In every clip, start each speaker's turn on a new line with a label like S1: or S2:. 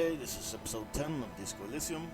S1: Okay, this is episode 10 of Disco Elysium.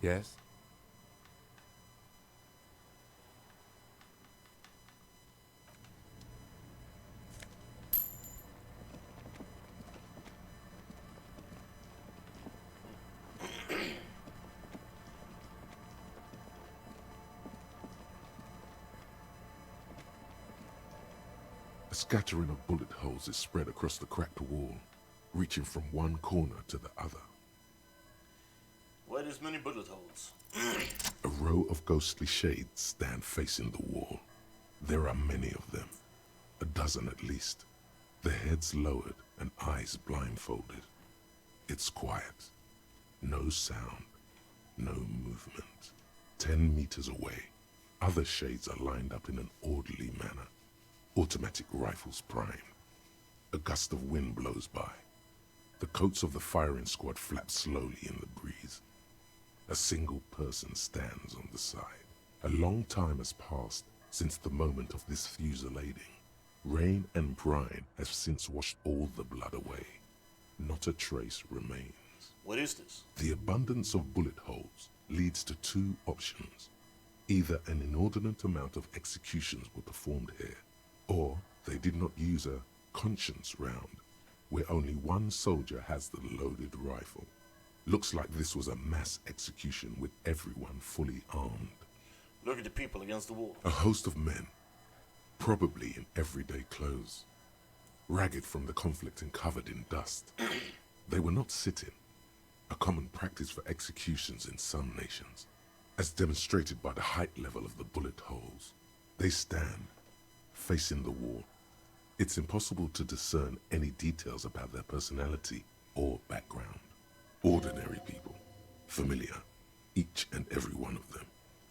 S2: Yes?
S3: A scattering of bullet holes is spread across the cracked wall, reaching from one corner to the other.
S1: Why there's many bullet holes?
S3: A row of ghostly shades stand facing the wall. There are many of them, a dozen at least, their heads lowered and eyes blindfolded. It's quiet. No sound, no movement. 10 meters away, other shades are lined up in an orderly manner. Automatic rifles primed. A gust of wind blows by. The coats of the firing squad flap slowly in the breeze. A single person stands on the side. A long time has passed since the moment of this fusillading. Rain and brine have since washed all the blood away. Not a trace remains.
S1: What is this?
S3: The abundance of bullet holes leads to two options. Either an inordinate amount of executions were performed here, or they did not use a conscience round, where only one soldier has the loaded rifle. Looks like this was a mass execution with everyone fully armed.
S1: Look at the people against the wall.
S3: A host of men, probably in everyday clothes, ragged from the conflict and covered in dust. They were not sitting, a common practice for executions in some nations, as demonstrated by the height level of the bullet holes. They stand, facing the wall. It's impossible to discern any details about their personality or background. Ordinary people, familiar, each and every one of them.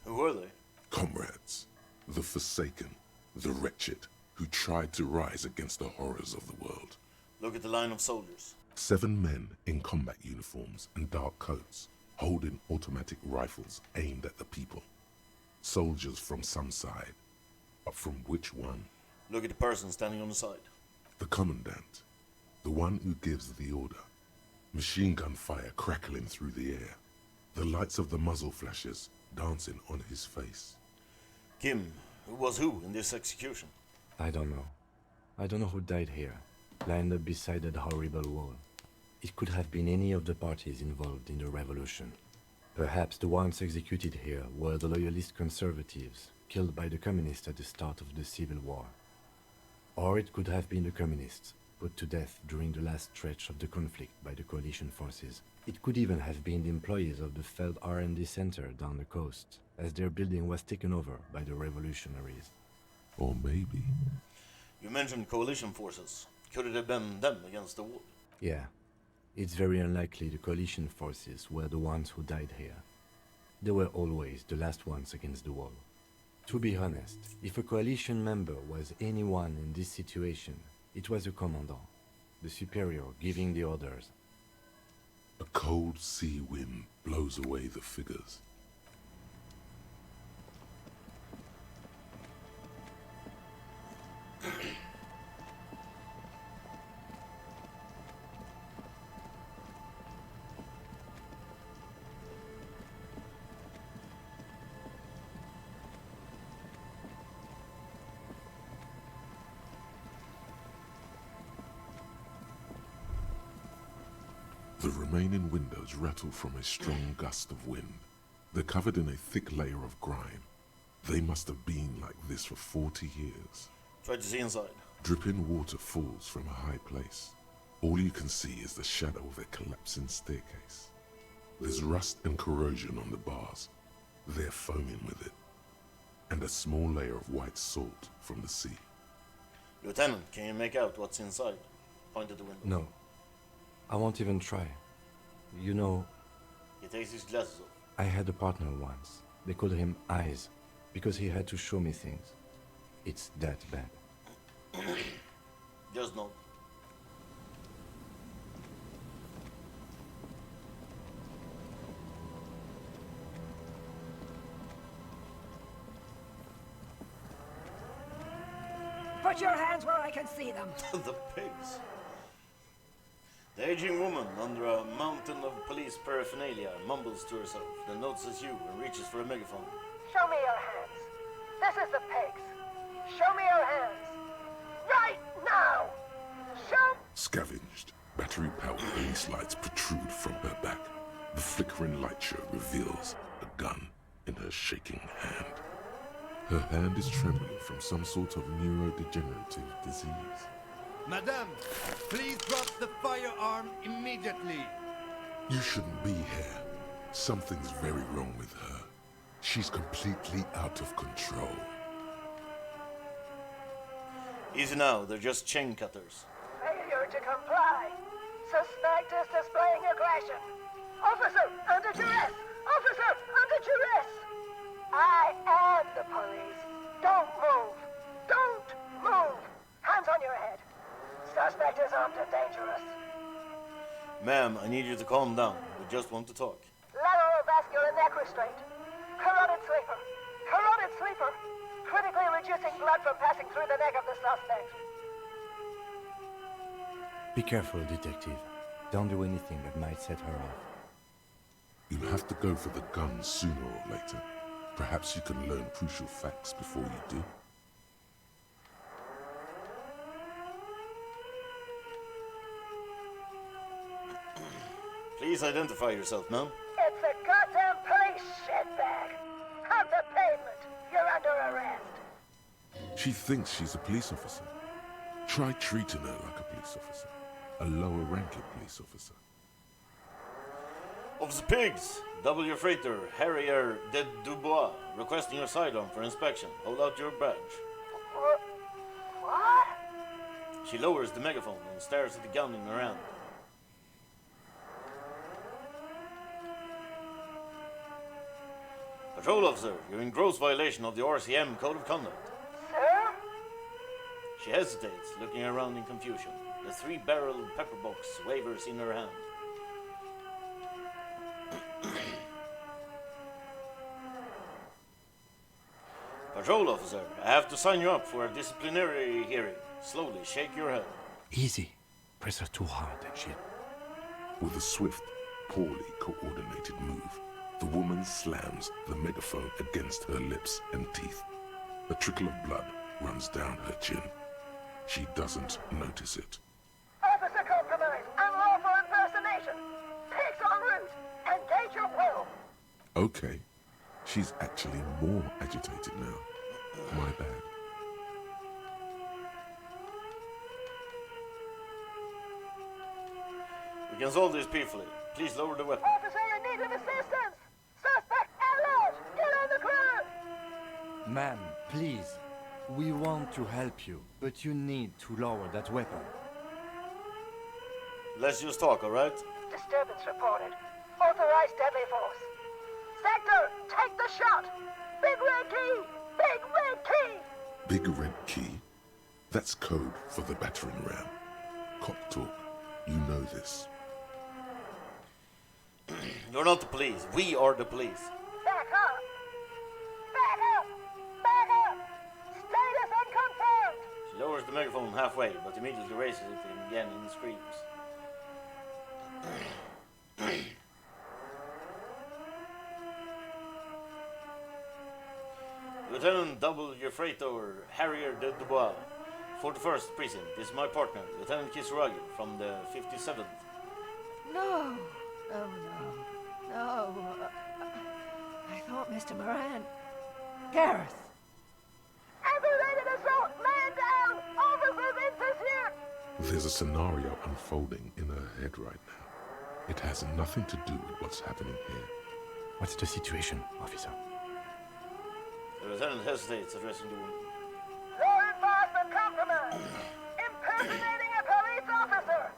S1: Who are they?
S3: Comrades, the forsaken, the wretched, who tried to rise against the horrors of the world.
S1: Look at the line of soldiers.
S3: 7 men in combat uniforms and dark coats, holding automatic rifles aimed at the people. Soldiers from some side, but from which one?
S1: Look at the person standing on the side.
S3: The commandant, the one who gives the order. Machine gun fire crackling through the air. The lights of the muzzle flashes dancing on his face.
S1: Kim, who was who in this execution?
S2: I don't know. I don't know who died here, lined up beside that horrible wall. It could have been any of the parties involved in the revolution. Perhaps the ones executed here were the loyalist conservatives, killed by the communists at the start of the Civil War. Or it could have been the communists, put to death during the last stretch of the conflict by the coalition forces. It could even have been the employees of the failed R&D center down the coast, as their building was taken over by the revolutionaries.
S3: Or maybe...
S1: You mentioned coalition forces. Could it have been them against the wall?
S2: Yeah, it's very unlikely the coalition forces were the ones who died here. They were always the last ones against the wall. To be honest, if a coalition member was anyone in this situation, it was the commandant, the superior giving the orders.
S3: A cold sea wind blows away the figures. The remaining windows rattle from a strong gust of wind. They're covered in a thick layer of grime. They must have been like this for 40 years.
S1: Try to see inside.
S3: Dripping water falls from a high place. All you can see is the shadow of a collapsing staircase. There's rust and corrosion on the bars. They're foaming with it. And a small layer of white salt from the sea.
S1: Lieutenant, can you make out what's inside? Point at the window.
S2: No. I won't even try. You know,
S1: He takes his glasses off.
S2: I had a partner once. They called him Eyes, because he had to show me things. It's that bad.
S1: Just nod.
S4: Put your hands where I can see them.
S1: The pigs. The aging woman, under a mountain of police paraphernalia, mumbles to herself, then notices you and reaches for a megaphone.
S4: Show me your hands. This is the pigs. Show me your hands. Right now! Show...
S3: Scavenged, battery-powered police lights protrude from her back. The flickering light show reveals a gun in her shaking hand. Her hand is trembling from some sort of neurodegenerative disease.
S5: Madame, please drop the firearm immediately.
S3: You shouldn't be here. Something's very wrong with her. She's completely out of control.
S1: Easy now, they're just chain cutters.
S4: Failure to comply. Suspect is displaying aggression. Officer, under duress! Officer, under duress! I am the police. Don't move. Don't move. Hands on your head. Suspect is armed and dangerous.
S1: Ma'am, I need you to calm down. We just want to talk.
S4: Lateral vascular neck restraint. Carotid sleeper. Carotid sleeper. Critically reducing blood from passing through the neck of the suspect.
S2: Be careful, detective. Don't do anything that might set her off.
S3: You'll have to go for the gun sooner or later. Perhaps you can learn crucial facts before you do.
S1: Please identify yourself, ma'am.
S4: It's a goddamn police shitbag. Have the pavement. You're under arrest.
S3: She thinks she's a police officer. Try treating her like a police officer. A lower-ranking police officer.
S1: Officer Pigs, double your freighter, Harrier de Dubois, requesting your sidearm for inspection. Hold out your badge.
S4: What?
S1: She lowers the megaphone and stares at the gun in her hand. Patrol officer, you're in gross violation of the RCM Code of Conduct.
S4: Sir?
S1: She hesitates, looking around in confusion. The three-barreled pepper box wavers in her hand. Patrol officer, I have to sign you up for a disciplinary hearing. Slowly shake your head.
S2: Easy. Press her too hard and shit.
S3: With a swift, poorly coordinated move, the woman slams the megaphone against her lips and teeth. A trickle of blood runs down her chin. She doesn't notice it.
S4: Officer compromise. Unlawful impersonation. Pigs en route. Engage your will.
S3: Okay. She's actually more agitated now. My bad.
S1: We can solve this peacefully. Please lower the weapon.
S4: Officer in need of assistance. Suspect alert. Get on the ground.
S2: Ma'am, please. We want to help you, but you need to lower that weapon.
S1: Let's just talk, alright?
S4: Disturbance reported. Authorized deadly force. Sector, take the shot. Big red key. Big red key.
S3: Big red key? That's code for the battering ram. Cop talk. You know this.
S1: You're not the police. We are the police.
S4: Back up. Back up. Back up. Status unconfirmed.
S1: She lowers the megaphone halfway, but immediately raises it again and screams. Lieutenant Double your freighter, Harrier de Dubois. 41st Precinct. This is my partner, Lieutenant Kisuragi from the 57th.
S4: No. No, no. No. I thought Mr. Moran... Gareth! Aggravated assault! Man down! Officers in pursuit!
S3: There's a scenario unfolding in her head right now. It has nothing to do with what's happening here.
S2: What's the situation, officer?
S1: The lieutenant hesitates, addressing the woman.
S4: Law enforcement compromise! Impersonating a police officer!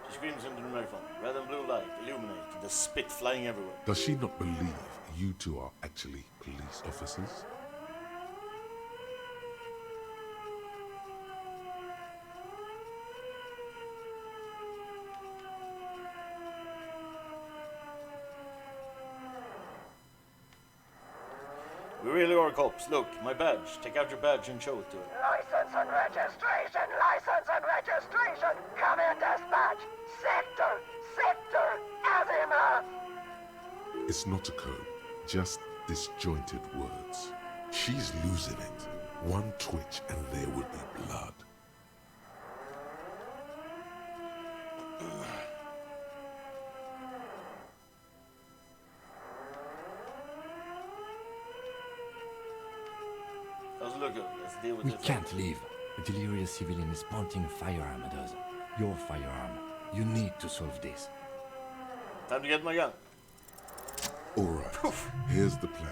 S1: She screams into the microphone. Red and blue light illuminate, the spit flying everywhere.
S3: Does she not believe you two are actually police officers?
S1: We really are cops. Look, my badge. Take out your badge and show it to her.
S4: License and registration! License and registration! Come in, dispatch! Sector Azimuth!
S3: It's not a code, just disjointed words. She's losing it. One twitch and there will be blood.
S1: How's it looking? Let's deal with
S2: We
S1: it.
S2: can't leave. A delirious civilian is pointing a firearm at us. Your firearm. You need to solve this.
S1: Time to get my gun.
S3: Alright, here's the plan.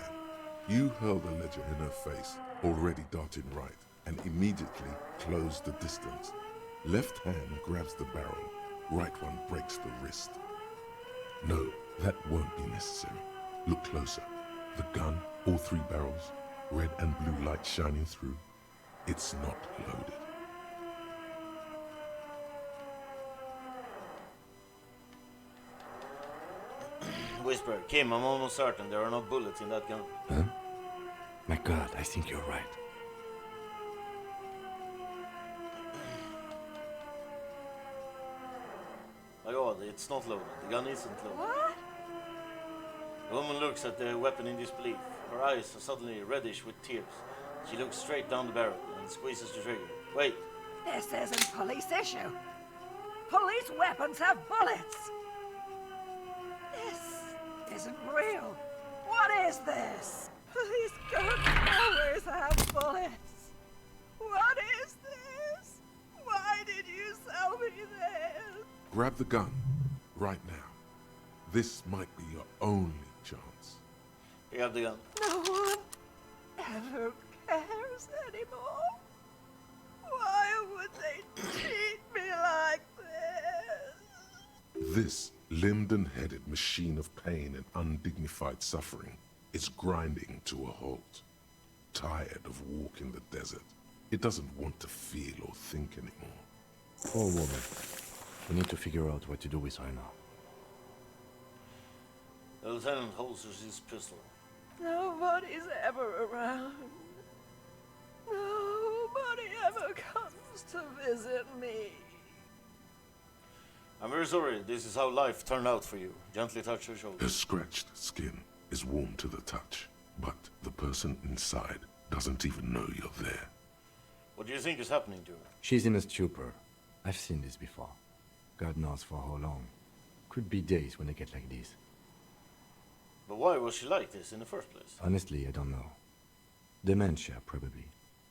S3: You hurl the ledger in her face, already darting right, and immediately close the distance. Left hand grabs the barrel, right one breaks the wrist. No, that won't be necessary. Look closer. The gun, all three barrels, red and blue light shining through. It's not loaded.
S1: Whisper, Kim, I'm almost certain there are no bullets in that gun.
S2: Huh? My God, I think you're right.
S1: My God, it's not loaded. The gun isn't loaded.
S4: What?
S1: The woman looks at the weapon in disbelief. Her eyes are suddenly reddish with tears. She looks straight down the barrel and squeezes the trigger. Wait,
S4: This isn't police issue. Police weapons have bullets. This isn't real. What is this? Police guns always have bullets. What is this? Why did you sell me this?
S3: Grab the gun, right now. This might be your only chance.
S1: you have the gun.
S4: No one ever cares anymore. Why would they treat me like this?
S3: This limbed and headed machine of pain and undignified suffering is grinding to a halt. Tired of walking the desert, it doesn't want to feel or think anymore.
S2: Poor woman. We need to figure out what to do with her now.
S1: The lieutenant holsters his pistol.
S4: Nobody's ever around. Nobody ever comes to visit me.
S1: I'm very sorry. This is how life turned out for you. Gently touch her shoulder.
S3: Her scratched skin is warm to the touch, but the person inside doesn't even know you're there.
S1: What do you think is happening to her?
S2: She's in a stupor. I've seen this before. God knows for how long. Could be days when they get like this.
S1: But why was she like this in the first place?
S2: Honestly, I don't know. Dementia, probably.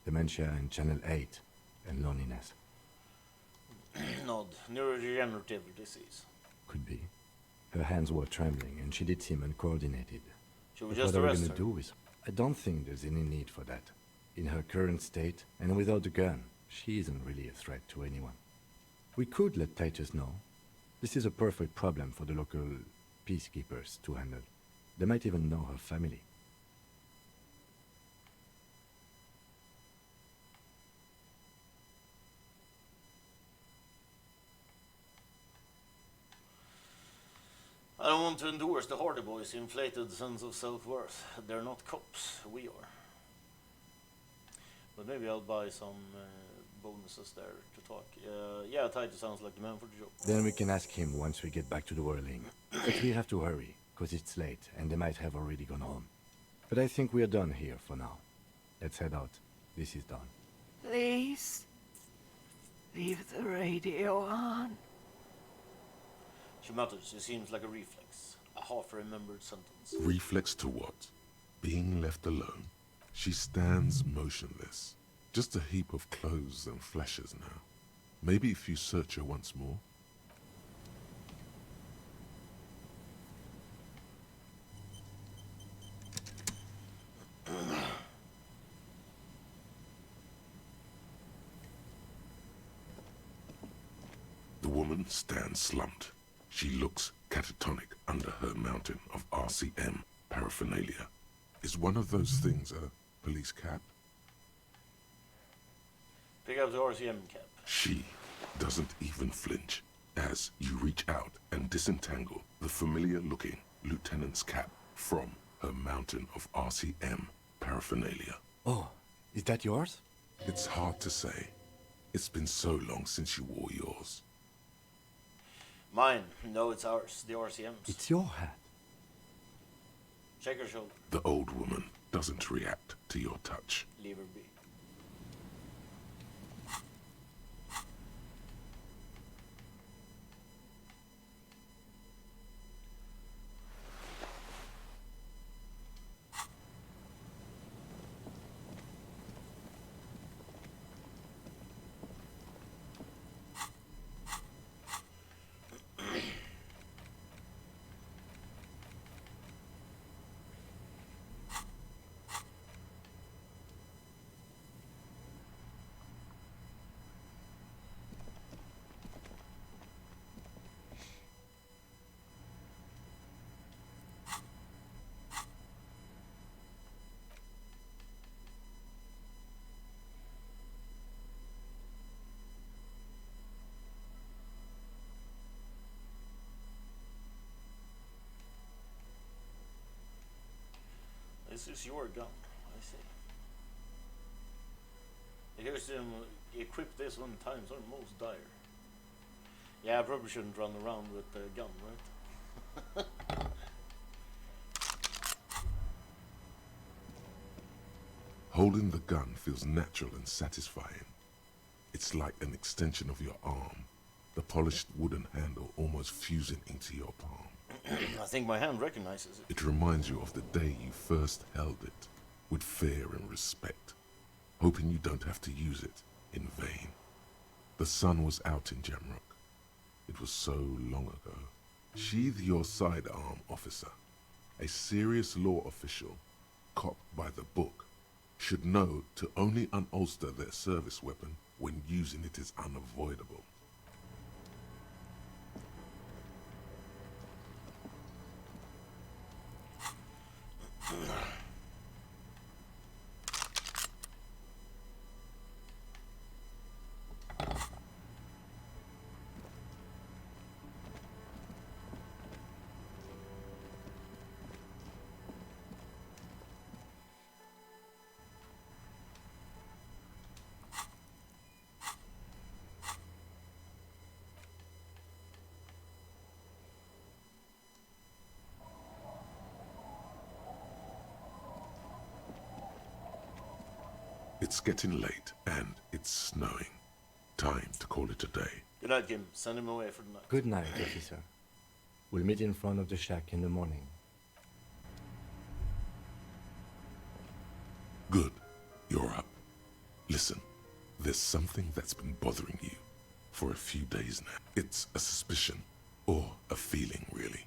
S2: Dementia and Channel 8. And loneliness.
S1: Nod. Neurodegenerative disease.
S2: Could be. Her hands were trembling and she did seem uncoordinated.
S1: Should we
S2: But
S1: just
S2: what are we
S1: arrest
S2: gonna
S1: her?
S2: do with her? I don't think there's any need for that. In her current state, and without the gun, she isn't really a threat to anyone. We could let Titus know. This is a perfect problem for the local peacekeepers to handle. They might even know her family.
S1: I don't want to endorse the Hardy Boys' inflated sense of self-worth. They're not cops. We are. But maybe I'll buy some bonuses there to talk. Yeah, Titus sounds like the man for the job.
S2: Then we can ask him once we get back to the whirling. But we have to hurry, because it's late, and they might have already gone home. But I think we're done here for now. Let's head out. This is done.
S4: Please, leave the radio on.
S1: She mutters. It seems like a reflex. A half-remembered sentence.
S3: Reflex to what? Being left alone. She stands motionless. Just a heap of clothes and flashes now. Maybe if you search her once more. The woman stands slumped. She looks catatonic under her mountain of RCM paraphernalia. Is one of those things a police cap?
S1: Pick up the RCM cap.
S3: She doesn't even flinch as you reach out and disentangle the familiar-looking lieutenant's cap from her mountain of RCM paraphernalia.
S2: Oh, is that yours?
S3: It's hard to say. It's been so long since you wore yours.
S1: Mine. No, it's ours. The RCM's.
S2: It's your hat.
S1: Shake her shoulder.
S3: The old woman doesn't react to your touch.
S1: Leave her be. This is your gun, I see. Here's them equip this when times are most dire. Yeah, I probably shouldn't run around with the gun, right?
S3: Holding the gun feels natural and satisfying. It's like an extension of your arm, the polished wooden handle almost fusing into your palm.
S1: I think my hand recognizes it.
S3: It reminds you of the day you first held it, with fear and respect, hoping you don't have to use it in vain. The sun was out in Jamrock. It was so long ago. Sheathe your sidearm, officer. A serious law official, cop by the book, should know to only unholster their service weapon when using it is unavoidable. It's getting late, and it's snowing. Time to call it a day.
S1: Good night, Kim. Send him away for the night.
S2: Good night, officer. We'll meet in front of the shack in the morning.
S3: Good. You're up. Listen, there's something that's been bothering you for a few days now. It's a suspicion, or a feeling, really,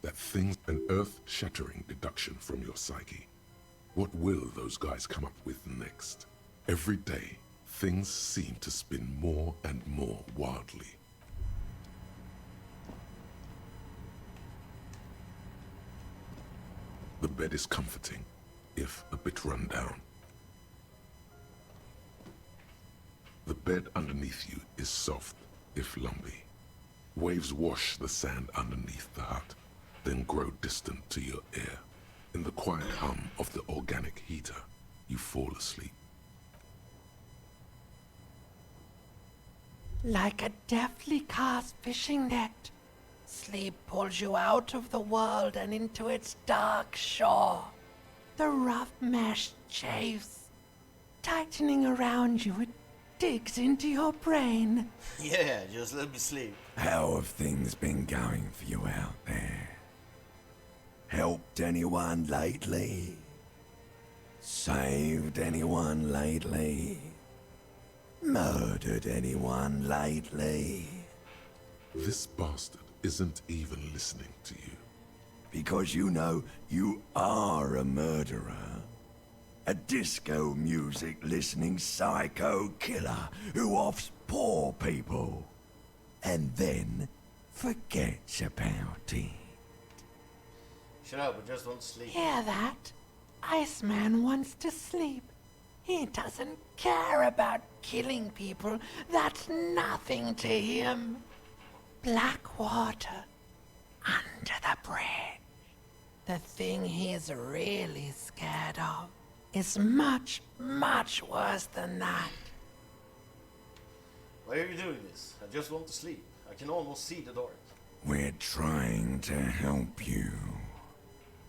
S3: that things an earth-shattering deduction from your psyche. What will those guys come up with next? Every day, things seem to spin more and more wildly. The bed is comforting, if a bit run down. The bed underneath you is soft, if lumpy. Waves wash the sand underneath the hut, then grow distant to your ear. In the quiet hum of the organic heater, you fall asleep.
S6: Like a deftly cast fishing net, sleep pulls you out of the world and into its dark shore. The rough mesh chafes, tightening around you with digs into your brain.
S1: Yeah, just let me sleep.
S7: How have things been going for you out there? Helped anyone lately? Saved anyone lately? Murdered anyone lately?
S3: This bastard isn't even listening to you.
S7: Because you know you are a murderer. A disco music listening psycho killer who offs poor people. And then forgets about it.
S1: Shut up, I just want to sleep.
S6: Hear that? Iceman wants to sleep. He doesn't care about killing people. That's nothing to him. Black water under the bridge. The thing he's really scared of is much, much worse than that.
S1: Why are you doing this? I just want to sleep. I can almost see the dark.
S7: We're trying to help you.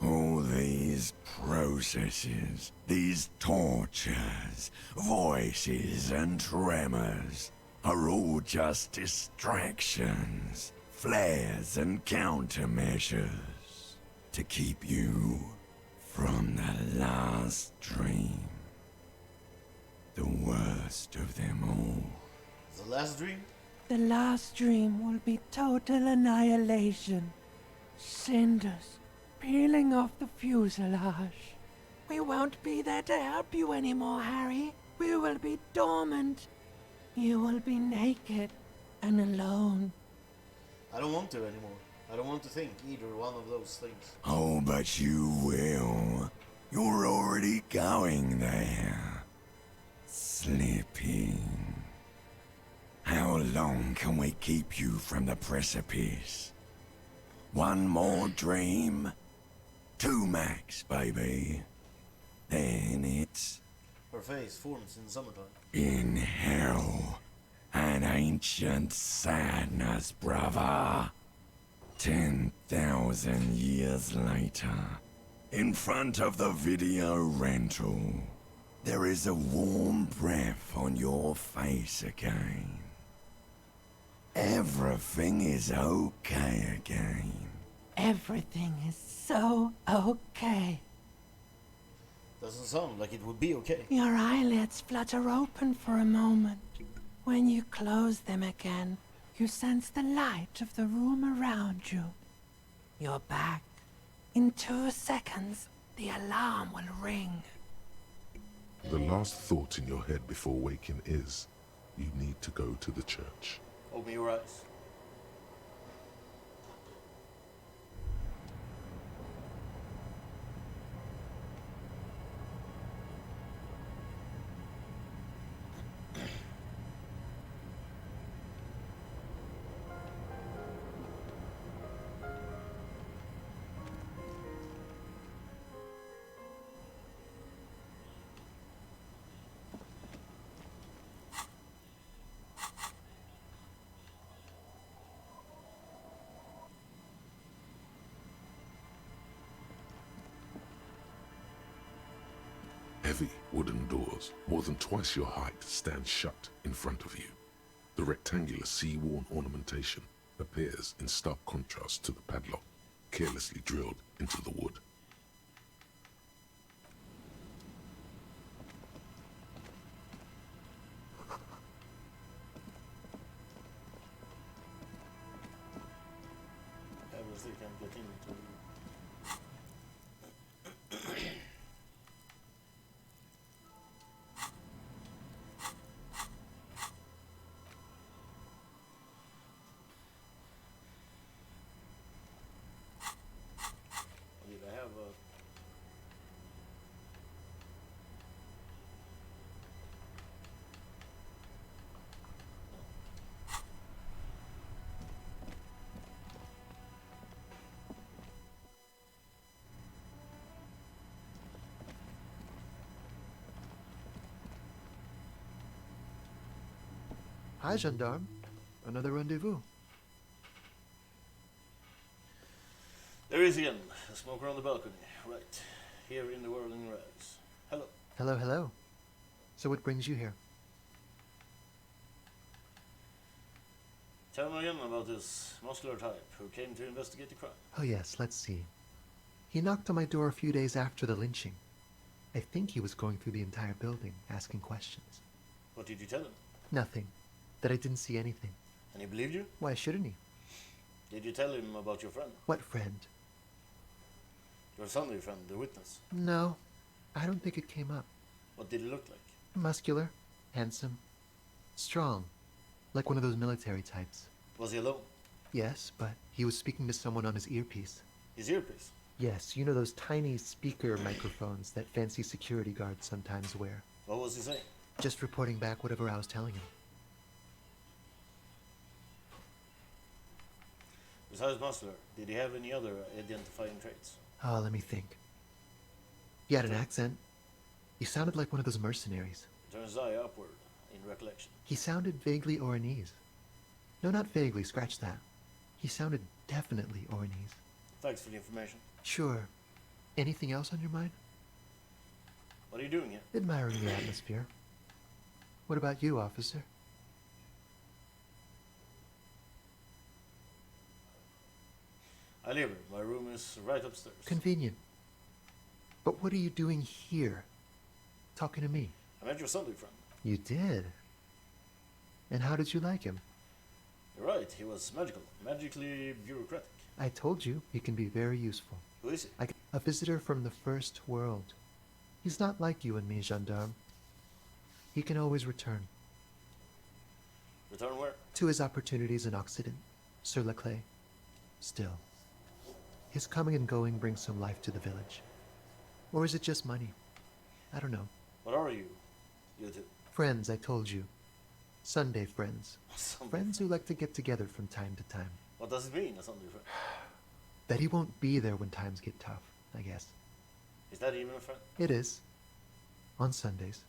S7: All these processes, these tortures, voices and tremors are all just distractions, flares and countermeasures to keep you from the last dream. The worst of them all.
S1: The last dream?
S6: The last dream will be total annihilation. Cinders peeling off the fuselage. We won't be there to help you anymore, Harry. We will be dormant. You will be naked and alone.
S1: I don't want to anymore. I don't want to think either one of those things.
S7: Oh, but you will. You're already going there. Slipping. How long can we keep you from the precipice? One more dream? 2 max, baby. Then it's
S1: Her face forms in summertime.
S7: in hell. An ancient sadness, brother. 10,000 years later, in front of the video rental, there is a warm breath on your face again. Everything is okay again.
S6: Everything is so okay.
S1: Doesn't sound like it would be okay.
S6: Your eyelids flutter open for a moment. When you close them again, you sense the light of the room around you. You're back. In 2 seconds, the alarm will ring.
S3: The last thought in your head before waking is, you need to go to the church.
S1: Open your eyes.
S3: Heavy wooden doors, more than twice your height, stand shut in front of you. The rectangular sea-worn ornamentation appears in stark contrast to the padlock, carelessly drilled into the wood.
S1: Obviously can get into. Did I have a...
S8: Hi, gendarme. Another rendezvous.
S1: There is again. A smoker on the balcony. Right. Here in the whirling rise. Hello.
S8: Hello, hello. So what brings you here?
S1: Tell me again about this muscular type who came to investigate the crime.
S8: Oh, yes, let's see. He knocked on my door a few days after the lynching. I think he was going through the entire building, asking questions.
S1: What did you tell him?
S8: Nothing. That I didn't see anything.
S1: And he believed you?
S8: Why shouldn't he?
S1: Did you tell him about your friend?
S8: What friend?
S1: Your Sunday friend, the witness.
S8: No, I don't think it came up.
S1: What did he look like?
S8: Muscular, handsome, strong, like one of those military types.
S1: Was he alone?
S8: Yes, but he was speaking to someone on his earpiece.
S1: His earpiece?
S8: Yes, you know those tiny speaker microphones that fancy security guards sometimes wear.
S1: What was he saying?
S8: Just reporting back whatever I was telling him.
S1: Besides muscular, did he have any other identifying traits?
S8: Oh, let me think. He had an accent. He sounded like one of those mercenaries.
S1: Turn his eye upward in recollection.
S8: He sounded vaguely Oranese. No, not vaguely, scratch that. He sounded definitely Oranese.
S1: Thanks for the information.
S8: Sure. Anything else on your mind?
S1: What are you doing here?
S8: Admiring the atmosphere. What about you, officer?
S1: I live here. My room is right upstairs.
S8: Convenient. But what are you doing here? Talking to me?
S1: I met your Sunday friend.
S8: You did? And how did you like him?
S1: You're right, he was magical. Magically bureaucratic.
S8: I told you, he can be very useful.
S1: Who is he?
S8: A visitor from the first world. He's not like you and me, gendarme. He can always return.
S1: Return where?
S8: To his opportunities in Occident, sur la clé. Still, his coming and going brings some life to the village. Or is it just money? I don't know.
S1: What are you? You two?
S8: Friends, I told you. Sunday friends.
S1: Sunday
S8: Friends who like to get together from time to time.
S1: What does it mean, a Sunday friend?
S8: That he won't be there when times get tough, I guess.
S1: Is that even a friend?
S8: It is. On Sundays.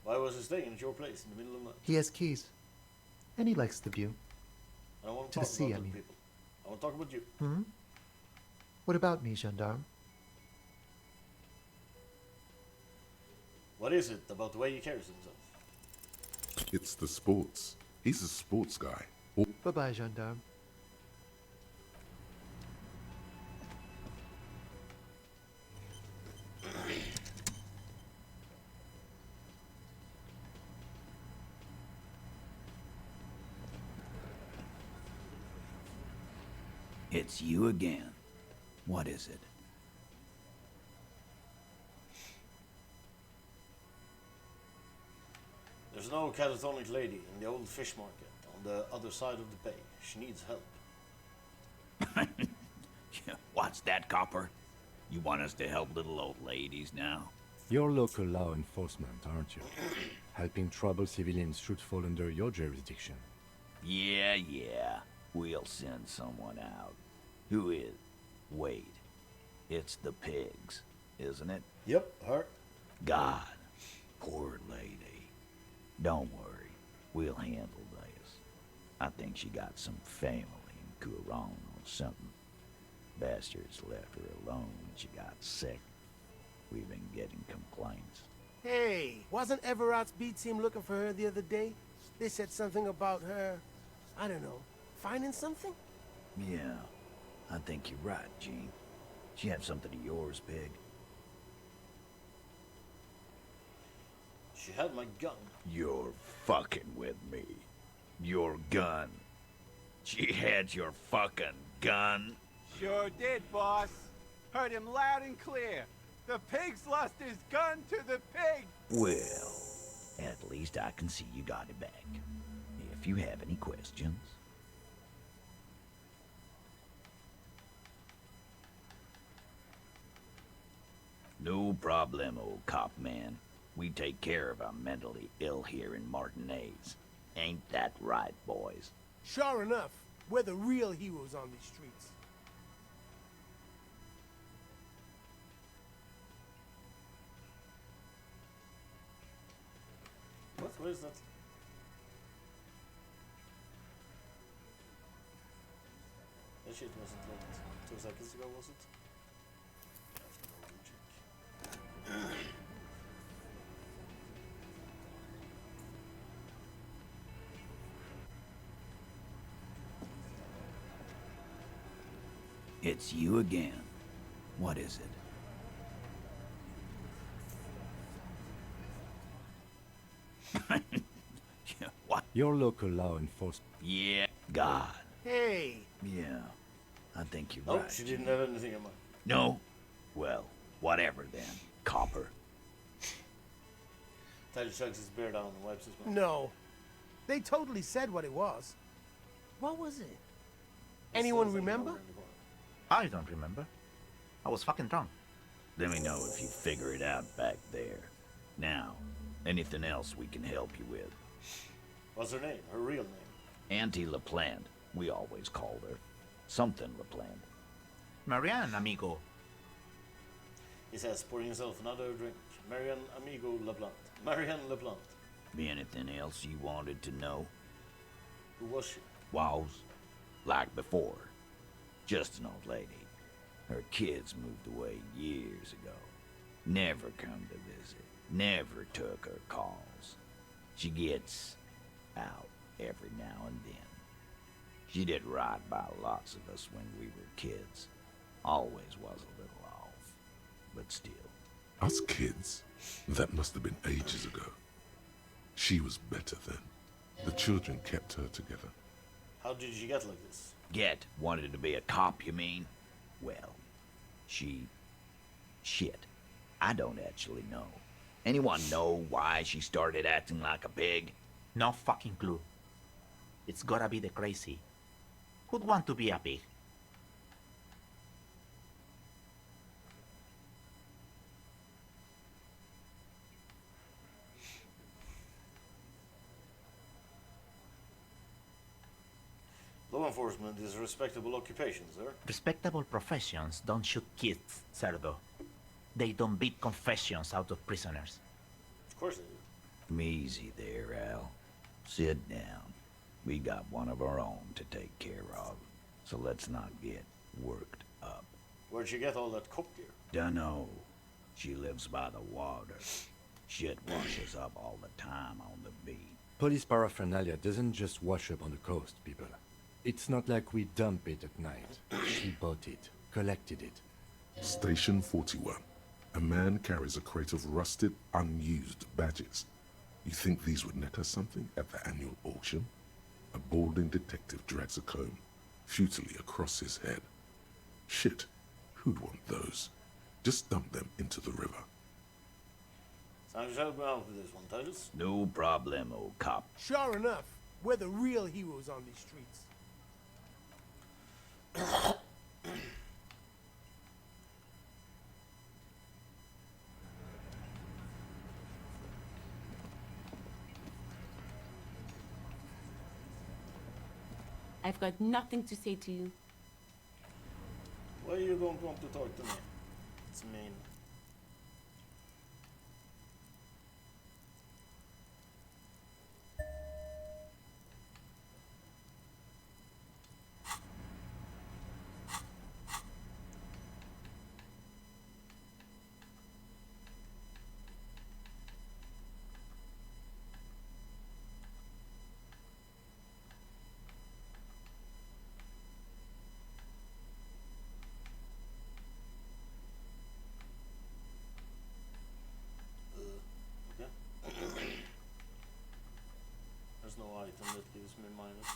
S1: Why was he staying at your place in the middle of the night?
S8: He has keys. And he likes the view.
S1: I don't want
S8: To
S1: to
S8: the
S1: talk
S8: sea,
S1: about
S8: I
S1: other
S8: mean.
S1: people. I want to talk about you.
S8: Hmm? What about me, gendarme?
S1: What is it about the way he carries himself?
S3: It's the sports. He's a sports guy.
S8: Bye-bye, gendarme.
S9: It's you again. What is it?
S1: There's no catatonic lady in the old fish market on the other side of the bay. She needs help.
S9: What's that, copper? You want us to help little old ladies now?
S2: You're local law enforcement, aren't you? Helping troubled civilians should fall under your jurisdiction.
S9: Yeah. We'll send someone out. Who is? Wait. It's the pigs, isn't it?
S1: Yep, her.
S9: God. Poor lady. Don't worry. We'll handle this. I think she got some family in Kuron or something. Bastards left her alone when she got sick. We've been getting complaints.
S10: Hey, wasn't Everott's B team looking for her the other day? They said something about her, I don't know, finding something?
S9: Yeah, I think you're right, Gene. She have something of yours, Pig?
S1: She had my gun.
S9: You're fucking with me. Your gun. She had your fucking gun?
S11: Sure did, boss. Heard him loud and clear. The pig's lost his gun to the pig.
S9: Well, at least I can see you got it back. If you have any questions. No problem, old cop man. We take care of our mentally ill here in Martinez. Ain't that right, boys?
S10: Sure enough, we're the real heroes on these streets.
S1: What is that? That shit wasn't like 2 seconds ago, was it? I have to go and check.
S9: It's you again. What is it? What?
S2: Your local law enforcement.
S9: Yeah, God.
S10: Hey!
S9: Yeah, I think you're
S1: Nope,
S9: right.
S1: she didn't have anything in mind.
S9: No? Well, whatever then, copper.
S1: Tyler chugs his beer down and wipes his mouth.
S10: No. They totally said what it was. What was it? Anyone remember?
S12: I don't remember. I was fucking drunk.
S9: Let me know if you figure it out back there. Now, anything else we can help you with?
S1: What's her name? Her real name?
S9: Auntie LaPlante, we always called her. Something LaPlante.
S12: Marianne, amigo.
S1: He says, pouring himself another drink. Marianne Amigo LaPlante. Marianne LaPlante.
S9: Be anything else you wanted to know?
S1: Who was she?
S9: Was, like before, just an old lady. Her kids moved away years ago. Never come to visit. Never took her calls. She gets out every now and then. She did right by lots of us when we were kids. Always was a little off, but still.
S3: Us kids? That must have been ages ago. She was better then. The children kept her together.
S1: How did she get like this?
S9: Wanted to be a cop, you mean? Well, shit. I don't actually know. Anyone know why she started acting like a pig?
S12: No fucking clue. It's gotta be the crazy. Who'd want to be a pig?
S1: Law enforcement is a respectable occupation, sir.
S12: Respectable professions don't shoot kids, Cerdo. They don't beat confessions out of prisoners.
S1: Of course they do.
S9: Easy there, Al. Sit down. We got one of our own to take care of, so let's not get worked up.
S1: Where'd she get all that cook gear?
S9: Dunno. She lives by the water. Shit washes up all the time on the beach.
S2: Police paraphernalia doesn't just wash up on the coast, people. It's not like we dump it at night. She bought it, collected it.
S3: Station 41. A man carries a crate of rusted, unused badges. You think these would net us something at the annual auction? A balding detective drags a comb futilely across his head. Shit, who'd want those? Just dump them into the river.
S1: Sounds like help me out with this one, Titus.
S9: No problemo, cop.
S10: Sure enough, we're the real heroes on these streets.
S13: I've got nothing to say to you.
S1: Why you don't want to talk to me? It's mean. There's no item that gives me minus.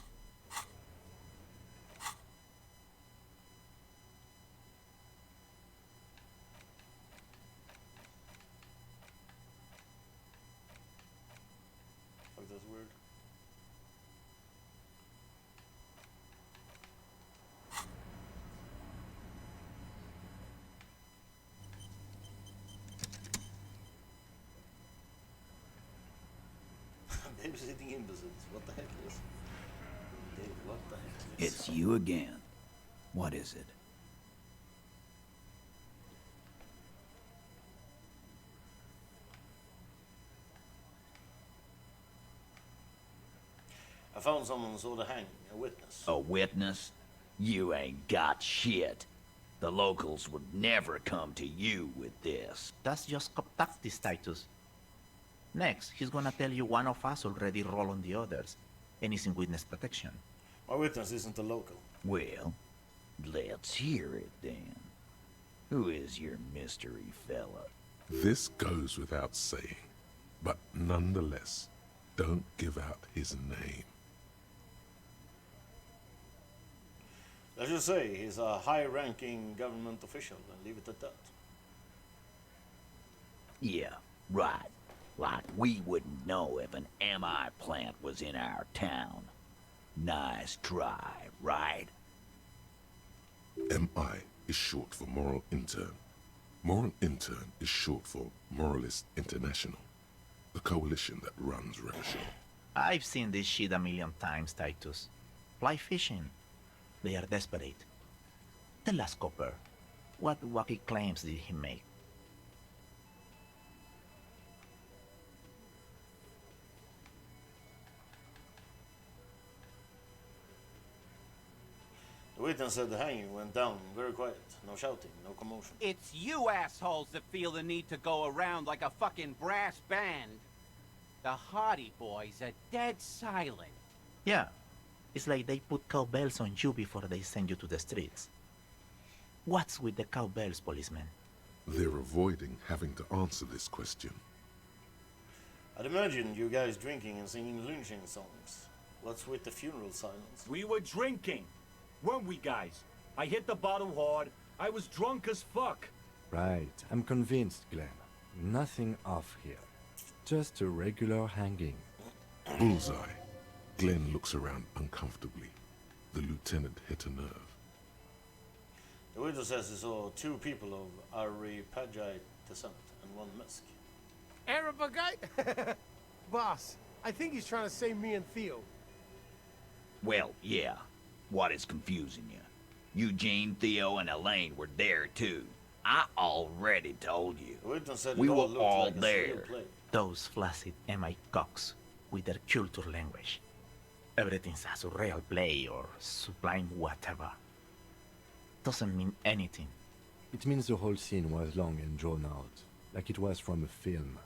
S1: Fuck, that's weird. Babysitting imbeciles. What the heck is? Dave, what the heck is?
S9: It's you again. What is it?
S1: I found someone saw the hanging, a witness.
S9: A witness? You ain't got shit. The locals would never come to you with this.
S12: That's just Coptactis, Titus. Next, he's gonna tell you one of us already rolled on the others, and is in witness protection.
S1: My witness isn't a local.
S9: Well, Let's hear it then. Who is your mystery fella?
S3: This goes without saying, but nonetheless, don't give out his name.
S1: Let's just say he's a high-ranking government official and leave it at that.
S9: Yeah, right. Like we wouldn't know if an MI plant was in our town. Nice try, right?
S3: MI is short for Moral Intern. Moral Intern is short for Moralist International, the coalition that runs Revachol.
S12: I've seen this shit a million times, Titus. Fly fishing. They are desperate. Tell us, Copper, what wacky claims did he make?
S1: The witness said the hanging went down very quiet. No shouting, no commotion.
S11: It's you assholes that feel the need to go around like a fucking brass band. The Hardy Boys are dead silent.
S12: Yeah, it's like they put cowbells on you before they send you to the streets. What's with the cowbells, policeman?
S3: They're avoiding having to answer this question.
S1: I'd imagine you guys drinking and singing lynching songs. What's with the funeral silence?
S14: We were drinking, weren't we, guys? I hit the bottle hard. I was drunk as fuck.
S2: Right, I'm convinced, Glenn. Nothing off here. Just a regular hanging.
S3: Bullseye. Glenn looks around uncomfortably. The lieutenant hit a nerve.
S1: The witness says he saw two people of Aripajite descent and one Mesk.
S10: Arabagite? Boss, I think he's trying to say me and Theo.
S9: Well, yeah. What is confusing you? Eugene, Theo, and Elaine were there too. I already told you.
S1: The witness said
S9: We
S1: it
S9: were
S1: looked
S9: all
S1: like a
S9: there.
S1: sealed play.
S12: Those flaccid MI cocks with their culture language. Everything's a surreal play or sublime whatever. Doesn't mean anything.
S2: It means the whole scene was long and drawn out, like it was from a film.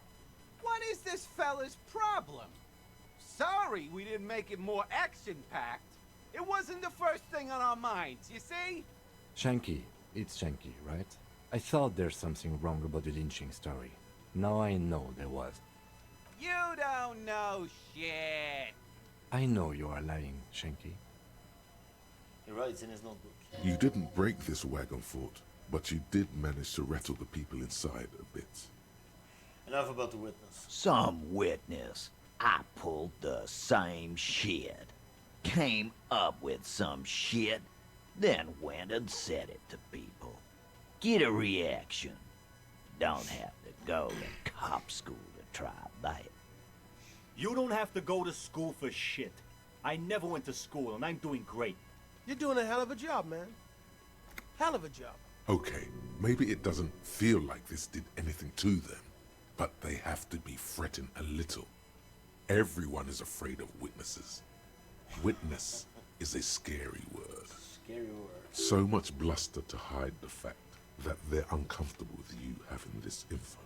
S11: What is this fella's problem? Sorry we didn't make it more action-packed. It wasn't the first thing on our minds, you see?
S2: Shanky. It's Shanky, right? I thought there's something wrong about the lynching story. Now I know there was.
S11: You don't know shit.
S2: I know you are lying, Shanky.
S1: He writes in his notebook.
S3: You didn't break this wagon fort, but you did manage to rattle the people inside a bit.
S1: Enough about the witness.
S9: Some witness. I pulled the same shit. Came up with some shit, then went and said it to people. Get a reaction. Don't have to go to cop school to try that.
S14: You don't have to go to school for shit. I never went to school, and I'm doing great.
S10: You're doing a hell of a job, man. Hell of a job.
S3: Okay, maybe it doesn't feel like this did anything to them, but they have to be fretting a little. Everyone is afraid of witnesses. Witness is a scary word.
S1: Scary word.
S3: So much bluster to hide the fact that they're uncomfortable with you having this info.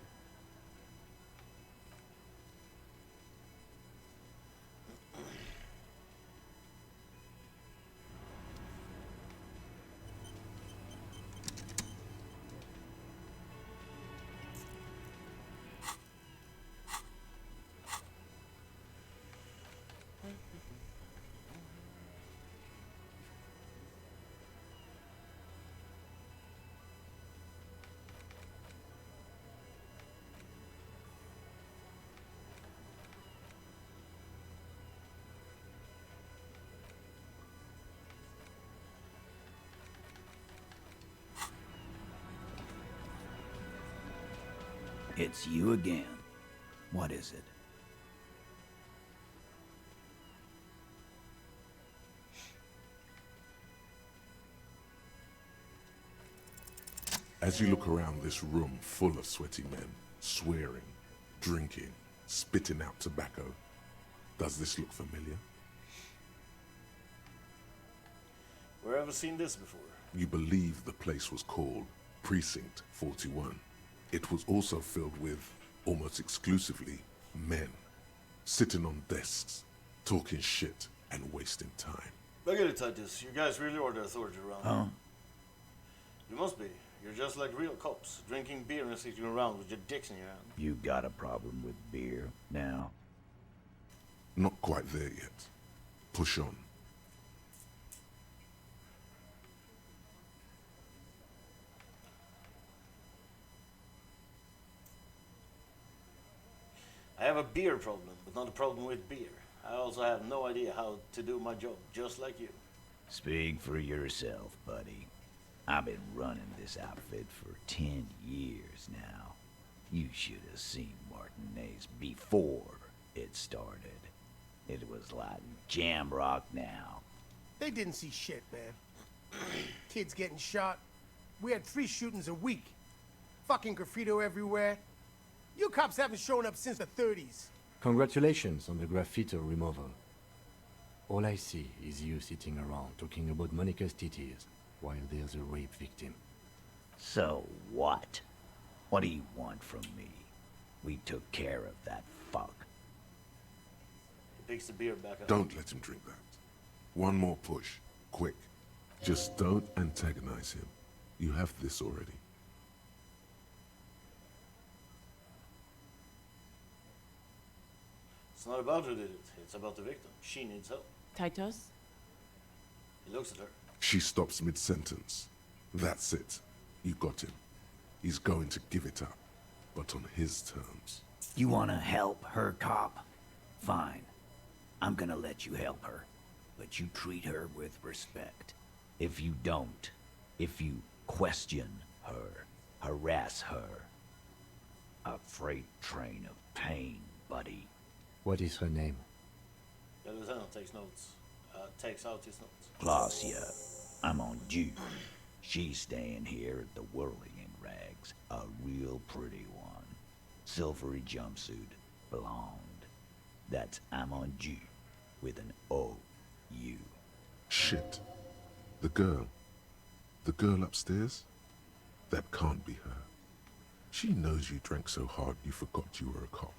S9: It's you again. What is it?
S3: As you look around this room full of sweaty men, swearing, drinking, spitting out tobacco, does this look familiar?
S1: Where have I seen this before?
S3: You believe the place was called Precinct 41. It was also filled with, almost exclusively, men, sitting on desks, talking shit and wasting time.
S1: I get it, Titus. You guys really are the authority around.
S9: Huh?
S1: You must be. You're just like real cops, drinking beer and sitting around with your dicks in your hand.
S9: You got a problem with beer now?
S3: Not quite there yet. Push on.
S1: I have a beer problem, but not a problem with beer. I also have no idea how to do my job, just like you.
S9: Speak for yourself, buddy. I've been running this outfit for 10 years now. You should have seen Martinez before it started. It was like jam rock now.
S10: They didn't see shit, man. Kids getting shot. We had 3 shootings a week. Fucking graffiti everywhere. You cops haven't shown up since the 30s.
S2: Congratulations on the graffiti removal. All I see is you sitting around talking about Monica's titties while there's a rape victim.
S9: So what? What do you want from me? We took care of that fuck.
S1: He picks the beer back up.
S3: Don't let him drink that. One more push. Quick. Just don't antagonize him. You have this already.
S1: It's not about who did it. It's about the victim. She needs help.
S13: Titus?
S1: He looks at her.
S3: She stops mid-sentence. That's it. You got him. He's going to give it up, but on his terms.
S7: You wanna help her, cop? Fine. I'm gonna let you help her. But you treat her with respect.
S9: If you don't, if you question her, harass her, a freight train of pain, buddy.
S2: What is her name?
S1: The lieutenant takes notes. Takes out his notes.
S9: Glacia, I'm on due. She's staying here at the Whirling in Rags, a real pretty one. Silvery jumpsuit, blonde. That's I'm on due, with an O-U.
S3: Shit. The girl. The girl upstairs? That can't be her. She knows you drank so hard you forgot you were a cop.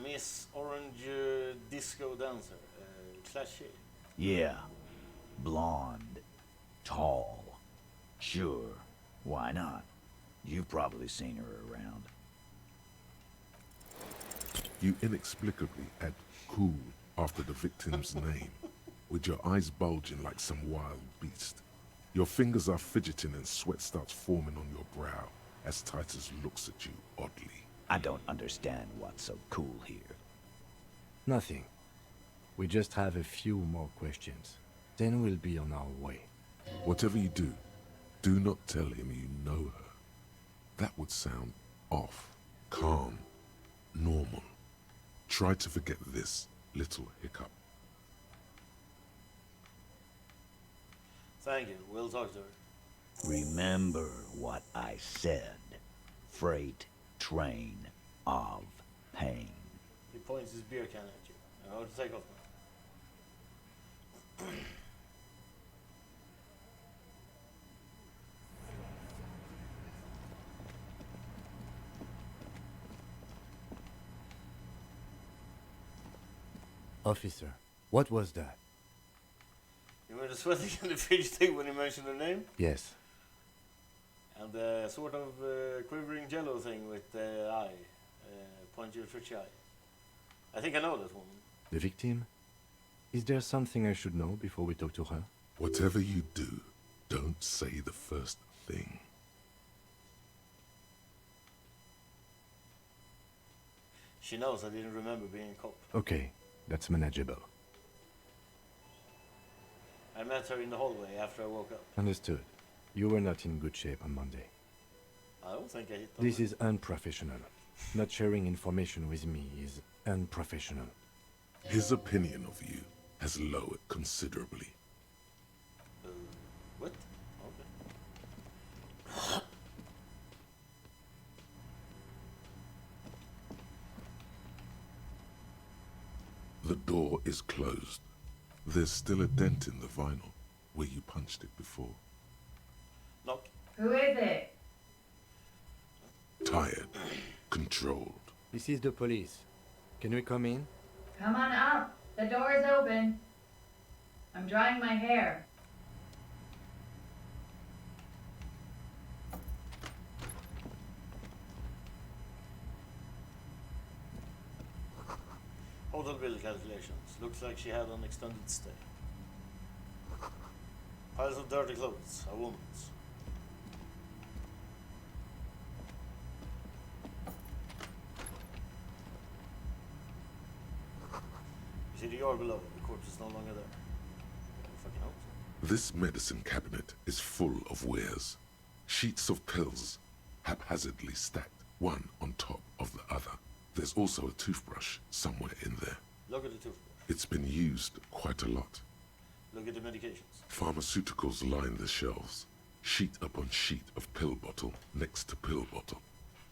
S1: Miss Orange Disco Dancer. Clashy.
S9: Yeah. Blonde. Tall. Sure. Why not? You've probably seen her around.
S3: You inexplicably add cool after the victim's name, with your eyes bulging like some wild beast. Your fingers are fidgeting and sweat starts forming on your brow as Titus looks at you oddly.
S9: I don't understand what's so cool here.
S2: Nothing. We just have a few more questions. Then we'll be on our way.
S3: Whatever you do not tell him you know her. That would sound off, calm, normal. Try to forget this little hiccup.
S1: Thank you. We'll talk to her.
S9: Remember what I said. Freight train of pain.
S1: He points his beer can at you. I know to take off now.
S2: Officer, what was that?
S1: You were the sweating and the fidgeting when he mentioned her name?
S2: Yes.
S1: And the sort of quivering jello thing with the eye. Point your twitchy eye. I think I know that woman.
S2: The victim? Is there something I should know before we talk to her?
S3: Whatever you do, don't say the first thing.
S1: She knows I didn't remember being a cop.
S2: Okay, that's manageable.
S1: I met her in the hallway after I woke up.
S2: Understood. You were not in good shape on Monday.
S1: I don't think I hit on
S2: This
S1: her.
S2: is unprofessional. Not sharing information with me is unprofessional.
S3: His opinion of you has lowered considerably.
S1: What? Okay.
S3: The door is closed. There's still a dent in the vinyl where you punched it before.
S1: Knock.
S15: Who is it?
S3: Tired. Controlled.
S2: This is the police. Can we come in?
S15: Come on up. The door is open. I'm drying my hair.
S1: Hotel bill calculations. Looks like she had an extended stay. Piles of dirty clothes. A woman's. You see the yard below. The corpse is no longer there. Fucking hope so.
S3: This medicine cabinet is full of wares. Sheets of pills, haphazardly stacked, one on top of the other. There's also a toothbrush somewhere in there.
S1: Look at the toothbrush.
S3: It's been used quite a lot.
S1: Look at the medications.
S3: Pharmaceuticals line the shelves. Sheet upon sheet of pill bottle next to pill bottle.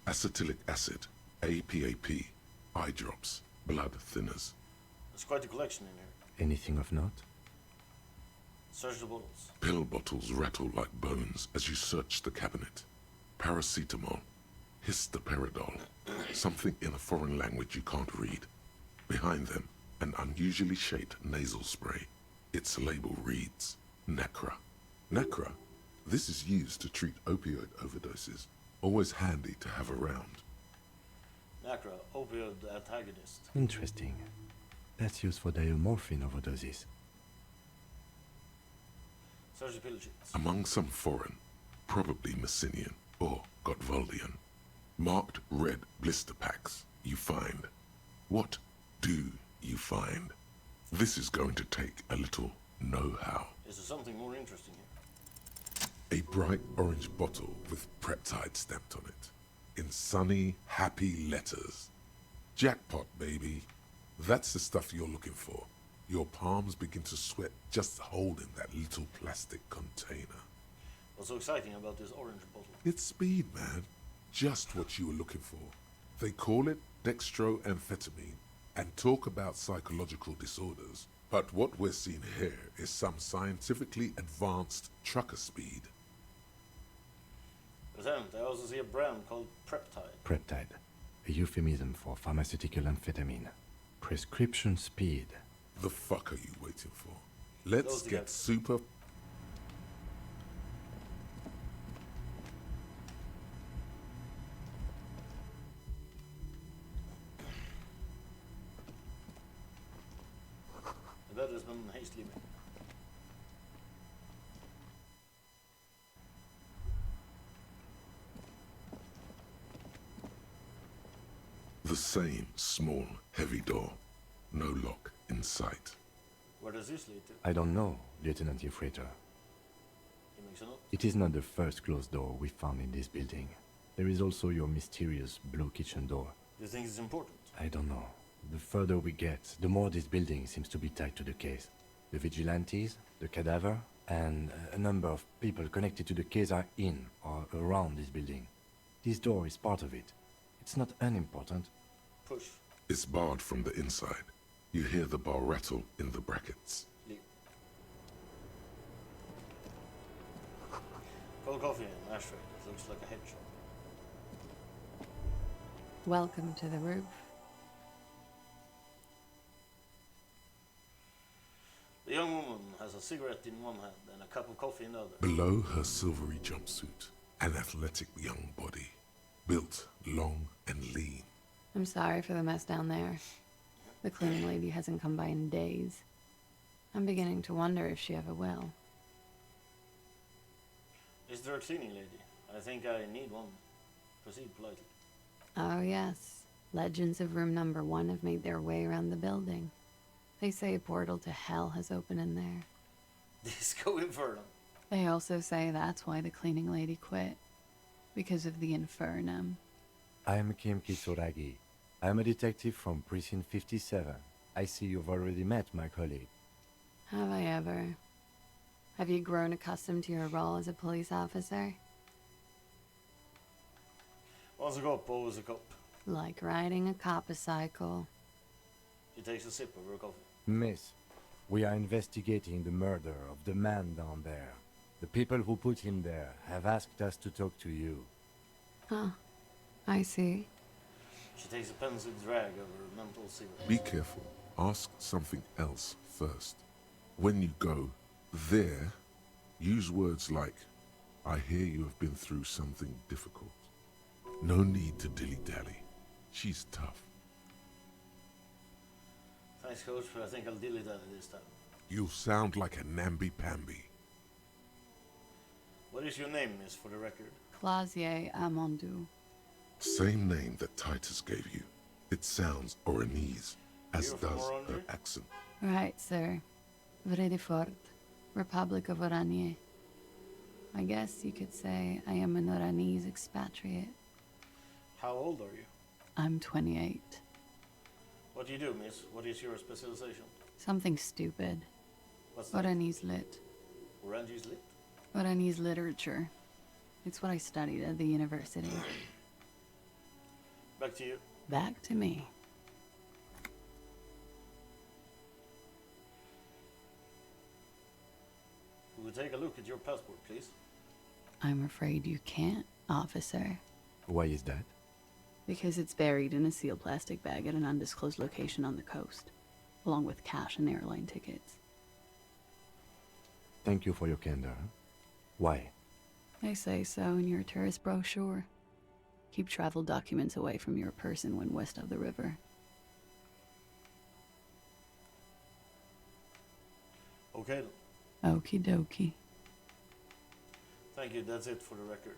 S3: Acetylic acid, APAP, eye drops, blood thinners.
S1: There's quite a collection in here.
S2: Anything of note?
S1: Search the bottles.
S3: Pill bottles rattle like bones as you search the cabinet. Paracetamol, histoparidol, something in a foreign language you can't read. Behind them, an unusually shaped nasal spray. Its label reads, Nacra. Nacra? This is used to treat opioid overdoses. Always handy to have around.
S1: Nacra, opioid antagonist.
S2: Interesting. That's used for diamorphine overdoses.
S1: Search the pill sheets.
S3: Among some foreign, probably Messinian or Gotwaldian, marked red blister packs you find. What do you find? This is going to take a little know-how.
S1: Is there something more interesting here?
S3: A bright orange bottle with Preptide stamped on it. In sunny, happy letters. Jackpot, baby. That's the stuff you're looking for. Your palms begin to sweat just holding that little plastic container.
S1: What's so exciting about this orange bottle?
S3: It's speed, man. Just what you were looking for. They call it dextroamphetamine and talk about psychological disorders. But what we're seeing here is some scientifically advanced trucker speed.
S1: Lieutenant, I also see a brand called Preptide.
S2: Preptide, a euphemism for pharmaceutical amphetamine. Prescription speed.
S3: The fuck are you waiting for? Let's get super...
S1: The bed has been hastily made.
S3: The same small, heavy door. No lock in sight.
S1: Where does this lead to?
S2: I don't know, Lieutenant Freighter.
S1: He makes a note.
S2: It is not the first closed door we found in this building. There is also your mysterious blue kitchen door.
S1: Do you think it's important?
S2: I don't know. The further we get, the more this building seems to be tied to the case. The vigilantes, the cadaver, and a number of people connected to the case are in or around this building. This door is part of it. It's not unimportant.
S1: Push.
S3: It's barred from the inside. You hear the bar rattle in the brackets.
S1: Leave. Cold coffee and ashtray. It looks like a head shop.
S16: Welcome to the roof.
S1: The young woman has a cigarette in one hand and a cup of coffee in the other.
S3: Below her silvery jumpsuit, an athletic young body. Built, long, and lean.
S16: I'm sorry for the mess down there. The cleaning lady hasn't come by in days. I'm beginning to wonder if she ever will.
S1: Is there a cleaning lady? I think I need one. Proceed politely.
S16: Oh yes, legends of room number 1 have made their way around the building. They say a portal to hell has opened in there.
S1: Disco Inferno.
S16: They also say that's why the cleaning lady quit. Because of the infernum.
S2: I am Kim Kitsuragi. I am a detective from Precinct 57. I see you've already met my colleague.
S16: Have I ever? Have you grown accustomed to your role as a police officer?
S1: Once a cup, always a cup.
S16: Like riding a coppercycle.
S1: She takes a sip of her coffee.
S2: Miss, we are investigating the murder of the man down there. The people who put him there have asked us to talk to you.
S16: Huh. I see.
S1: She takes a pensive drag of her menthol cigarette.
S3: Be careful. Ask something else first. When you go there, use words like, I hear you have been through something difficult. No need to dilly-dally. She's tough.
S1: Thanks, Coach, but I think I'll dilly-dally this time.
S3: You'll sound like a namby-pamby.
S1: What is your name, miss, for the record?
S16: Clausier Amandou.
S3: Same name that Titus gave you. It sounds Oranese, as
S1: You're from
S3: does
S1: around
S3: her
S1: here?
S3: accent.
S16: Right, sir. Vredefort, Republic of Oranje. I guess you could say I am an Oranese expatriate.
S1: How old are you?
S16: I'm 28.
S1: What do you do, miss? What is your specialization?
S16: Something stupid.
S1: What's that?
S16: Oranese lit.
S1: Orange's lit?
S16: Oranese literature. It's what I studied at the university.
S1: Back to you.
S16: Back to me.
S1: We will take a look at your passport, please.
S16: I'm afraid you can't, officer.
S2: Why is that?
S16: Because it's buried in a sealed plastic bag at an undisclosed location on the coast, along with cash and airline tickets.
S2: Thank you for your candor. Why?
S16: They say so in your tourist brochure. Keep travel documents away from your person when west of the river.
S1: Okay then.
S16: Okie dokie.
S1: Thank you, that's it for the record.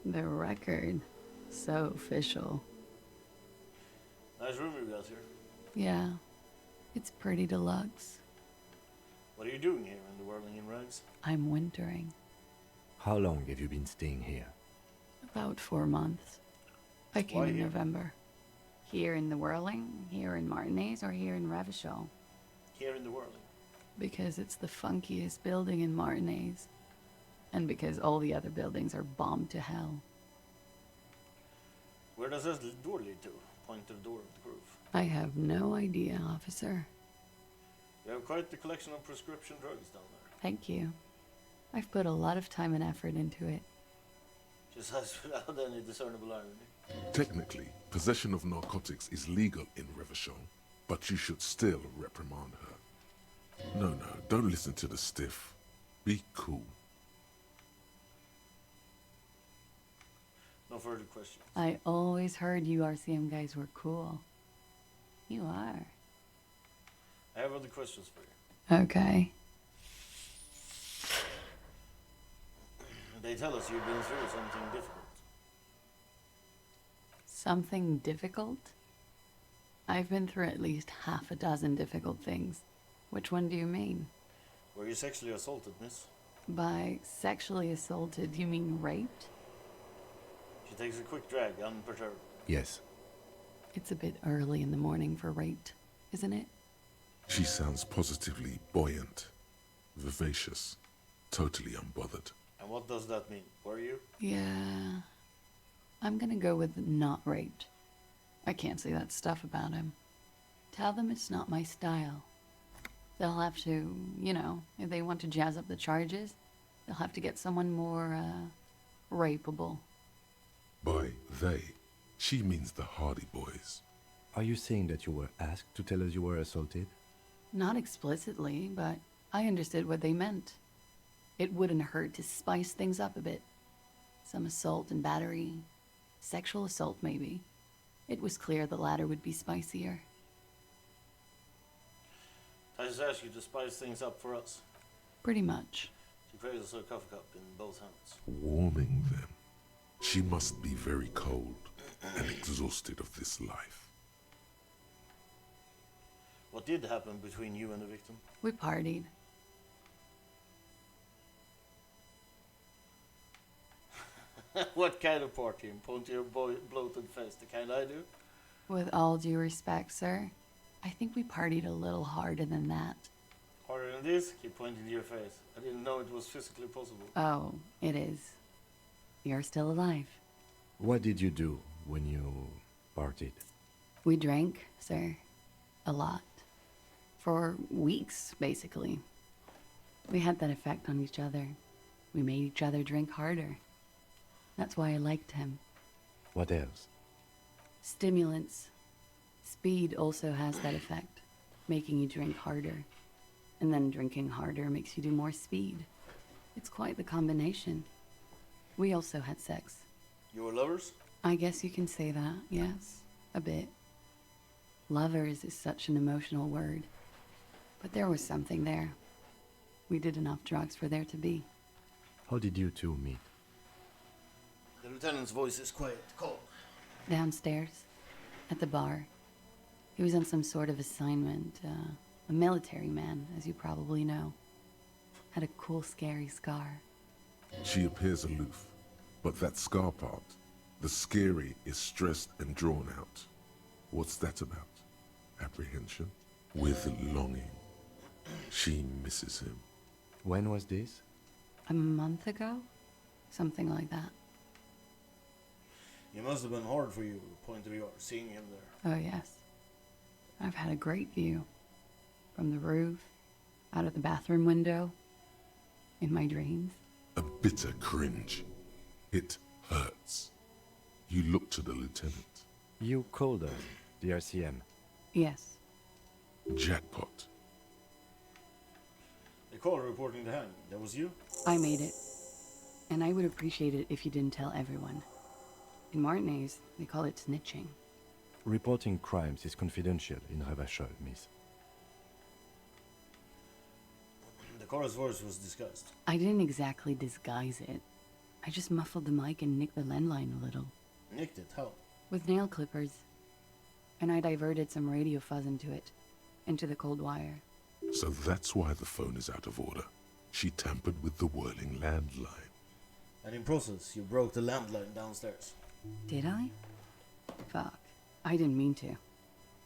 S16: The record. So official.
S1: Nice room you got here.
S16: Yeah. It's pretty deluxe.
S1: What are you doing here in the Whirling in Rags?
S16: I'm wintering.
S2: How long have you been staying here?
S16: About 4 months. I came
S1: Why
S16: in
S1: here?
S16: November. Here in the Whirling, here in Martinez, or here in Revachol.
S1: Here in the Whirling.
S16: Because it's the funkiest building in Martinez. And because all the other buildings are bombed to hell.
S1: Where does this door lead to? Point to the door of the groove.
S16: I have no idea, officer.
S1: You have quite the collection of prescription drugs down there.
S16: Thank you. I've put a lot of time and effort into it.
S1: Just as without any discernible irony.
S3: Technically, possession of narcotics is legal in Revachol, but you should still reprimand her. No, don't listen to the stiff. Be cool.
S1: No further questions.
S16: I always heard you RCM guys were cool. You are.
S1: I have other questions for you.
S16: Okay.
S1: They tell us you've been through something difficult.
S16: Something difficult? I've been through at least half a dozen difficult things. Which one do you mean?
S1: Were you sexually assaulted, miss?
S16: By sexually assaulted, you mean raped?
S1: She takes a quick drag, unperturbed.
S2: Yes.
S16: It's a bit early in the morning for raped, isn't it?
S3: She sounds positively buoyant, vivacious, totally unbothered.
S1: And what does that mean? Were you?
S16: Yeah. I'm gonna go with not raped. I can't say that stuff about him. Tell them it's not my style. They'll have to, if they want to jazz up the charges, they'll have to get someone more, rapeable.
S3: By they, she means the Hardy Boys.
S2: Are you saying that you were asked to tell us you were assaulted?
S16: Not explicitly, but I understood what they meant. It wouldn't hurt to spice things up a bit. Some assault and battery. Sexual assault, maybe. It was clear the latter would be spicier.
S1: I just asked you to spice things up for us.
S16: Pretty much.
S1: She cradles her coffee cup in both hands.
S3: Warming them. She must be very cold and exhausted of this life.
S1: What did happen between you and the victim?
S16: We partied.
S1: What kind of party? Point to your bloated face, the kind I do?
S16: With all due respect, sir, I think we partied a little harder than that.
S1: Harder than this? Keep pointing to your face. I didn't know it was physically possible.
S16: Oh, it is. You're still alive.
S2: What did you do when you partied?
S16: We drank, sir. A lot. For weeks, basically. We had that effect on each other. We made each other drink harder. That's why I liked him.
S2: What else?
S16: Stimulants. Speed also has that effect, making you drink harder. And then drinking harder makes you do more speed. It's quite the combination. We also had sex.
S1: You were lovers?
S16: I guess you can say that, yes. A bit. Lovers is such an emotional word. But there was something there. We did enough drugs for there to be.
S2: How did you two meet?
S1: The lieutenant's voice is quite cold.
S16: Downstairs. At the bar. He was on some sort of assignment. A military man, as you probably know. Had a cool, scary scar.
S3: She appears aloof, but that scar part, the scary, is stressed and drawn out. What's that about? Apprehension? With longing. She misses him.
S2: When was this?
S16: A month ago? Something like that.
S1: It must have been hard for you, point of view, seeing him there.
S16: Oh, yes. I've had a great view. From the roof, out of the bathroom window, in my dreams.
S3: A bitter cringe. It hurts. You look to the lieutenant.
S2: You called us, the RCM.
S16: Yes.
S3: Jackpot.
S1: The call reporting the hanging, that was you?
S16: I made it. And I would appreciate it if you didn't tell everyone. In Martinez, they call it snitching.
S2: Reporting crimes is confidential in Revachol, miss.
S1: The chorus voice was discussed.
S16: I didn't exactly disguise it. I just muffled the mic and nicked the landline a little.
S1: Nicked it? How?
S16: With nail clippers. And I diverted some radio fuzz into it. Into the cold wire.
S3: So that's why the phone is out of order. She tampered with the whirling landline.
S1: And in process, you broke the landline downstairs.
S16: Did I? Fuck. I didn't mean to.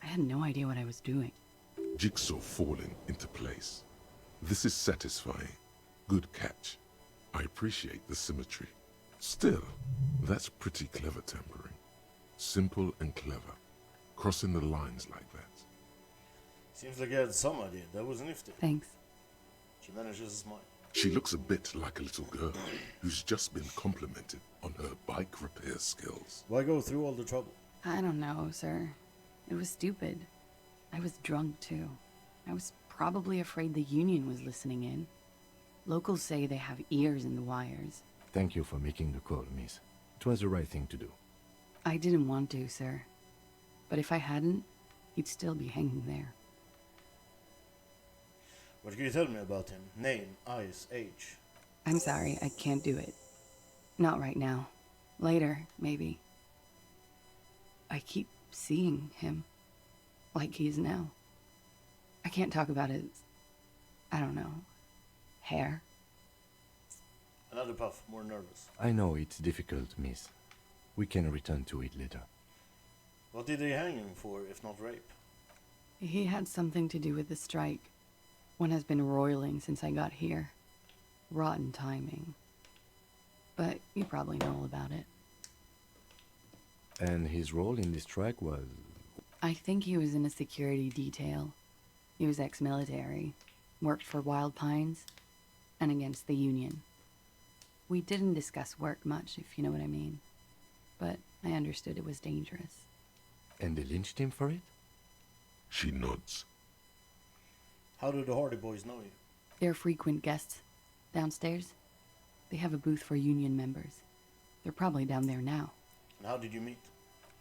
S16: I had no idea what I was doing.
S3: Jigsaw falling into place. This is satisfying. Good catch. I appreciate the symmetry. Still, that's pretty clever tampering. Simple and clever. Crossing the lines like that.
S1: Seems like you had some idea. That was nifty.
S16: Thanks.
S1: She manages to smile.
S3: She looks a bit like a little girl who's just been complimented on her bike repair skills.
S1: Why go through all the trouble?
S16: I don't know, sir. It was stupid. I was drunk, too. I was probably afraid the Union was listening in. Locals say they have ears in the wires.
S2: Thank you for making the call, miss. It was the right thing to do.
S16: I didn't want to, sir. But if I hadn't, he'd still be hanging there.
S1: What can you tell me about him? Name, eyes, age?
S16: I'm sorry, I can't do it. Not right now. Later, maybe. I keep seeing him. Like he is now. I can't talk about his... I don't know. Hair.
S1: Another puff, more nervous.
S2: I know it's difficult, miss. We can return to it later.
S1: What did they hang him for, if not rape?
S16: He had something to do with the strike. One has been roiling since I got here. Rotten timing. But you probably know all about it.
S2: And his role in this strike was...
S16: I think he was in a security detail. He was ex-military, worked for Wild Pines, and against the Union. We didn't discuss work much, if you know what I mean. But I understood it was dangerous.
S2: And they lynched him for it?
S3: She nods.
S1: How do the Hardy Boys know you?
S16: They're frequent guests. Downstairs, they have a booth for Union members. They're probably down there now.
S1: And how did you meet?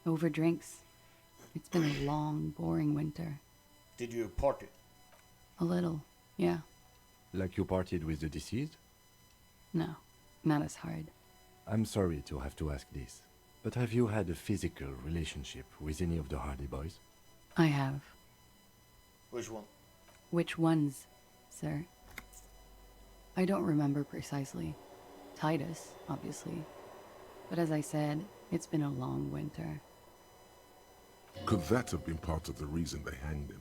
S16: Over drinks. It's been a long, boring winter.
S1: Did you party?
S16: A little, yeah.
S2: Like you partied with the deceased?
S16: No, not as hard.
S2: I'm sorry to have to ask this, but have you had a physical relationship with any of the Hardy Boys?
S16: I have.
S1: Which one?
S16: Which ones, sir? I don't remember precisely. Titus, obviously. But as I said, it's been a long winter.
S3: Could that have been part of the reason they hanged him?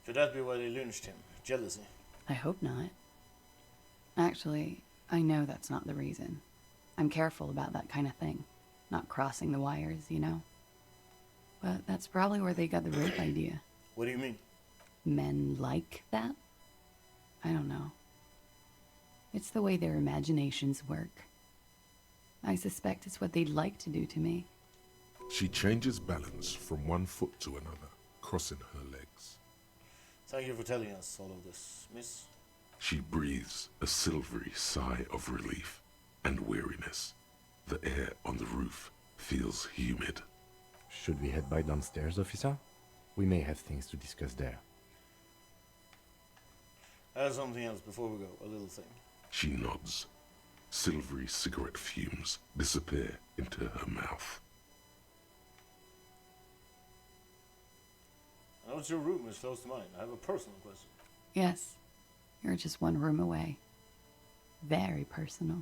S1: Could that be why they lynched him? Jealousy?
S16: I hope not. Actually, I know that's not the reason. I'm careful about that kind of thing. Not crossing the wires, you know? But that's probably where they got the rape idea.
S1: What do you mean?
S16: Men like that? I don't know. It's the way their imaginations work. I suspect it's what they'd like to do to me.
S3: She changes balance from one foot to another, crossing her legs.
S1: Thank you for telling us all of this, miss.
S3: She breathes a silvery sigh of relief and weariness. The air on the roof feels humid.
S2: Should we head by downstairs, officer? We may have things to discuss there.
S1: I have something else before we go, a little thing.
S3: She nods. Silvery cigarette fumes disappear into her mouth.
S1: I notice your room is close to mine. I have a personal question.
S16: Yes, you're just one room away. Very personal.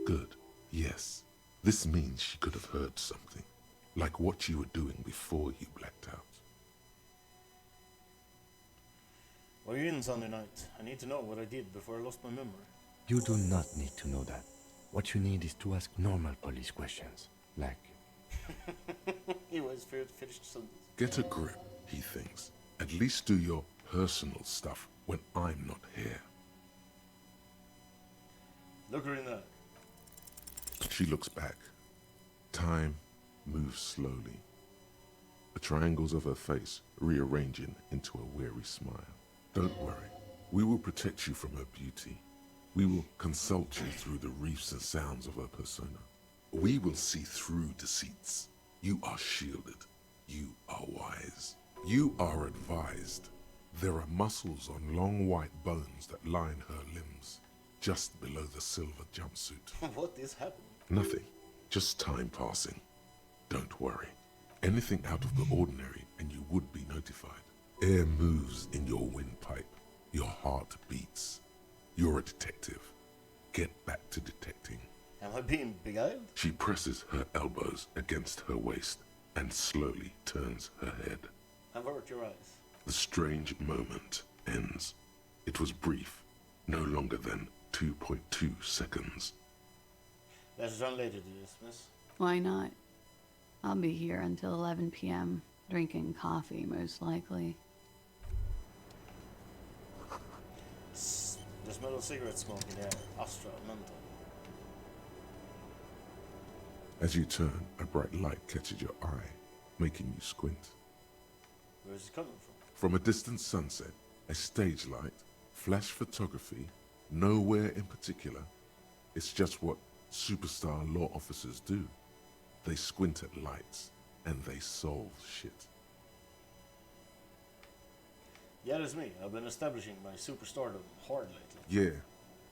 S3: Good. Yes. This means she could have heard something. Like what you were doing before you blacked out.
S1: Were you in Sunday night? I need to know what I did before I lost my memory.
S2: You do not need to know that. What you need is to ask normal police questions. Like...
S1: He was finished Sundays.
S3: Get a grip, he thinks. At least do your personal stuff when I'm not here.
S1: Look her in the eye.
S3: She looks back. Time moves slowly. The triangles of her face rearranging into a weary smile. Don't worry. We will protect you from her beauty. We will consult you through the reefs and sounds of her persona. We will see through deceits. You are shielded. You are wise. You are advised. There are muscles on long white bones that line her limbs, just below the silver jumpsuit.
S1: What is happening?
S3: Nothing. Just time passing. Don't worry. Anything out of the ordinary and you would be notified. Air moves in your windpipe. Your heart beats. You're a detective. Get back to detecting.
S1: Am I being beguiled?
S3: She presses her elbows against her waist and slowly turns her head.
S1: Avert your eyes.
S3: The strange moment ends. It was brief, no longer than 2.2 seconds.
S1: Let's run later to dismiss.
S16: Why not? I'll be here until 11 p.m., drinking coffee, most likely.
S1: The smell of cigarette smoke in the air. Astra, mental.
S3: As you turn, a bright light catches your eye, making you squint.
S1: Where is it coming from?
S3: From a distant sunset, a stage light, flash photography, nowhere in particular. It's just what superstar law officers do. They squint at lights, and they solve shit.
S1: Yeah, that's me. I've been establishing my superstardom hard lately.
S3: Yeah,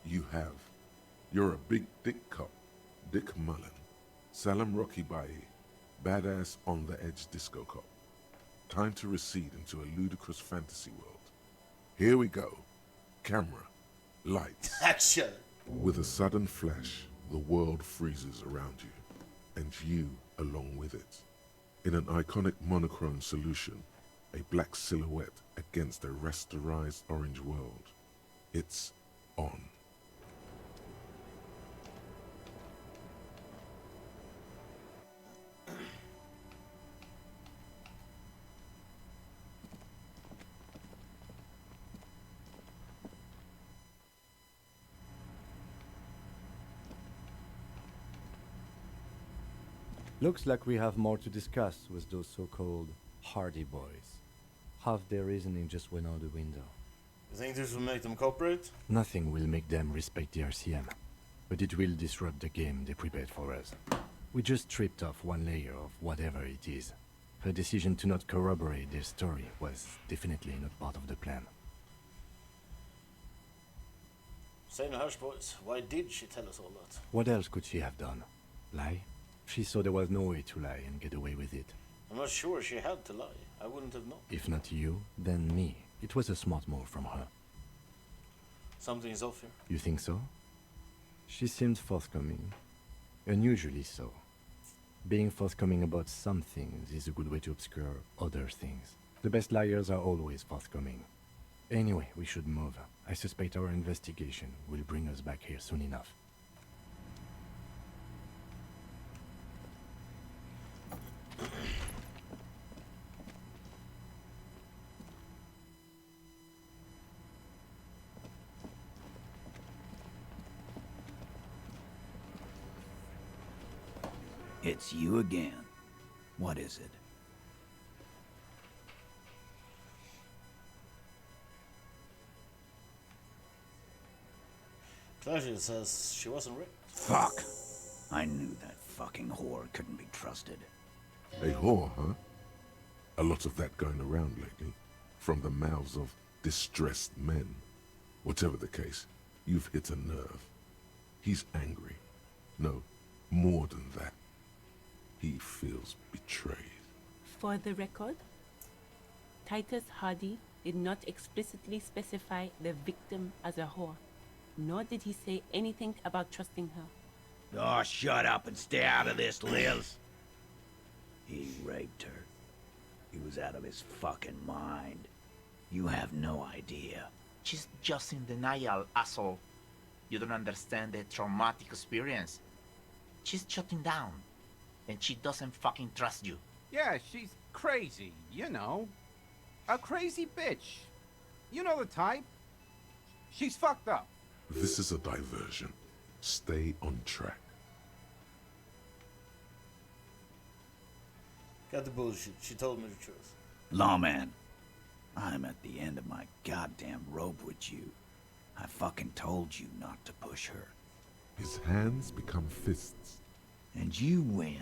S3: you have. You're a big dick cop, Dick Mullen. Salam Rocky Bai, badass on-the-edge disco cop. Time to recede into a ludicrous fantasy world. Here we go. Camera. Lights.
S1: Action!
S3: With a sudden flash, the world freezes around you, and you along with it. In an iconic monochrome solution, a black silhouette against a rasterized orange world. It's on.
S2: Looks like we have more to discuss with those so-called Hardy Boys. Half their reasoning just went out the window.
S1: You think this will make them cooperate?
S2: Nothing will make them respect the RCM, but it will disrupt the game they prepared for us. We just stripped off one layer of whatever it is. Her decision to not corroborate their story was definitely not part of the plan.
S1: Say no hush, boys. Why did she tell us all that?
S2: What else could she have done? Lie? She saw there was no way to lie and get away with it.
S1: I'm not sure she had to lie. I wouldn't have known.
S2: If not you, then me. It was a smart move from her.
S1: Something's off here.
S2: You think so? She seemed forthcoming. Unusually so. Being forthcoming about some things is a good way to obscure other things. The best liars are always forthcoming. Anyway, we should move. I suspect our investigation will bring us back here soon enough.
S9: It's you again. What is it?
S1: Clearly says she wasn't raped.
S9: Fuck! I knew that fucking whore couldn't be trusted.
S3: A whore, huh? A lot of that going around lately. From the mouths of distressed men. Whatever the case, you've hit a nerve. He's angry. No, more than that. He feels betrayed.
S13: For the record, Titus Hardy did not explicitly specify the victim as a whore, nor did he say anything about trusting her.
S9: Oh, shut up and stay out of this, Liz. He raped her. He was out of his fucking mind. You have no idea.
S12: She's just in denial, asshole. You don't understand the traumatic experience. She's shutting down, and she doesn't fucking trust you.
S11: Yeah, she's crazy, you know. A crazy bitch. You know the type. She's fucked up.
S3: This is a diversion. Stay on track.
S1: Got the bullshit. She told me the truth.
S9: Lawman, I'm at the end of my goddamn rope with you. I fucking told you not to push her.
S3: His hands become fists.
S9: And you went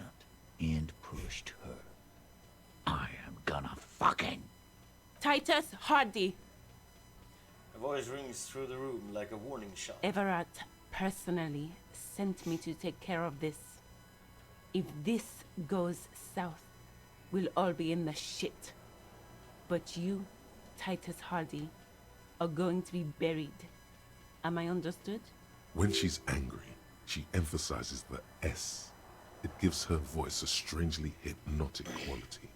S9: and pushed her. I am gonna fucking...
S13: Titus Hardy!
S1: A voice rings through the room like a warning shot.
S13: Everett personally sent me to take care of this. If this goes south, we'll all be in the shit. But you, Titus Hardy, are going to be buried. Am I understood?
S3: When she's angry, she emphasizes the S. It gives her voice a strangely hypnotic quality.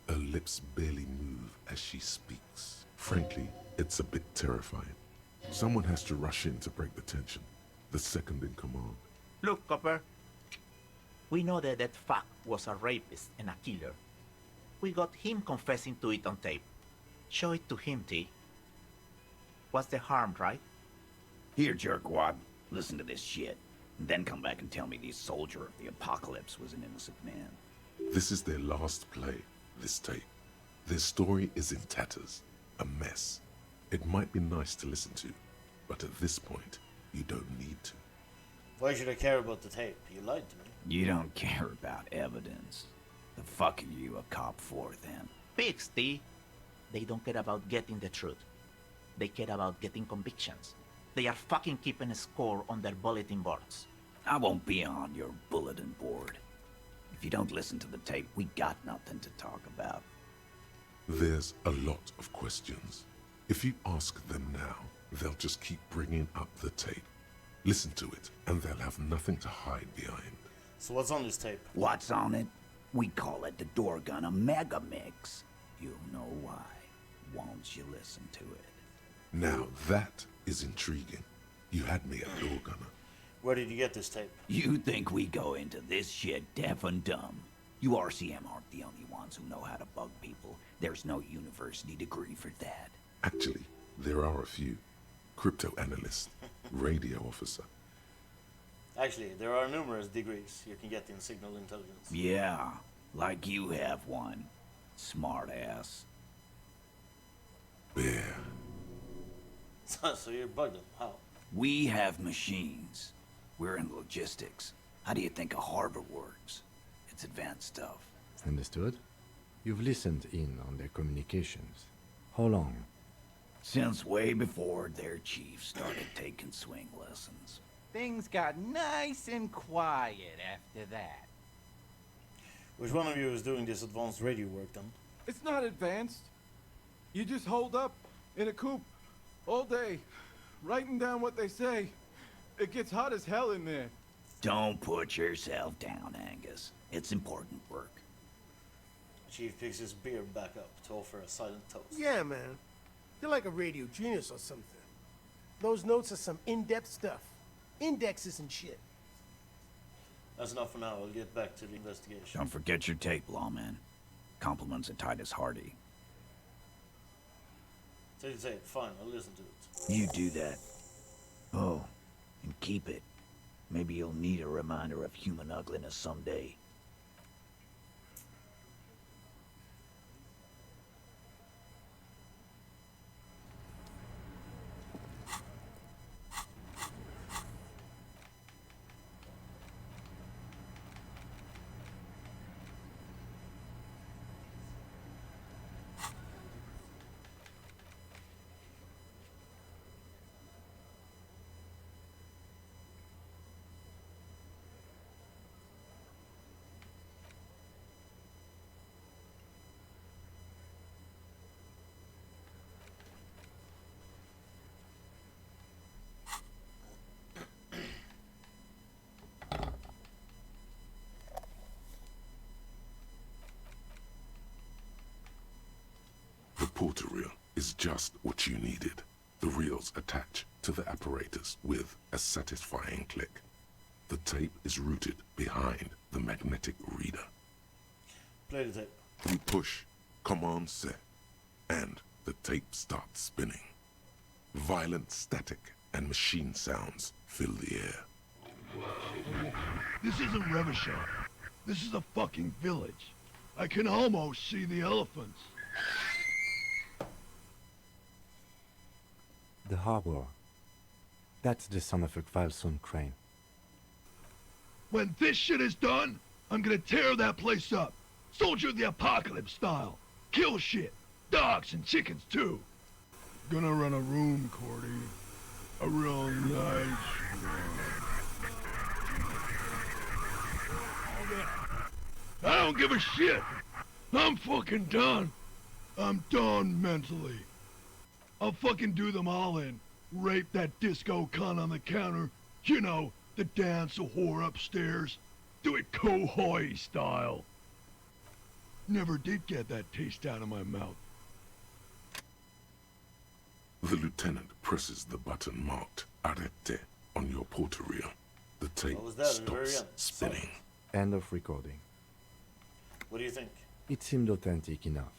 S3: Her lips barely move as she speaks. Frankly, it's a bit terrifying. Someone has to rush in to break the tension. The second in command.
S12: Look, Copper. We know that that fuck was a rapist and a killer. We got him confessing to it on tape. Show it to him, T. What's the harm, right?
S9: Here, jerkwad. Listen to this shit. And then come back and tell me the soldier of the apocalypse was an innocent man.
S3: This is their last play, this tape. Their story is in tatters. A mess. It might be nice to listen to, but at this point, you don't need to.
S1: Why should I care about the tape? You lied to me.
S9: You don't care about evidence. The fuck are you a cop for, then?
S12: Pigs, T. They don't care about getting the truth. They care about getting convictions. They are fucking keeping a score on their bulletin boards.
S9: I won't be on your bulletin board. If you don't listen to the tape, we got nothing to talk about.
S3: There's a lot of questions. If you ask them now, they'll just keep bringing up the tape. Listen to it, and they'll have nothing to hide behind.
S1: So what's on this tape?
S9: What's on it? We call it the Door Gunner Mega Mix. You'll know why once you listen to it.
S3: Now that is intriguing. You had me at Door Gunner.
S1: Where did you get this tape?
S9: You think we go into this shit deaf and dumb? You RCM aren't the only ones who know how to bug people. There's no university degree for that.
S3: Actually, there are a few. Crypto analyst, radio officer.
S1: Actually, there are numerous degrees you can get in signal intelligence.
S9: Yeah, like you have one. Smart ass.
S3: Bear.
S1: So you bugged them. How?
S9: We have machines. We're in logistics. How do you think a harbor works? It's advanced stuff.
S2: Understood? You've listened in on their communications. How long?
S9: Since way before their chief started taking swing lessons.
S11: Things got nice and quiet after that.
S1: Which one of you is doing this advanced radio work then?
S15: It's not advanced. You just hold up in a coop all day, writing down what they say. It gets hot as hell in there.
S9: Don't put yourself down, Angus. It's important work.
S1: Chief picks his beer back up to offer a silent toast.
S10: Yeah, man. You're like a radio genius or something. Those notes are some in-depth stuff. Indexes and shit.
S1: That's enough for now. I'll get back to the investigation.
S9: Don't forget your tape, lawman. Compliments of Titus Hardy.
S1: Take the tape. Fine, I'll listen to it.
S9: You do that. Oh, and keep it. Maybe you'll need a reminder of human ugliness someday.
S3: porter reel is just what you needed. The reels attach to the apparatus with a satisfying click. The tape is routed behind the magnetic reader.
S1: Play the tape.
S3: You push Command Set, and the tape starts spinning. Violent static and machine sounds fill the air.
S17: This isn't Revachol. This is a fucking village. I can almost see the elephants.
S2: The harbor. That's the son of a Kvalson crane.
S17: When this shit is done, I'm gonna tear that place up. Soldier of the Apocalypse style. Kill shit. Dogs and chickens too. Gonna run a room, Cordy. A real nice room. I don't give a shit. I'm fucking done. I'm done mentally. I'll fucking do them all in. Rape that disco cunt on the counter. You know, the dance a whore upstairs. Do it Kohoi style. Never did get that taste out of my mouth.
S3: The lieutenant presses the button marked Arrete on your porter reel. The tape stops spinning.
S2: End of recording.
S1: What do you think?
S2: It seemed authentic enough.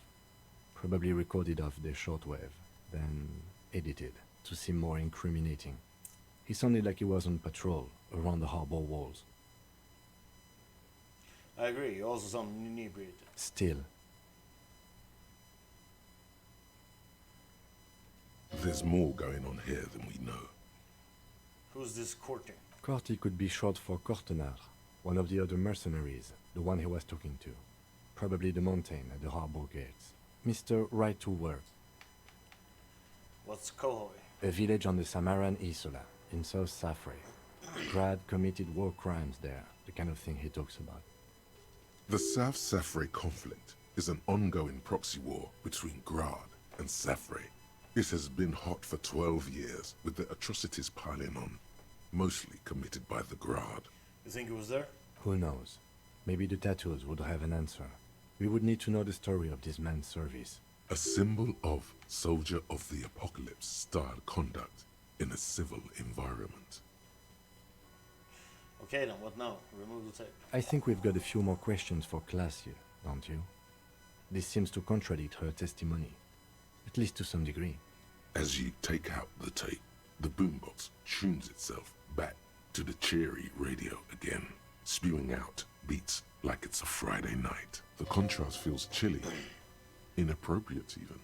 S2: Probably recorded off the shortwave, then edited to seem more incriminating. He sounded like he was on patrol around the harbor walls.
S1: I agree. You also sound inebriated.
S2: Still.
S3: There's more going on here than we know.
S1: Who's this courting?
S2: Corty could be short for Cortenard, one of the other mercenaries, the one he was talking to. Probably the mountain at the harbor gates. Mr. Right to Work.
S1: What's Kohoi?
S2: A village on the Samaran Isola, in South Safre. Grad committed war crimes there, the kind of thing he talks about.
S3: The South Safre conflict is an ongoing proxy war between Grad and Safre. It has been hot for 12 years, with the atrocities piling on, mostly committed by the Grad.
S1: You think he was there?
S2: Who knows? Maybe the tattoos would have an answer. We would need to know the story of this man's service.
S3: A symbol of Soldier of the Apocalypse style conduct in a civil environment.
S1: Okay then, what now? Remove the tape.
S2: I think we've got a few more questions for class here, don't you? This seems to contradict her testimony, at least to some degree.
S3: As you take out the tape, the boombox tunes itself back to the cheery radio again, spewing out beats like it's a Friday night. The contrast feels chilly, inappropriate even.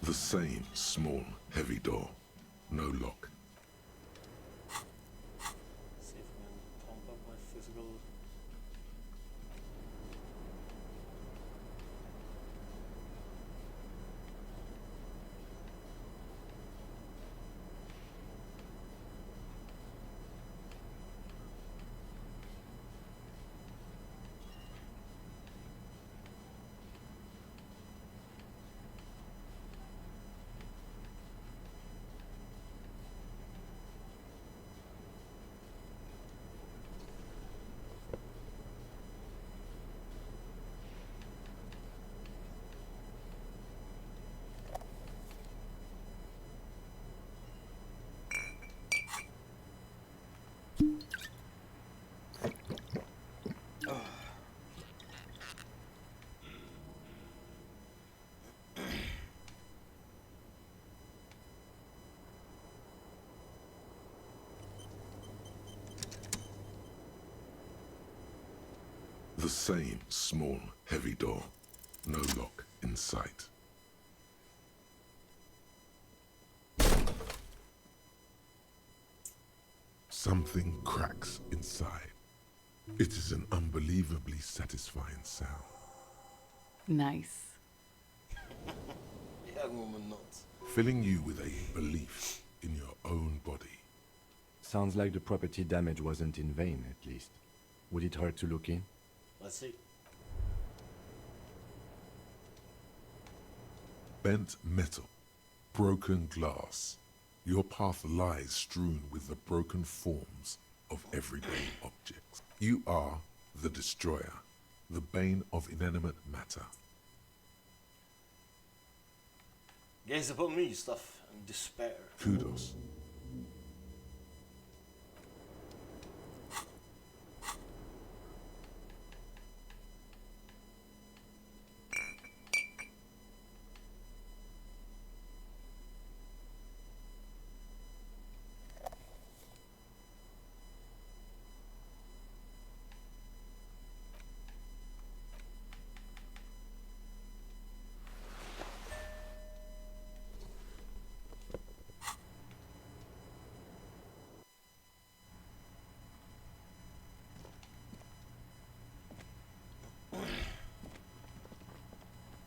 S3: The same small, heavy door. No lock.
S1: See if I can pump up my physical...
S3: The same small, heavy door. No lock in sight. Something cracks inside. It is an unbelievably satisfying sound.
S16: Nice.
S1: Young woman nods.
S3: Filling you with a belief in your own body.
S2: Sounds like the property damage wasn't in vain, at least. Would it hurt to look in?
S1: Let's see.
S3: Bent metal, broken glass. Your path lies strewn with the broken forms of everyday objects. You are the destroyer, the bane of inanimate matter.
S1: Gaze upon me, stuff and despair.
S3: Kudos.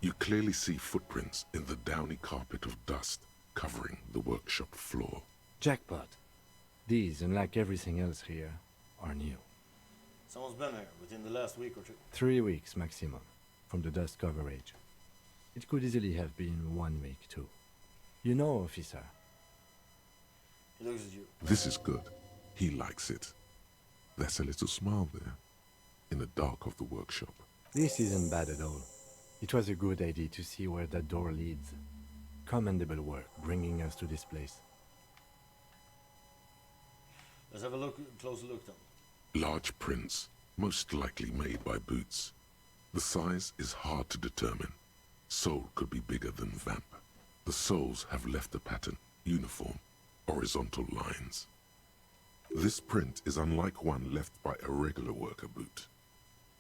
S3: You clearly see footprints in the downy carpet of dust covering the workshop floor.
S2: Jackpot. These, unlike everything else here, are new.
S1: Someone's been here within the last week or two.
S2: 3 weeks maximum, from the dust coverage. It could easily have been 1 week too. You know, officer.
S1: He looks at you.
S3: This is good. He likes it. There's a little smile there, in the dark of the workshop.
S2: This isn't bad at all. It was a good idea to see where that door leads. Commendable work bringing us to this place.
S1: Let's have a closer look then.
S3: Large prints, most likely made by boots. The size is hard to determine. Sole could be bigger than vamp. The soles have left a pattern, uniform, horizontal lines. This print is unlike one left by a regular worker boot.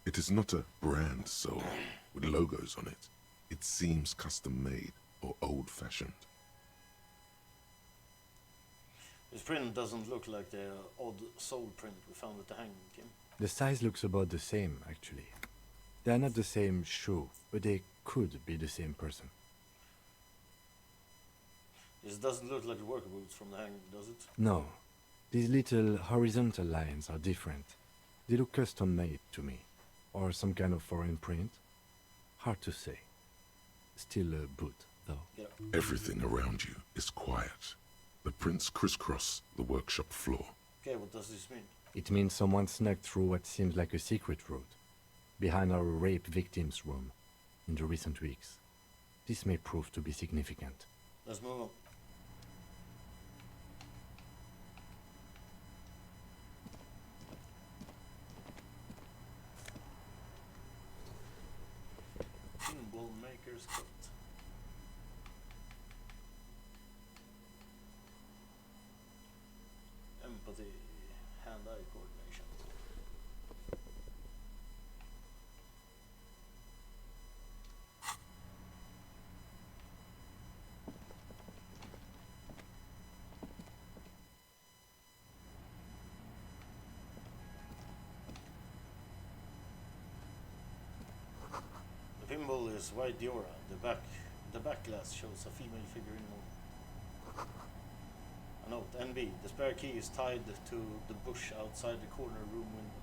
S3: It is not a brand sole with logos on it. It seems custom-made or old-fashioned.
S1: This print doesn't look like the odd sole print we found at the hanging, Kim.
S2: The size looks about the same, actually. They are not the same shoe, but they could be the same person.
S1: This doesn't look like the worker boots from the hanging, does it?
S2: No. These little horizontal lines are different. They look custom-made to me. Or some kind of foreign print. Hard to say. Still a boot, though.
S1: Yeah.
S3: Everything around you is quiet. The prints crisscross the workshop floor.
S1: Okay, what does this mean?
S2: It means someone snuck through what seems like a secret route. Behind our rape victim's room. In the recent weeks. This may prove to be significant.
S1: Let's move on. Pinball maker's coat. Empathy, hand-eye coordination. The pinball is white Diora. The back glass shows a female figure in one. A note, NB. The spare key is tied to the bush outside the corner room window.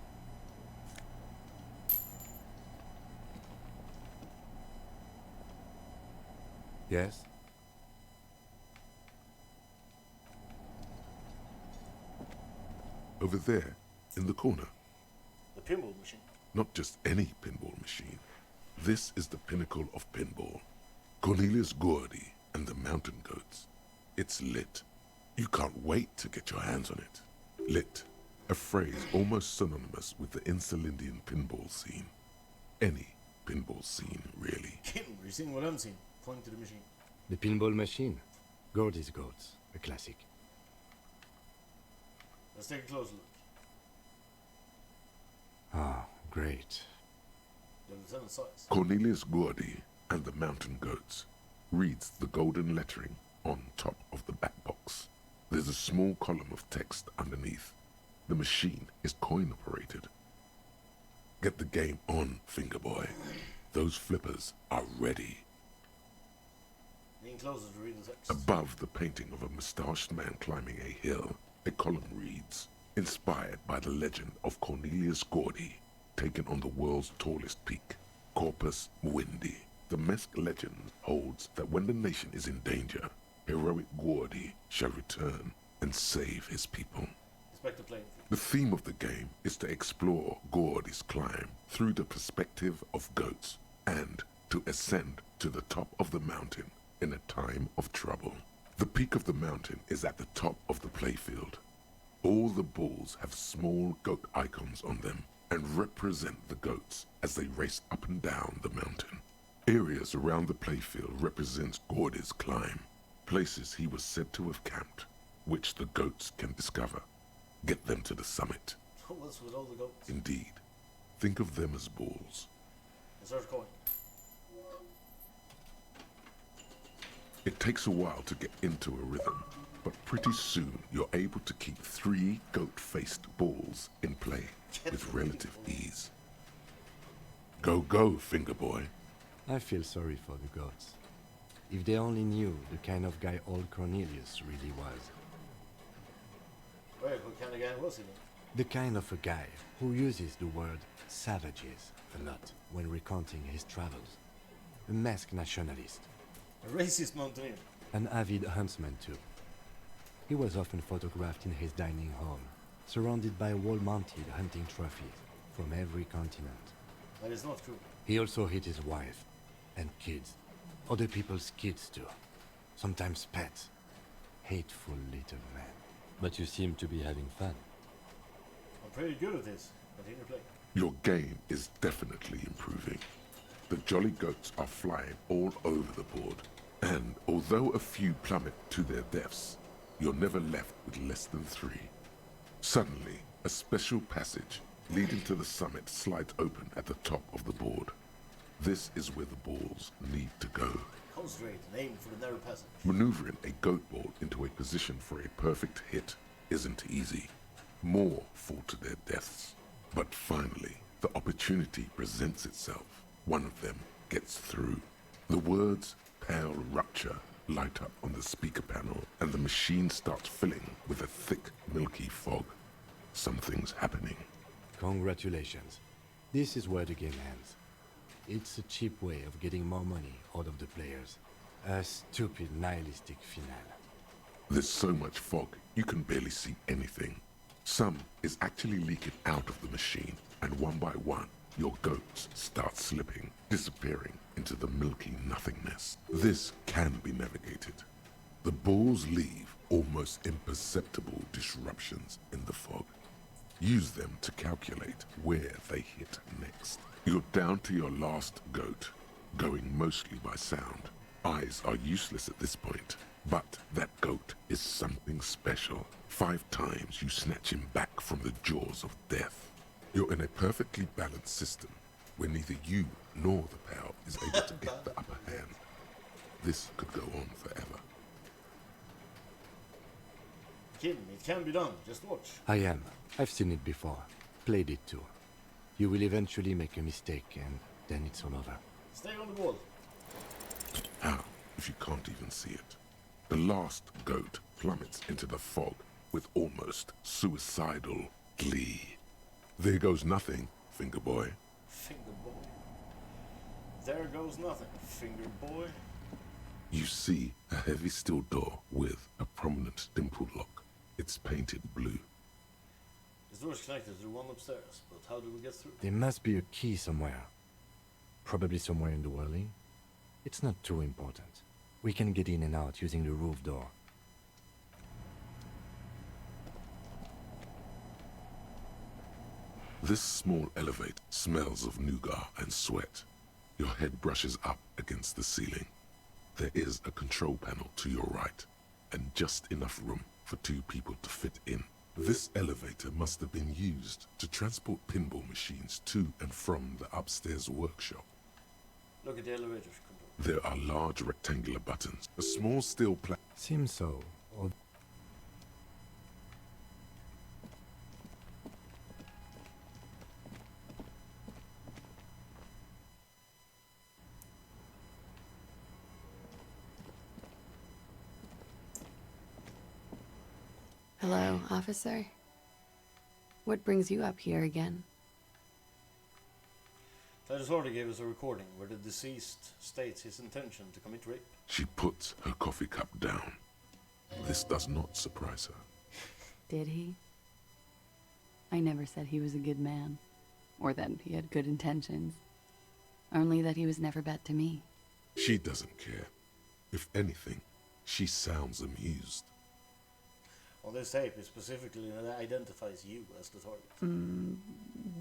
S2: Yes?
S3: Over there, in the corner.
S1: The pinball machine.
S3: Not just any pinball machine. This is the pinnacle of pinball. Cornelius Gordy and the Mountain Goats. It's lit. You can't wait to get your hands on it. Lit. A phrase almost synonymous with the Insulindian pinball scene. Any pinball scene, really.
S1: Kim, you seeing what I'm seeing? Point to the machine.
S2: The pinball machine. Gordy's Goats. A classic.
S1: Let's take a closer look.
S2: Ah, great.
S1: The lieutenant size.
S3: Cornelius Gordy and the Mountain Goats reads the golden lettering on top of the back box. There's a small column of text underneath. The machine is coin operated. Get the game on, finger boy. Those flippers are ready.
S1: Lean closer to read the text.
S3: Above the painting of a mustached man climbing a hill, a column reads, inspired by the legend of Cornelius Gordy, taken on the world's tallest peak, Corpus Muindi. The Mesk legend holds that when the nation is in danger, heroic Gordy shall return and save his people.
S1: Inspect the playing field.
S3: The theme of the game is to explore Gordy's climb through the perspective of goats and to ascend to the top of the mountain in a time of trouble. The peak of the mountain is at the top of the playfield. All the balls have small goat icons on them and represent the goats as they race up and down the mountain. Areas around the playfield represent Gordy's climb, places he was said to have camped, which the goats can discover. Get them to the summit.
S1: What's with all the goats?
S3: Indeed. Think of them as balls.
S1: Insert coin.
S3: It takes a while to get into a rhythm, but pretty soon you're able to keep 3 goat-faced balls in play with relative ease. Go, go, finger boy.
S2: I feel sorry for the gods. If they only knew the kind of guy old Cornelius really was.
S1: Wait, what kind of guy was he then?
S2: The kind of a guy who uses the word savages a lot when recounting his travels. A masked nationalist.
S1: A racist mountaineer.
S2: An avid huntsman too. He was often photographed in his dining hall, surrounded by wall-mounted hunting trophies from every continent.
S1: That is not true.
S2: He also hit his wife and kids. Other people's kids too. Sometimes pets. Hateful little man. But you seem to be having fun.
S1: I'm pretty good at this. Continue playing.
S3: Your game is definitely improving. The jolly goats are flying all over the board, and although a few plummet to their deaths, you're never left with less than 3. Suddenly, a special passage leading to the summit slides open at the top of the board. This is where the balls need to go.
S1: Concentrate and aim for the narrow passage.
S3: Maneuvering a goat ball into a position for a perfect hit isn't easy. More fall to their deaths. But finally, the opportunity presents itself. One of them gets through. The words "Pale Rupture" light up on the speaker panel, and the machine starts filling with a thick, milky fog. Something's happening.
S2: Congratulations. This is where the game ends. It's a cheap way of getting more money out of the players. A stupid, nihilistic finale.
S3: There's so much fog, you can barely see anything. Some is actually leaking out of the machine, and one by one, your goats start slipping, disappearing into the milky nothingness. This can be navigated. The balls leave almost imperceptible disruptions in the fog. Use them to calculate where they hit next. You're down to your last goat, going mostly by sound. Eyes are useless at this point, but that goat is something special. 5 times you snatch him back from the jaws of death. You're in a perfectly balanced system where neither you nor the pal is able to get the upper hand. This could go on forever.
S1: Kim, it can be done. Just watch.
S2: I am. I've seen it before. Played it too. You will eventually make a mistake and then it's all over.
S1: Stay on the ball.
S3: How, if you can't even see it? The last goat plummets into the fog with almost suicidal glee. There goes nothing, finger boy.
S1: Finger boy. There goes nothing, finger boy.
S3: You see a heavy steel door with a prominent dimpled lock. It's painted blue.
S1: This door is connected to the one upstairs, but how do we get through?
S2: There must be a key somewhere. Probably somewhere in the whirling. It's not too important. We can get in and out using the roof door.
S3: This small elevator smells of nougat and sweat. Your head brushes up against the ceiling. There is a control panel to your right, and just enough room for 2 people to fit in. This elevator must have been used to transport pinball machines to and from the upstairs workshop.
S1: Look at the elevator control.
S3: There are large rectangular buttons, a small steel platform.
S2: Seems so. Or
S16: Hello, officer. What brings you up here again?
S1: Titus Hardy gave us a recording where the deceased states his intention to commit rape.
S3: She puts her coffee cup down. This does not surprise her.
S16: Did he? I never said he was a good man, or that he had good intentions. Only that he was never bad to me.
S3: She doesn't care. If anything, she sounds amused.
S1: On this tape, it specifically identifies you as the target.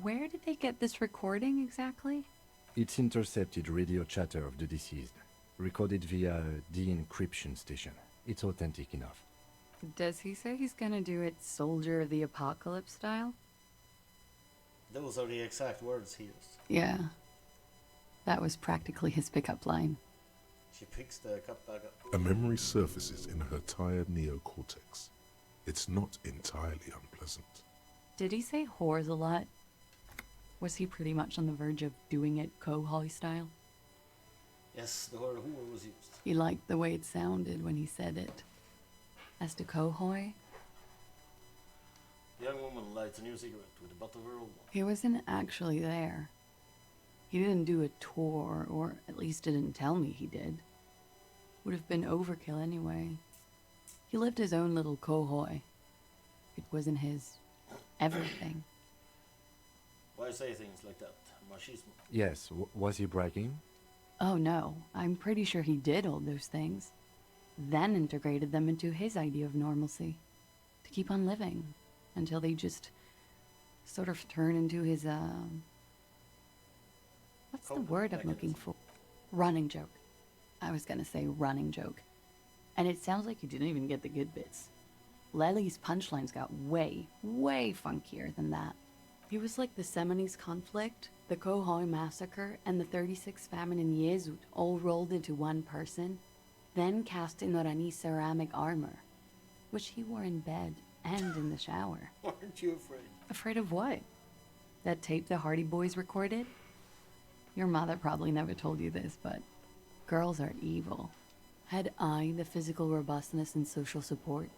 S16: Where did they get this recording exactly?
S2: It's intercepted radio chatter of the deceased, recorded via a de-encryption station. It's authentic enough.
S16: Does he say he's gonna do it Soldier of the Apocalypse style?
S1: Those are the exact words he used.
S16: Yeah. That was practically his pickup line.
S1: She picks the cup back up.
S3: A memory surfaces in her tired neocortex. It's not entirely unpleasant.
S16: Did he say whores a lot? Was he pretty much on the verge of doing it Kohoi style?
S1: Yes, the word whore was used.
S16: He liked the way it sounded when he said it. As to Kohoi,
S1: The young woman lights a new cigarette with the butt of her old one.
S16: he wasn't actually there. He didn't do a tour, or at least didn't tell me he did. Would have been overkill anyway. He lived his own little Kohoi. It wasn't his everything.
S1: Why say things like that? Machismo.
S2: Yes, was he bragging?
S16: Oh no, I'm pretty sure he did all those things. Then integrated them into his idea of normalcy. To keep on living. Until they just sort of turn into his, what's the word I'm looking for? Running joke. I was gonna say running joke. And it sounds like you didn't even get the good bits. Lely's punchlines got way, way funkier than that. He was like the Seminoles conflict, the Kohoi massacre, and the 36 famine in Yezut all rolled into one person, then cast in Norani ceramic armor, which he wore in bed and in the shower.
S1: Aren't you afraid?
S16: Afraid of what? That tape the Hardy Boys recorded? Your mother probably never told you this, but girls are evil. Had I the physical robustness and social support,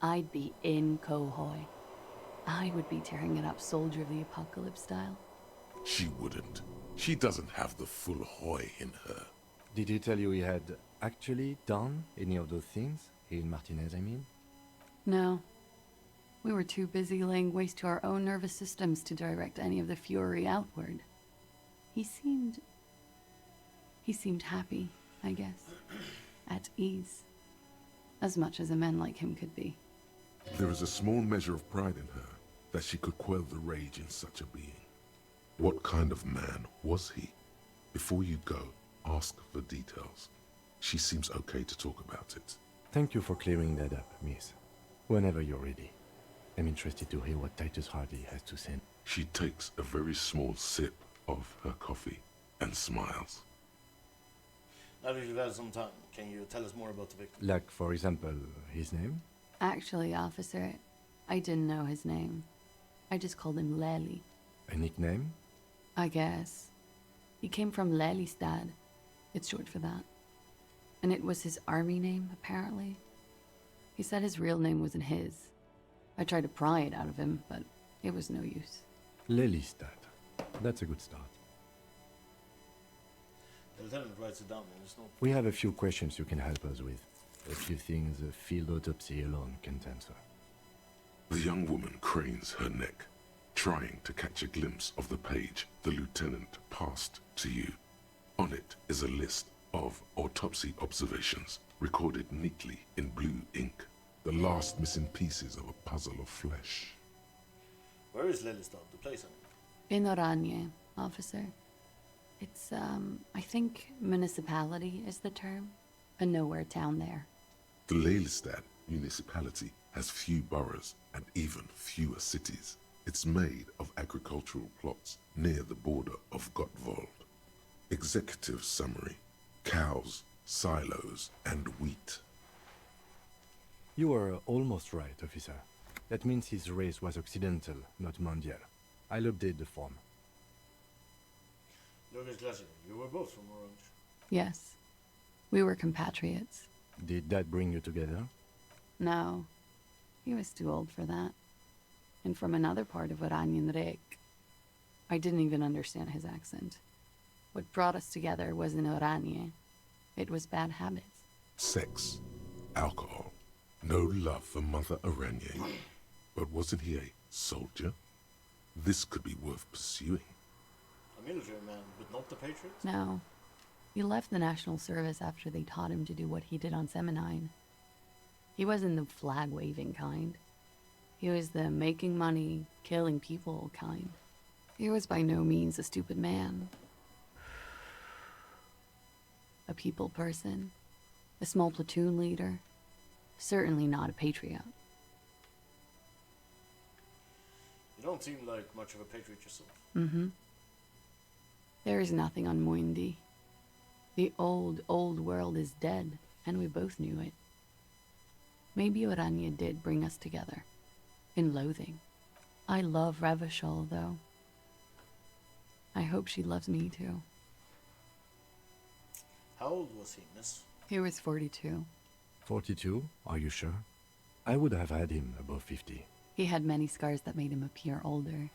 S16: I'd be in Kohoi. I would be tearing it up Soldier of the Apocalypse style.
S3: She wouldn't. She doesn't have the full Hoy in her.
S2: Did he tell you he had actually done any of those things? He and Martinez, I mean?
S16: No. We were too busy laying waste to our own nervous systems to direct any of the fury outward. He seemed happy, I guess. At ease. As much as a man like him could be.
S3: There is a small measure of pride in her that she could quell the rage in such a being. What kind of man was he? Before you go, ask for details. She seems okay to talk about it.
S2: Thank you for clearing that up, miss. Whenever you're ready. I'm interested to hear what Titus Hardy has to say.
S3: She takes a very small sip of her coffee and smiles.
S1: Now that you've had some time, can you tell us more about the victim?
S2: Like, for example, his name?
S16: Actually, officer, I didn't know his name. I just called him Lely.
S2: A nickname?
S16: I guess. He came from Lelystad. It's short for that. And it was his army name, apparently. He said his real name wasn't his. I tried to pry it out of him, but it was no use.
S2: Lelystad. That's a good start.
S1: The lieutenant writes it down in his note.
S2: We have a few questions you can help us with. A few things a field autopsy alone can't answer.
S3: The young woman cranes her neck, trying to catch a glimpse of the page the lieutenant passed to you. On it is a list of autopsy observations, recorded neatly in blue ink. The last missing pieces of a puzzle of flesh.
S1: Where is Lelystad, the place?
S16: In Oranje, officer. It's, I think municipality is the term. A nowhere town there.
S3: The Lelystad municipality has few boroughs and even fewer cities. It's made of agricultural plots near the border of Gottwald. Executive summary: cows, silos, and wheat.
S2: You were almost right, officer. That means his race was occidental, not mondial. I'll update the form.
S1: Lucas Glacier, you were both from Orange.
S16: Yes. We were compatriots.
S2: Did that bring you together?
S16: No. He was too old for that. And from another part of Oranien Rek. I didn't even understand his accent. What brought us together wasn't Oranje. It was bad habits.
S3: Sex, alcohol, no love for Mother Aranye. But wasn't he a soldier? This could be worth pursuing.
S1: A military man, but not the Patriot?
S16: No. He left the National Service after they taught him to do what he did on Seminine. He wasn't the flag-waving kind. He was the making money, killing people kind. He was by no means a stupid man. A people person. A small platoon leader. Certainly not a patriot.
S1: You don't seem like much of a patriot yourself.
S16: Mm-hmm. There is nothing on Muindi. The old world is dead, and we both knew it. Maybe Oranje did bring us together. In loathing. I love Revachol, though. I hope she loves me, too.
S1: How old was he, miss?
S16: He was 42.
S2: 42? Are you sure? I would have had him above 50.
S16: He had many scars that made him appear older.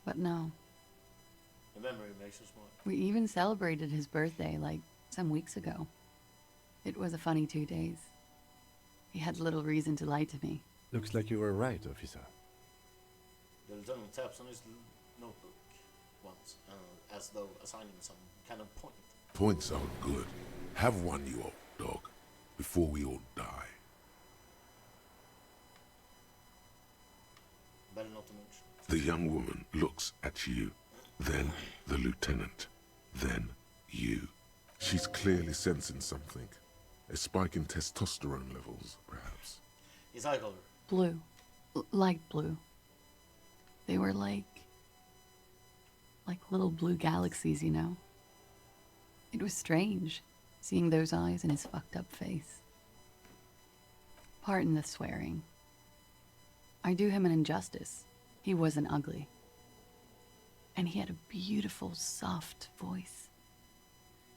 S16: But no.
S1: The memory makes us smart.
S16: We even celebrated his birthday, like, some weeks ago. It was a funny 2 days. He had little reason to lie to me.
S2: Looks like you were right, officer.
S1: The lieutenant taps on his notebook once, as though assigning some kind of point.
S3: Points are good. Have one, you old dog, before we all die.
S1: Better not to mention.
S3: The young woman looks at you, then the lieutenant, then you. She's clearly sensing something. A spike in testosterone levels, perhaps.
S1: His eye color.
S16: Blue. Light blue. They were like little blue galaxies, you know? It was strange, seeing those eyes in his fucked up face. Pardon the swearing. I do him an injustice. He wasn't ugly. And he had a beautiful, soft voice.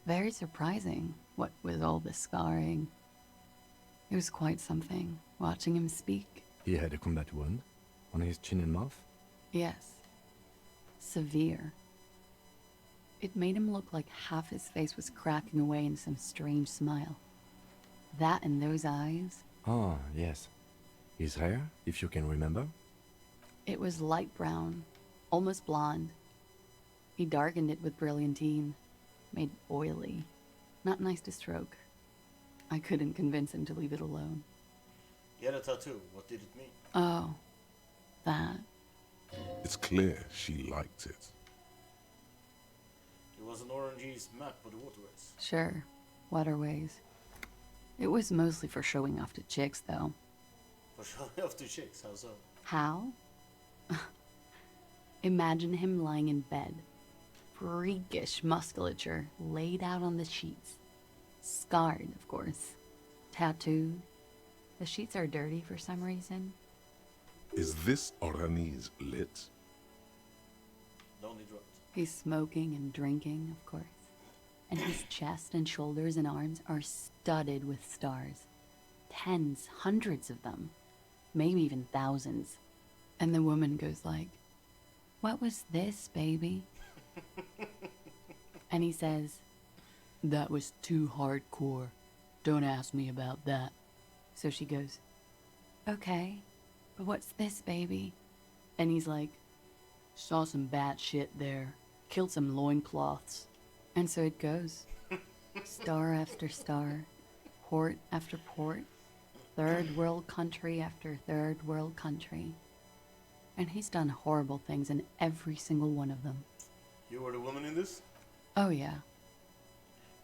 S16: Very surprising, what with all the scarring. It was quite something, watching him speak.
S2: He had a combat wound on his chin and mouth?
S16: Yes. Severe. It made him look like half his face was cracking away in some strange smile. That and those eyes.
S2: Ah, yes. His hair, if you can remember?
S16: It was light brown, almost blonde. He darkened it with brilliantine, made oily. Not nice to stroke. I couldn't convince him to leave it alone.
S1: He had a tattoo. What did it mean?
S16: Oh, that.
S3: It's clear she liked it.
S1: It was an Orange's map of the waterways.
S16: Sure, waterways. It was mostly for showing off to chicks, though.
S1: For showing off to chicks, how so?
S16: How? Imagine him lying in bed. Freakish musculature laid out on the sheets. Scarred, of course. Tattooed. The sheets are dirty for some reason.
S3: Is this Orani's lit?
S1: Don't interrupt.
S16: He's smoking and drinking, of course. And his chest and shoulders and arms are studded with stars. Tens, hundreds of them. Maybe even thousands. And the woman goes like, "What was this, baby?" And he says, "That was too hardcore. Don't ask me about that." So she goes, "Okay, but what's this, baby?" And he's like, "Saw some bat shit there. Killed some loincloths." And so it goes. Star after star. Port after port. Third world country after third world country. And he's done horrible things in every single one of them.
S1: You were the woman in this?
S16: Oh yeah.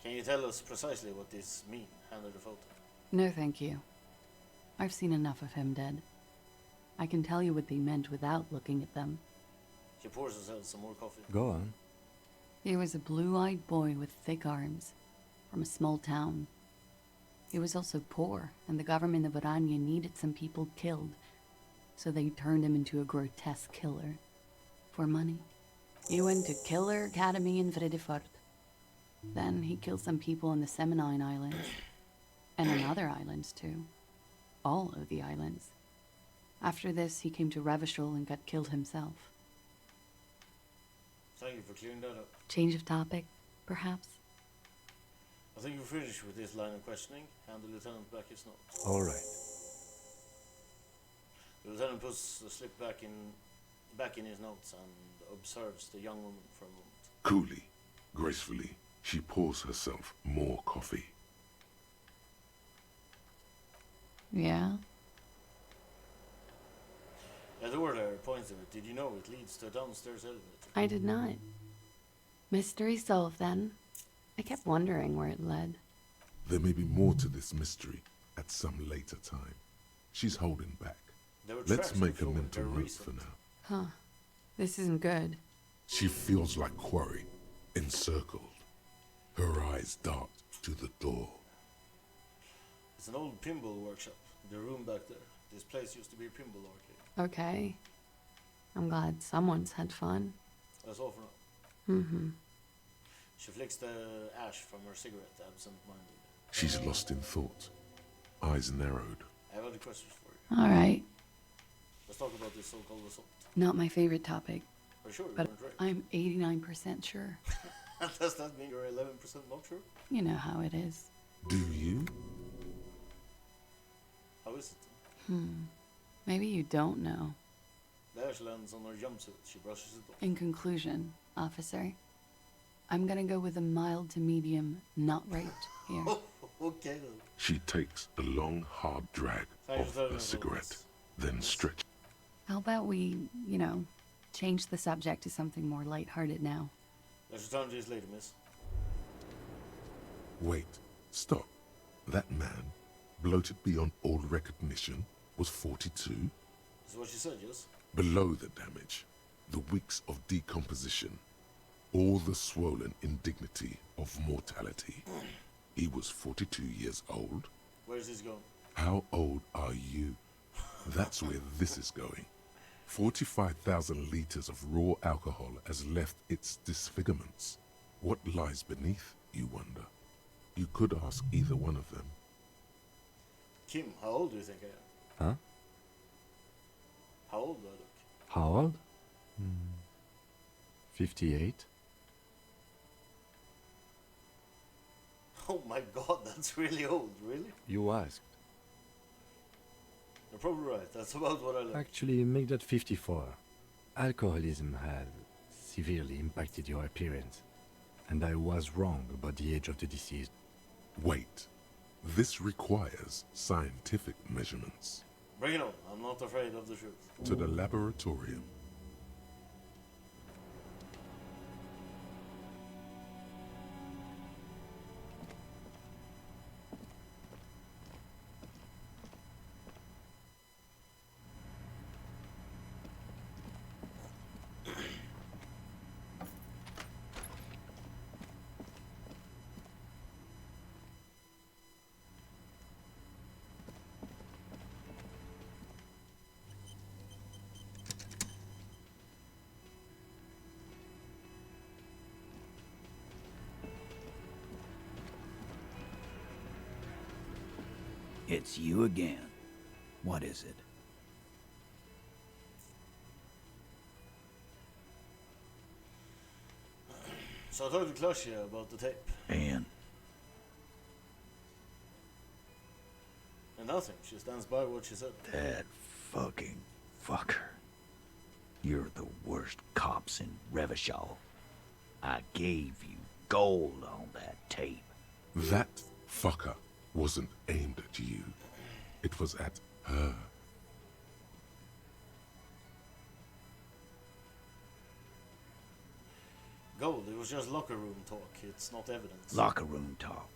S1: Can you tell us precisely what this mean? Hand her the photo.
S16: No thank you. I've seen enough of him dead. I can tell you what they meant without looking at them.
S1: She pours herself some more coffee.
S2: Go on.
S16: He was a blue-eyed boy with thick arms, from a small town. He was also poor, and the government of Oranje needed some people killed, so they turned him into a grotesque killer. For money. He went to Killer Academy in Vredefort. Then he killed some people on the Seminine Islands. And on other islands, too. All of the islands. After this, he came to Revachol and got killed himself.
S1: Thank you for clearing that up.
S16: Change of topic, perhaps?
S1: I think we're finished with this line of questioning. Hand the lieutenant back his notes.
S2: All right.
S1: The lieutenant puts the slip back in his notes and observes the young woman for a moment.
S3: Coolly, gracefully, she pours herself more coffee.
S16: Yeah?
S1: A door there points to it. Did you know it leads to a downstairs elevator?
S16: I did not. Mystery solved then. I kept wondering where it led.
S3: There may be more to this mystery at some later time. She's holding back. Let's make a mental note for now.
S16: Huh. This isn't good.
S3: She feels like quarry, encircled. Her eyes dart to the door.
S1: It's an old pinball workshop. The room back there. This place used to be a pinball arcade.
S16: Okay. I'm glad someone's had fun.
S1: That's all for now.
S16: Mm-hmm.
S1: She flicks the ash from her cigarette absent-mindedly.
S3: She's lost in thought, eyes narrowed.
S1: I have other questions for you.
S16: All right.
S1: Let's talk about this so-called assault.
S16: Not my favorite topic.
S1: Are you sure you
S16: But
S1: weren't right?
S16: I'm 89% sure.
S1: Does that mean you're 11% not sure?
S16: You know how it is.
S3: Do you?
S1: How is it?
S16: Maybe you don't know.
S1: The ash lands on her jumpsuit. She brushes it off.
S16: In conclusion, officer, I'm gonna go with a mild to medium not raped here.
S1: Okay then.
S3: She takes a long, hard drag of her cigarette, then stretches.
S16: How about we, change the subject to something more lighthearted now?
S1: Let's return to this later, miss.
S3: Wait, stop. That man, bloated beyond all recognition, was 42?
S1: That's what she said, yes?
S3: Below the damage, the weeks of decomposition, all the swollen indignity of mortality. He was 42 years old.
S1: Where's this going?
S3: How old are you? That's where this is going. 45,000 liters of raw alcohol has left its disfigurements. What lies beneath, you wonder? You could ask either one of them.
S1: Kim, how old do you think I am?
S2: Huh?
S1: How old do I look?
S2: How old? 58.
S1: Oh my god, that's really old, really?
S2: You asked.
S1: You're probably right, that's about what I look.
S2: Actually, make that 54. Alcoholism has severely impacted your appearance, and I was wrong about the age of the deceased.
S3: Wait. This requires scientific measurements.
S1: Bring it on, I'm not afraid of the truth.
S3: To the laboratorium.
S9: It's you again. What is it?
S1: So I talked to Klasia about the tape.
S9: And?
S1: And nothing, she stands by what she said.
S9: That fucking fucker. You're the worst cops in Revachol. I gave you gold on that tape.
S3: That fucker wasn't aimed at you. It was at her.
S1: Gold, it was just locker room talk. It's not evidence.
S9: Locker room talk.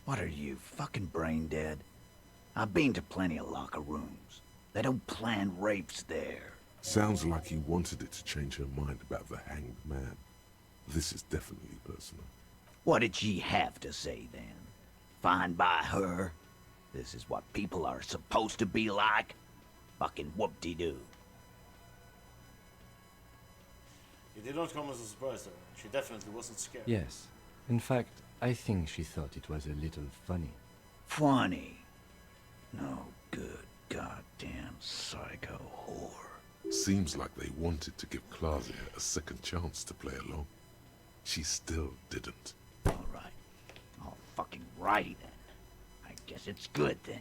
S9: What are you, fucking brain dead? I've been to plenty of locker rooms. They don't plan rapes there.
S3: Sounds like you wanted it to change her mind about the hanged man. This is definitely personal.
S9: What did she have to say then? Fine by her? This is what people are supposed to be like? Fucking whoop-de-doo.
S1: It did not come as a surprise to her. She definitely wasn't scared.
S2: Yes. In fact, I think she thought it was a little funny.
S9: Funny? No good. Goddamn psycho whore.
S3: Seems like they wanted to give Claudia a second chance to play along. She still didn't.
S9: Alright. All fucking righty then. I guess it's good then.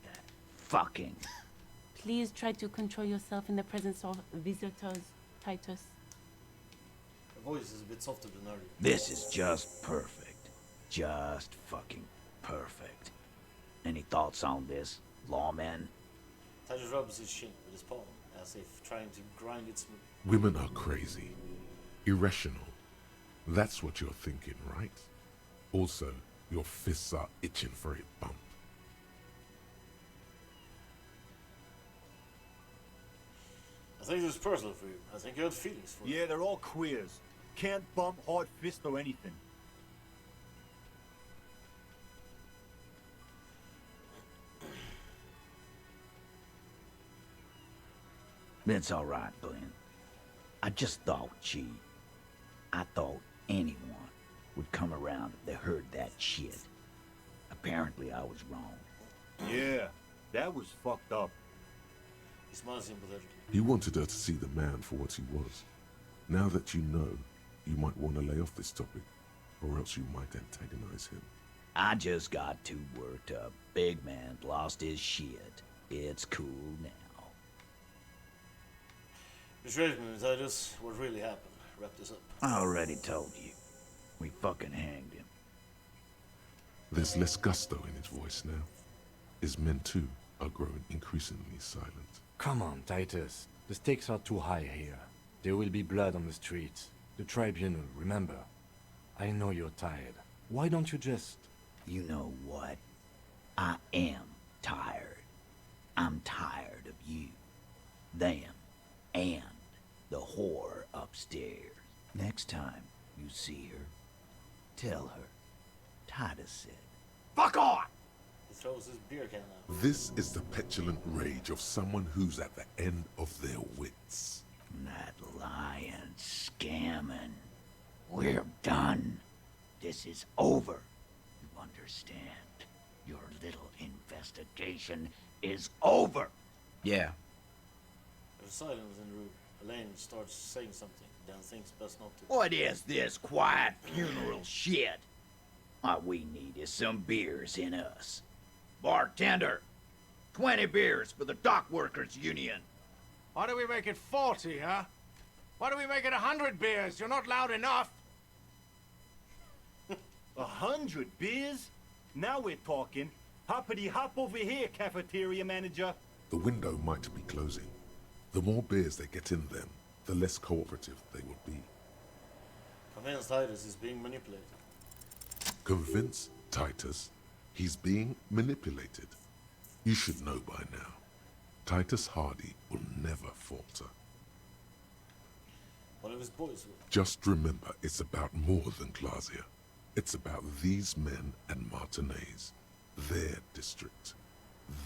S9: That fucking...
S13: Please try to control yourself in the presence of visitors, Titus.
S1: Her voice is a bit softer than earlier.
S9: This is just perfect. Just fucking perfect. Any thoughts on this, lawman?
S1: Titus rubs his chin with his palm, as if trying to grind it smooth.
S3: Women are crazy. Irrational. That's what you're thinking, right? Also, your fists are itching for a bump.
S1: I think this is personal for you. I think you had feelings for
S14: Yeah, they're all queers. Can't bump, hard fist, or anything.
S9: That's alright, Glenn. I just thought I thought anyone would come around if they heard that shit. Apparently I was wrong.
S14: Yeah, that was fucked up.
S1: He smiles sympathetically.
S3: You wanted her to see the man for what he was. Now that you know, you might want to lay off this topic, or else you might antagonize him.
S9: I just got too worked up. Big man lost his shit. It's cool now.
S1: Persuade me, Titus, what really happened. Wrap this up.
S9: I already told you. We fucking hanged him.
S3: There's less gusto in his voice now. His men too are growing increasingly silent.
S2: Come on, Titus. The stakes are too high here. There will be blood on the streets. The tribunal, remember. I know you're tired. Why don't you just...
S9: You know what? I am tired. I'm tired of you, them, and the whore upstairs. Next time you see her, tell her Titus said, "Fuck on!"
S1: He throws his beer can out.
S3: This is the petulant rage of someone who's at the end of their wits.
S9: That lying, scamming. We're done. This is over. You understand? Your little investigation is over. Yeah.
S1: There's silence in the room. Elaine starts saying something, then thinks best not to.
S9: What is this quiet funeral shit? All we need is some beers in us. Bartender, 20 beers for the Dock Workers Union.
S10: Why do we make it 40, huh? Why do we make it 100 beers? You're not loud enough.
S14: 100 beers? Now we're talking. Hoppity hop over here, cafeteria manager.
S3: The window might be closing. The more beers they get in them, the less cooperative they will be.
S1: Convince Titus is being manipulated.
S3: Convince Titus he's being manipulated. You should know by now. Titus Hardy will never falter.
S1: One of his boys will.
S3: Just remember, it's about more than Glasia. It's about these men and Martinez. Their district.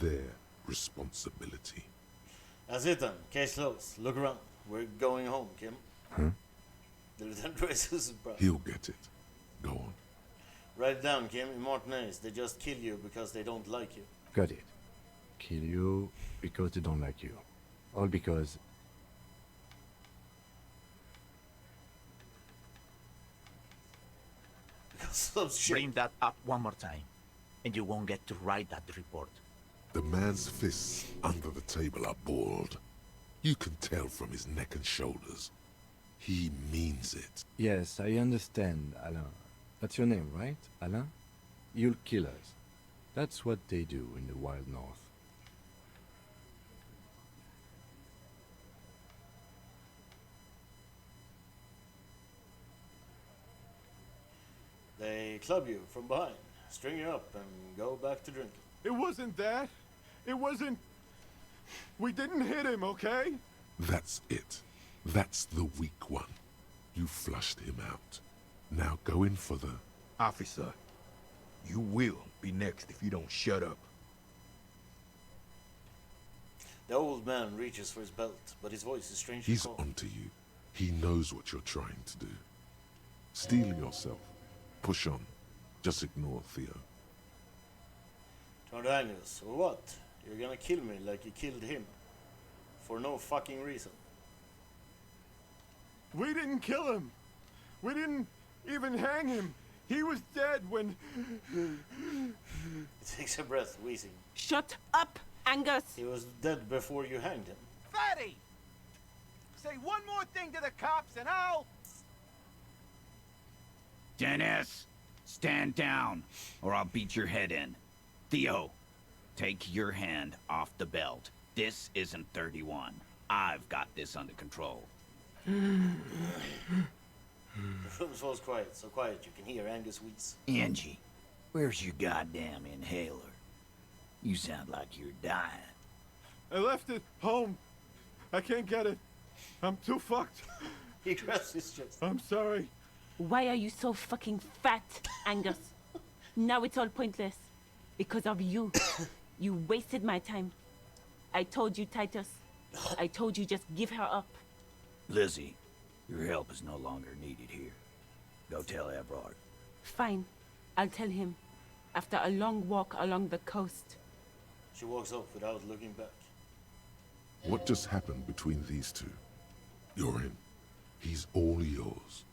S3: Their responsibility.
S1: That's it then. Case closed. Look around. We're going home, Kim.
S3: Huh?
S1: The lieutenant raises his brow.
S3: He'll get it. Go on.
S1: Write it down, Kim. In Martinez, they just kill you because they don't like you.
S2: Got it. Kill you because they don't like you. All because...
S1: Because of shit.
S12: Bring that up one more time, and you won't get to write that report.
S3: The man's fists under the table are balled. You can tell from his neck and shoulders. He means it.
S2: Yes, I understand, Alain. That's your name, right, Alain? You'll kill us. That's what they do in the Wild North.
S1: They club you from behind, string you up, and go back to drinking.
S15: It wasn't that. It wasn't... We didn't hit him, okay?
S3: That's it. That's the weak one. You flushed him out. Now go in for the...
S17: Officer, you will be next if you don't shut up.
S1: The old man reaches for his belt, but his voice is strangely
S3: He's
S1: calm.
S3: onto you. He knows what you're trying to do. Steel yourself. Push on. Just ignore Theo.
S1: Turn to Agnes, or what? You're gonna kill me like you killed him. For no fucking reason.
S15: We didn't kill him. We didn't even hang him. He was dead when...
S1: He takes a breath, wheezing.
S13: Shut up, Angus!
S1: He was dead before you hanged him.
S11: Fatty! Say one more thing to the cops and I'll...
S18: Dennis, stand down, or I'll beat your head in. Theo, take your hand off the belt. This isn't 31. I've got this under control.
S1: The room was quiet, so quiet you can hear Angus wheeze.
S9: Angie, where's your goddamn inhaler? You sound like you're dying.
S15: I left it home. I can't get it. I'm too fucked.
S1: He grabs his chest.
S15: I'm sorry.
S13: Why are you so fucking fat, Angus? Now it's all pointless. Because of you. You wasted my time. I told you, Titus. I told you just give her up.
S9: Lizzie, your help is no longer needed here. Go tell Everard.
S13: Fine. I'll tell him. After a long walk along the coast.
S1: She walks off without looking back.
S3: What just happened between these two? You're in. He's all yours.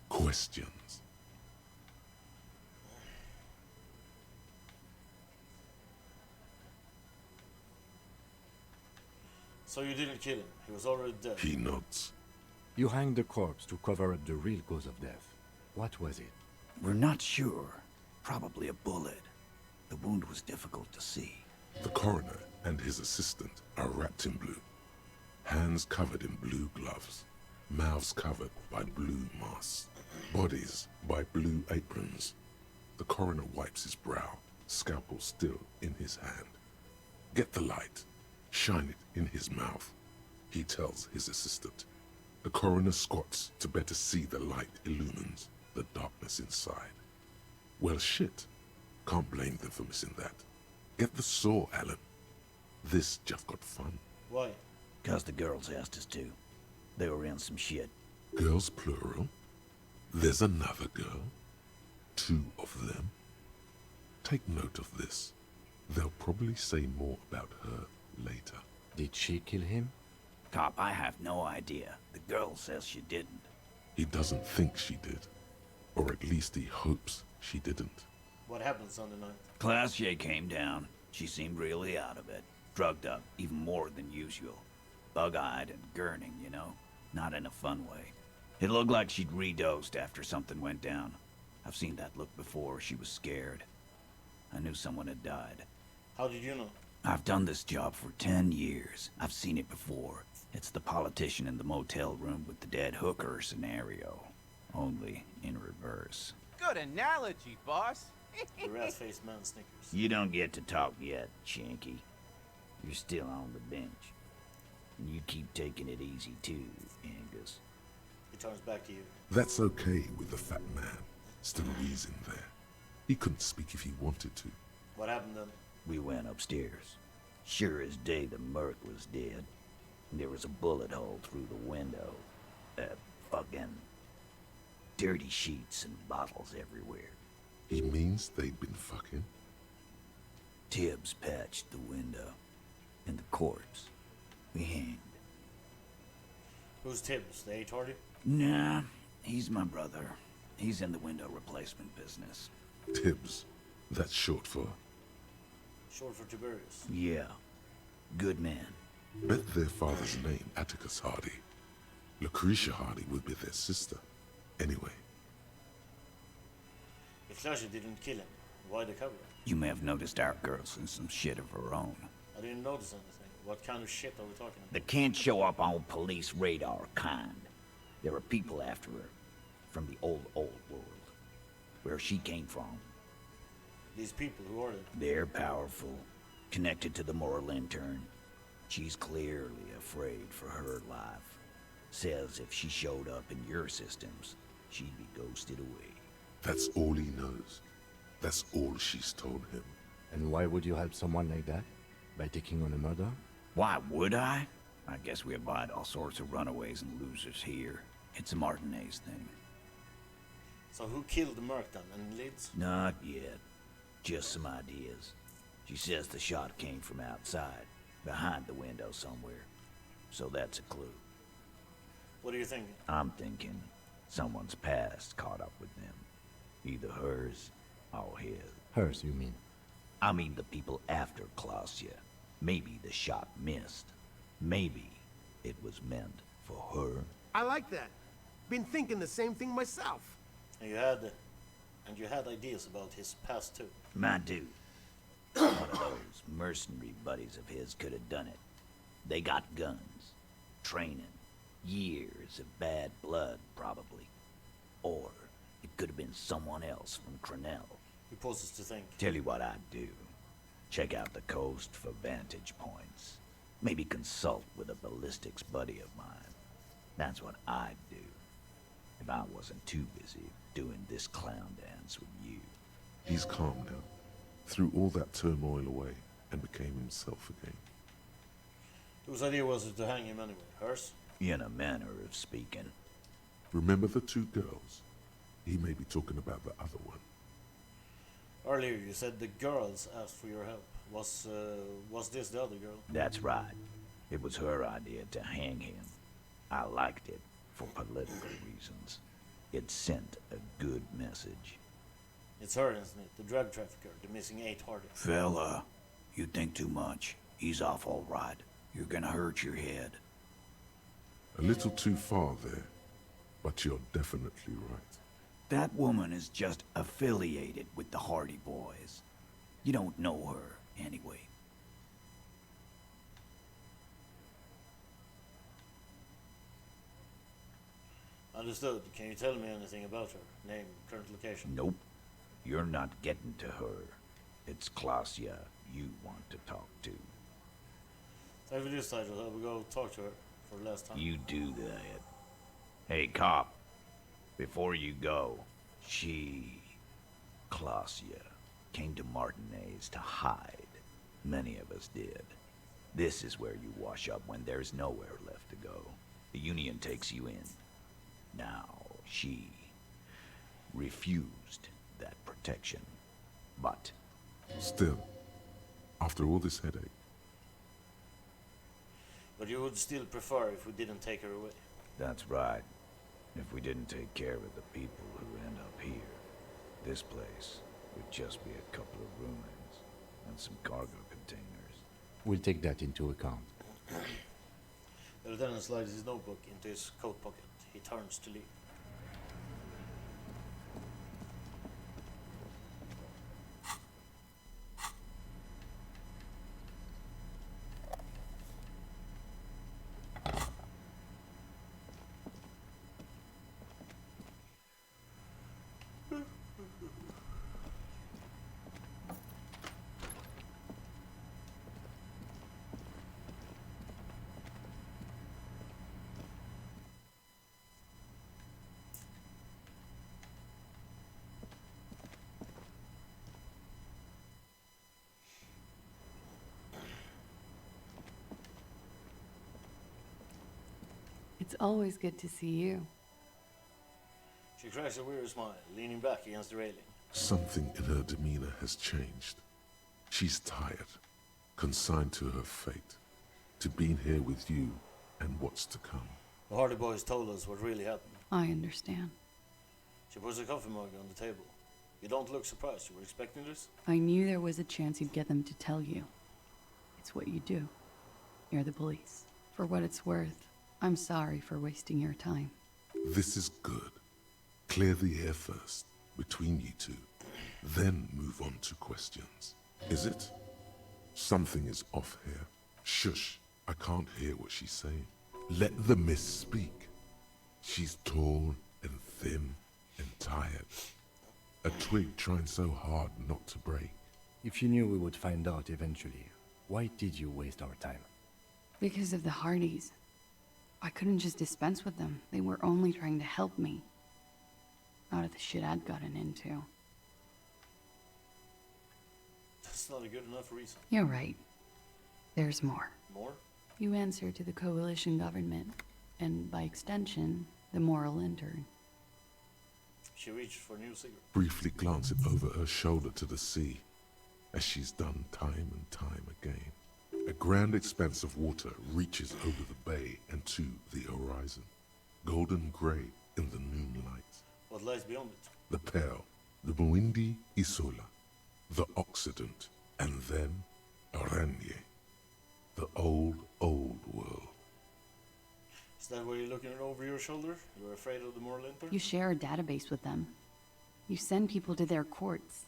S3: Questions.
S1: So you didn't kill him. He was already dead.
S3: He nods.
S2: You hanged the corpse to cover up the real cause of death. What was it?
S9: We're not sure. Probably a bullet. The wound was difficult to see.
S3: The coroner and his assistant are wrapped in blue. Hands covered in blue gloves. Mouths covered by blue masks. Bodies by blue aprons. The coroner wipes his brow, scalpel still in his hand. Get the light. Shine it in his mouth. He tells his assistant. The coroner squats to better see the light illumines the darkness inside. Well, shit. Can't blame them for missing that. Get the saw, Alan. This just got fun.
S1: Why?
S9: 'Cause the girls asked us to. They were in some shit.
S3: Girls plural? There's another girl? 2 of them? Take note of this. They'll probably say more about her later.
S2: Did she kill him?
S9: Cop, I have no idea. The girl says she didn't.
S3: He doesn't think she did. Or at least he hopes she didn't.
S1: What happens on the night?
S9: Classier came down. She seemed really out of it. Drugged up, even more than usual. Bug-eyed and gurning, you know? Not in a fun way. It looked like she'd redosed after something went down. I've seen that look before. She was scared. I knew someone had died.
S1: How did you know?
S9: I've done this job for 10 years. I've seen it before. It's the politician in the motel room with the dead hooker scenario. Only in reverse.
S11: Good analogy, boss.
S1: The rat-faced man snickers.
S9: You don't get to talk yet, Shanky. You're still on the bench. And you keep taking it easy too, Angus.
S1: He turns back to you.
S3: That's okay with the fat man. Still wheezing there. He couldn't speak if he wanted to.
S1: What happened then?
S9: We went upstairs. Sure as day the Merc was dead. There was a bullet hole through the window. Fucking dirty sheets and bottles everywhere.
S3: He means they'd been fucking?
S9: Tibbs patched the window. And the corpse. We hanged.
S1: Who's Tibbs? The H-Hardy?
S9: Nah, he's my brother. He's in the window replacement business.
S3: Tibbs. That's short for...
S1: Short for Tiberius.
S9: Yeah. Good man.
S3: Bet their father's name, Atticus Hardy. Lucretia Hardy would be their sister. Anyway.
S1: If Clash didn't kill him, why the cover?
S9: You may have noticed our girl's in some shit of her own.
S1: I didn't notice anything. What kind of shit are we talking about?
S9: That can't show up on police radar kind. There are people after her. From the old world. Where she came from.
S1: These people, who are they?
S9: They're powerful. Connected to the moral intern. She's clearly afraid for her life. Says if she showed up in your systems, she'd be ghosted away.
S3: That's all he knows. That's all she's told him.
S2: And why would you help someone like that? By taking on a murder?
S9: Why would I? I guess we abide all sorts of runaways and losers here. It's a Martinez thing.
S1: So who killed the Merc then? Any leads?
S9: Not yet. Just some ideas. She says the shot came from outside, behind the window somewhere. So that's a clue.
S1: What are you thinking?
S9: I'm thinking someone's past caught up with them. Either hers or his.
S2: Hers, you mean?
S9: I mean the people after Klausya. Maybe the shot missed. Maybe it was meant for her.
S10: I like that. Been thinking the same thing myself.
S1: And you had ideas about his past too.
S9: My dude. One of those mercenary buddies of his could have done it. They got guns, training, years of bad blood, probably. Or it could have been someone else from Crenell.
S1: He pauses to think.
S9: Tell you what I'd do. Check out the coast for vantage points. Maybe consult with a ballistics buddy of mine. That's what I'd do. If I wasn't too busy doing this clown dance with you.
S3: He's calm now. Threw all that turmoil away and became himself again.
S1: Whose idea was it to hang him anyway? Hers?
S9: In a manner of speaking.
S3: Remember the two girls? He may be talking about the other one.
S1: Earlier you said the girls asked for your help. Was this the other girl?
S9: That's right. It was her idea to hang him. I liked it for political reasons. It sent a good message.
S1: It's her, isn't it? The drug trafficker, the missing 8 Hardy.
S18: Fella, you think too much. He's off all right. You're gonna hurt your head.
S3: A little too far there, but you're definitely right.
S18: That woman is just affiliated with the Hardy Boys. You don't know her, anyway.
S1: Understood. Can you tell me anything about her? Name, current location?
S9: Nope. You're not getting to her. It's Klausya you want to talk to.
S1: So if it is title, I will go talk to her for the last time.
S9: You do that. Hey, cop. Before you go, Klausya, came to Martinez to hide. Many of us did. This is where you wash up when there's nowhere left to go. The Union takes you in. Now, she refused that protection. But
S3: still, after all this headache.
S1: But you would still prefer if we didn't take her away.
S9: That's right. If we didn't take care of the people who end up here, this place would just be a couple of ruins and some cargo containers.
S2: We'll take that into account.
S1: The lieutenant slides his notebook into his coat pocket. He turns to leave.
S16: It's always good to see you.
S1: She cracks a weird smile, leaning back against the railing.
S3: Something in her demeanor has changed. She's tired, consigned to her fate, to being here with you and what's to come.
S1: The Hardy Boys told us what really happened.
S16: I understand.
S1: She puts a coffee mug on the table. You don't look surprised. You were expecting this?
S16: I knew there was a chance you'd get them to tell you. It's what you do. You're the police. For what it's worth, I'm sorry for wasting your time.
S3: This is good. Clear the air first, between you two. Then move on to questions. Is it? Something is off here. Shush, I can't hear what she's saying. Let the miss speak. She's tall and thin and tired. A twig trying so hard not to break.
S2: If you knew we would find out eventually, why did you waste our time?
S16: Because of the Hardys. I couldn't just dispense with them. They were only trying to help me. Out of the shit I'd gotten into.
S1: That's not a good enough reason.
S16: You're right. There's more.
S1: More?
S16: You answer to the coalition government, and by extension, the moral intern.
S1: She reached for a new cigarette.
S3: Briefly glancing over her shoulder to the sea. as she's done time and time again. A grand expanse of water reaches over the bay and to the horizon, golden grey in the noonlight.
S1: What lies beyond it?
S3: The Pearl, the Muindi Isola, the Occident, and then Oranje, the old world.
S1: Is that why you're looking over your shoulder? You're afraid of the moral intern?
S16: You share a database with them. You send people to their courts.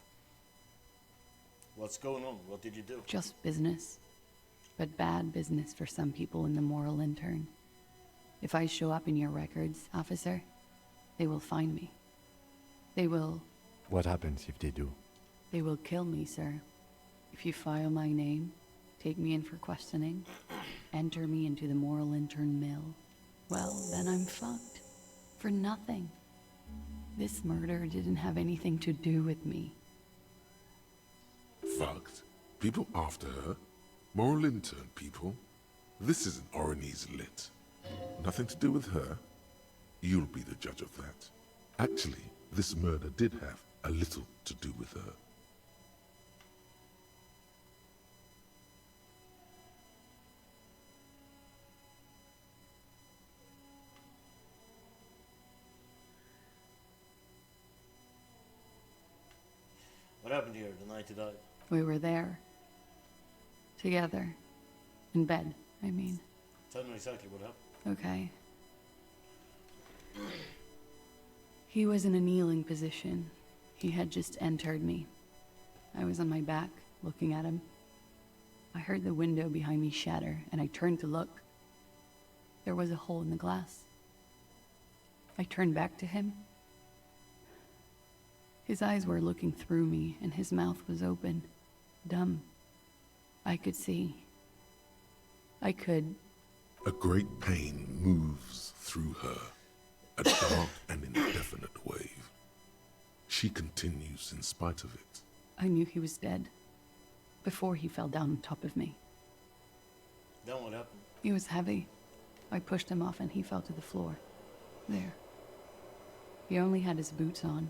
S1: What's going on? What did you do?
S16: Just business. But bad business for some people in the moral intern. If I show up in your records, officer, they will find me. They will...
S2: What happens if they do?
S16: They will kill me, sir. If you file my name, take me in for questioning, enter me into the moral intern mill, well, then I'm fucked. For nothing. This murder didn't have anything to do with me.
S3: Fucked? People after her? Moral intern people? This isn't Oranese lit. Nothing to do with her? You'll be the judge of that. Actually, this murder did have a little to do with her.
S1: What happened here the night he died?
S16: We were there. Together. In bed, I mean.
S1: Tell me exactly what happened.
S16: Okay. He was in a kneeling position. He had just entered me. I was on my back, looking at him. I heard the window behind me shatter, and I turned to look. There was a hole in the glass. I turned back to him. His eyes were looking through me, and his mouth was open, dumb. I could see. I could...
S3: A great pain moves through her, a dark and indefinite wave. She continues in spite of it.
S16: I knew he was dead, before he fell down on top of me.
S1: Then what happened?
S16: He was heavy. I pushed him off and he fell to the floor. There. He only had his boots on.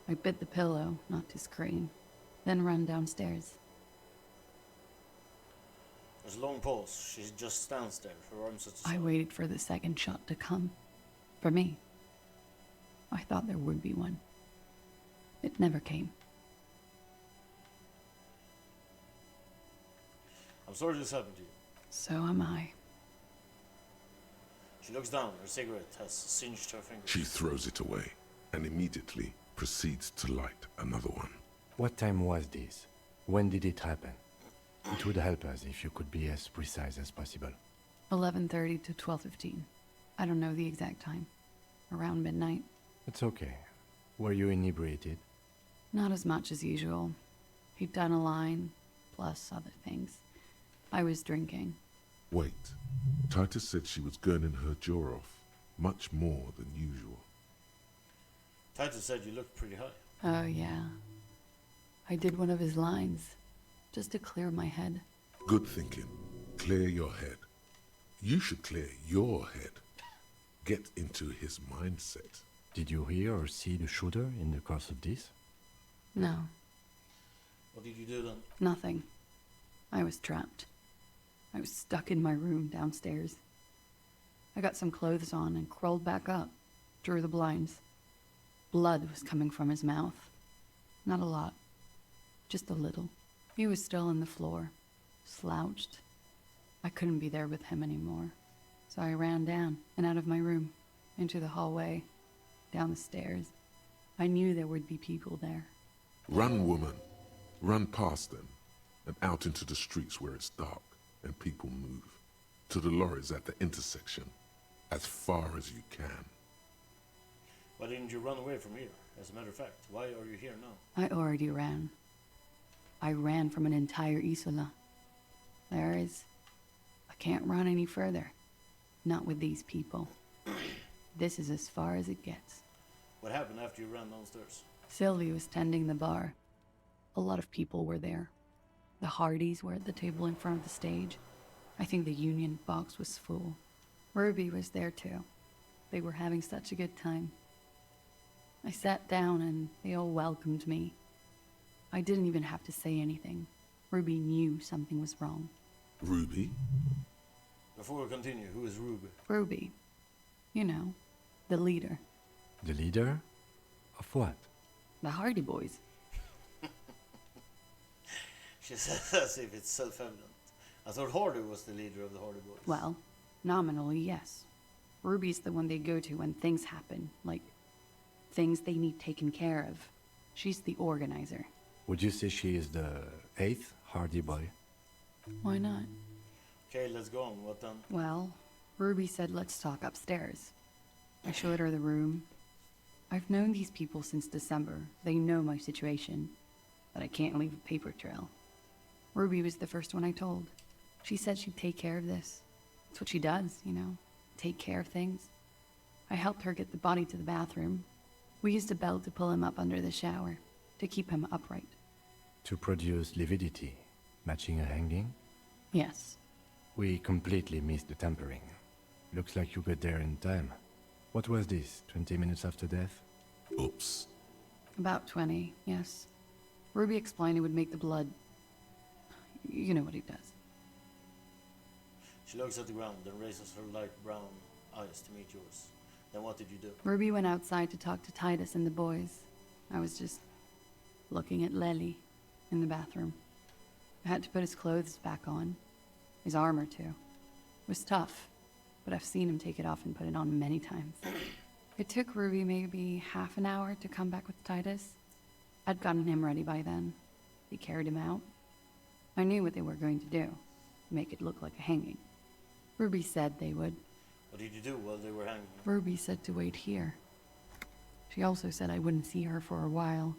S16: I bit the pillow, not to scream, then ran downstairs.
S1: There's a long pause. She just stands there, her arms at the
S16: I
S1: side.
S16: waited for the second shot to come. For me. I thought there would be one. It never came.
S1: I'm sorry this happened to you.
S16: So am I.
S1: She looks down. Her cigarette has singed her fingers.
S3: She throws it away and immediately proceeds to light another one.
S2: What time was this? When did it happen? It would help us if you could be as precise as possible.
S16: 11:30 to 12:15. I don't know the exact time. Around midnight.
S2: It's okay. Were you inebriated?
S16: Not as much as usual. He'd done a line, plus other things. I was drinking.
S3: Wait. Titus said she was gurning her jaw off, much more than usual.
S1: Titus said you looked pretty high.
S16: Oh, yeah. I did one of his lines, just to clear my head.
S3: Good thinking. Clear your head. You should clear your head. Get into his mindset.
S2: Did you hear or see the shooter in the course of this?
S16: No,
S1: What did you do then?
S16: nothing. I was trapped. I was stuck in my room downstairs. I got some clothes on and crawled back up, drew the blinds. Blood was coming from his mouth. Not a lot, just a little. He was still on the floor, slouched. I couldn't be there with him anymore, so I ran down and out of my room, into the hallway, down the stairs. I knew there would be people there.
S3: Run, woman. Run past them and out into the streets where it's dark and people move. To the lorries at the intersection, as far as you can.
S1: Why didn't you run away from here? As a matter of fact, why are you here now?
S16: I already ran. I ran from an entire Isola. I can't run any further. Not with these people. This is as far as it gets.
S1: What happened after you ran downstairs?
S16: Sylvie was tending the bar. A lot of people were there. The Hardys were at the table in front of the stage. I think the Union box was full. Ruby was there too. They were having such a good time. I sat down and they all welcomed me. I didn't even have to say anything. Ruby knew something was wrong.
S3: Ruby?
S1: Before we continue, who is Ruby?
S16: Ruby. You know, the leader.
S2: The leader? Of what?
S16: The Hardy Boys.
S1: She says as if it's self-evident. I thought Hardy was the leader of the Hardy Boys.
S16: Well, nominally, yes. Ruby's the one they go to when things happen, like things they need taken care of. She's the organizer.
S2: Would you say she is the 8th Hardy Boy?
S16: Why not?
S1: Okay, let's go on. What then?
S16: Well, Ruby said let's talk upstairs. I showed her the room. I've known these people since December. They know my situation, but I can't leave a paper trail. Ruby was the first one I told. She said she'd take care of this. It's what she does, you know, take care of things. I helped her get the body to the bathroom. We used a belt to pull him up under the shower, to keep him upright.
S2: To produce lividity, matching a hanging?
S16: Yes.
S2: We completely missed the tampering. Looks like you got there in time. What was this, 20 minutes after death?
S3: Oops.
S16: About 20, yes. Ruby explained it would make the blood... You know what he does.
S1: She looks at the ground, then raises her light brown eyes to meet yours. Then what did you do?
S16: Ruby went outside to talk to Titus and the boys. I was just looking at Lely in the bathroom. I had to put his clothes back on. His armor, too. It was tough, but I've seen him take it off and put it on many times. It took Ruby maybe half an hour to come back with Titus. I'd gotten him ready by then. They carried him out. I knew what they were going to do. Make it look like a hanging. Ruby said they would.
S1: What did you do while they were hanging?
S16: Ruby said to wait here. She also said I wouldn't see her for a while.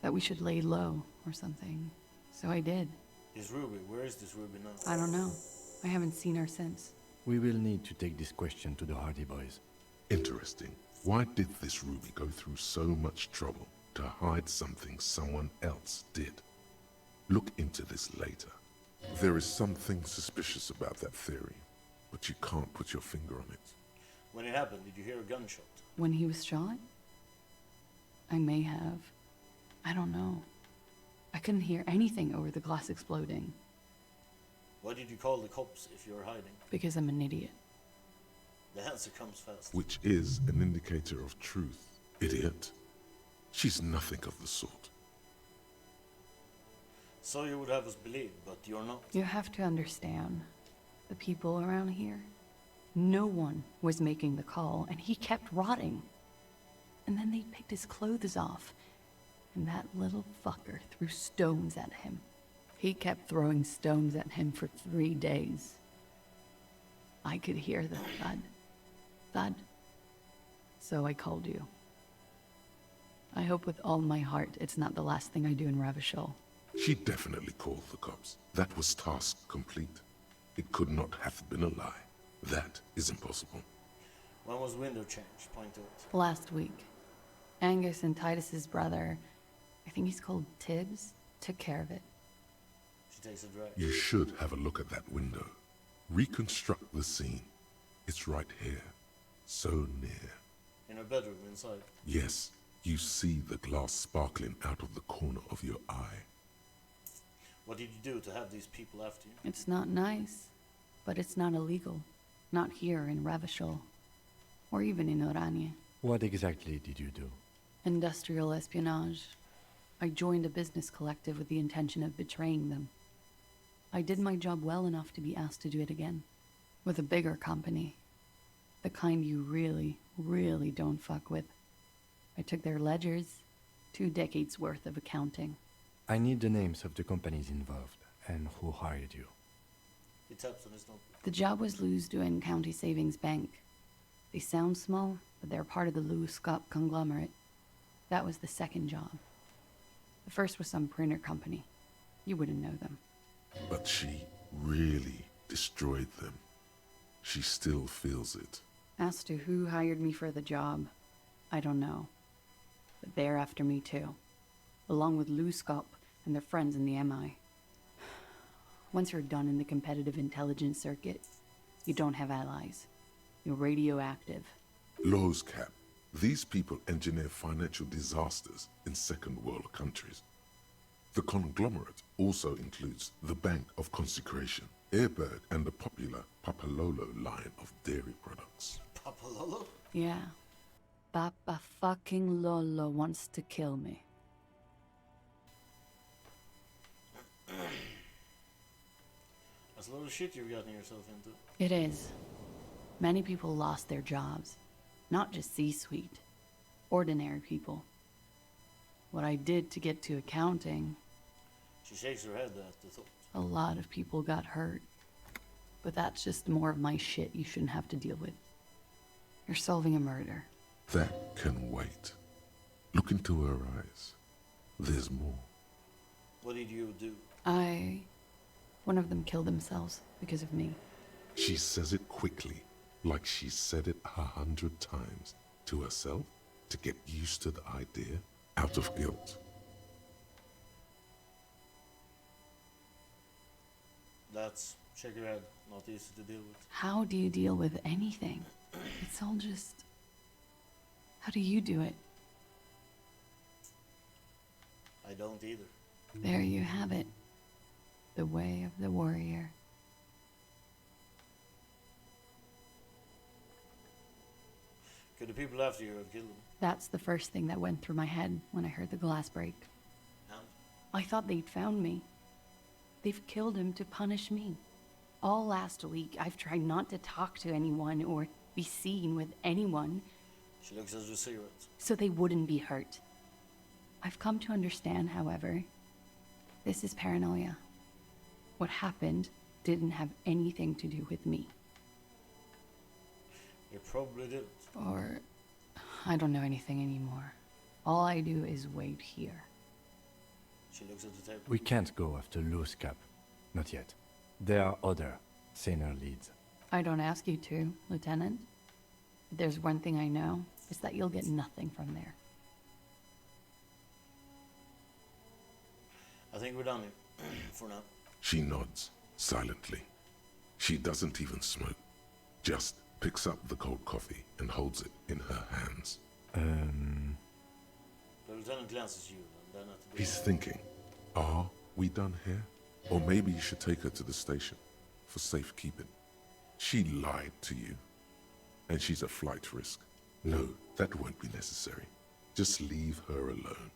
S16: That we should lay low or something. So I did.
S1: Is Ruby? Where is this Ruby now?
S16: I don't know. I haven't seen her since.
S2: We will need to take this question to the Hardy Boys.
S3: Interesting. Why did this Ruby go through so much trouble to hide something someone else did? Look into this later. There is something suspicious about that theory, but you can't put your finger on it.
S1: When it happened, did you hear a gunshot?
S16: When he was shot? I may have. I don't know. I couldn't hear anything over the glass exploding.
S1: Why did you call the cops if you were hiding?
S16: Because I'm an idiot.
S1: The answer comes fast.
S3: Which is an indicator of truth, idiot. She's nothing of the sort.
S1: So you would have us believe, but you're not.
S16: You have to understand, the people around here, no one was making the call, and he kept rotting. And then they picked his clothes off, and that little fucker threw stones at him. He kept throwing stones at him for 3 days. I could hear the thud. Thud. So I called you. I hope with all my heart it's not the last thing I do in Ravishol.
S3: She definitely called the cops. That was task complete. It could not have been a lie. That is impossible.
S1: When was window change? Point to it.
S16: Last week. Angus and Titus's brother, I think he's called Tibbs, took care of it.
S1: She takes a drag.
S3: You should have a look at that window. Reconstruct the scene. It's right here. So near.
S1: In her bedroom inside.
S3: Yes, you see the glass sparkling out of the corner of your eye.
S1: What did you do to have these people after you?
S16: It's not nice, but it's not illegal. Not here in Ravishol, or even in Orania.
S2: What exactly did you do?
S16: Industrial espionage. I joined a business collective with the intention of betraying them. I did my job well enough to be asked to do it again. With a bigger company. The kind you really, really don't fuck with. I took their ledgers, 2 decades worth of accounting.
S2: I need the names of the companies involved and who hired you.
S1: He taps on his notebook.
S16: The job was Louisduin County Savings Bank. They sound small, but they're part of the Louis Scott conglomerate. That was the second job. The first was some printer company. You wouldn't know them.
S3: But she really destroyed them. She still feels it.
S16: As to who hired me for the job, I don't know. But they're after me too. Along with Louis Scott and their friends in the MI. Once you're done in the competitive intelligence circuit, you don't have allies. You're radioactive.
S3: Lowe's Cap. These people engineer financial disasters in second world countries. The conglomerate also includes the Bank of Consecration, Airbird, and the popular Papalolo line of dairy products.
S1: Papalolo?
S16: Yeah. Papa fucking Lolo wants to kill me.
S1: That's a lot of shit you've gotten yourself into.
S16: It is. Many people lost their jobs. Not just C-suite. Ordinary people. What I did to get to accounting...
S1: She shakes her head at the thought.
S16: A lot of people got hurt. But that's just more of my shit you shouldn't have to deal with. You're solving a murder.
S3: That can wait. Look into her eyes. There's more.
S1: What did you do?
S16: One of them killed themselves because of me.
S3: She says it quickly, like she's said it 100 times to herself to get used to the idea, out of guilt.
S1: That's, shake your head, not easy to deal with.
S16: How do you deal with anything? It's all just... How do you do it?
S1: I don't either.
S16: There you have it. The way of the warrior.
S1: Could the people after you have killed them?
S16: That's the first thing that went through my head when I heard the glass break.
S1: And?
S16: I thought they'd found me. They've killed him to punish me. All last week, I've tried not to talk to anyone or be seen with anyone.
S1: She looks at the cigarettes.
S16: So they wouldn't be hurt. I've come to understand, however, this is paranoia. What happened didn't have anything to do with me.
S1: It probably didn't.
S16: Or I don't know anything anymore. All I do is wait here.
S1: She looks at the table.
S2: We can't go after Loose Cap. Not yet. There are other, saner leads.
S16: I don't ask you to, Lieutenant. If there's one thing I know, it's that you'll get nothing from there.
S1: I think we're done here, for now.
S3: She nods, silently. She doesn't even smoke. Just picks up the cold coffee and holds it in her hands.
S1: The lieutenant glances at you, and then at the door.
S3: He's thinking, are we done here? Or maybe you should take her to the station for safekeeping. She lied to you, and she's a flight risk. No, that won't be necessary. Just leave her alone.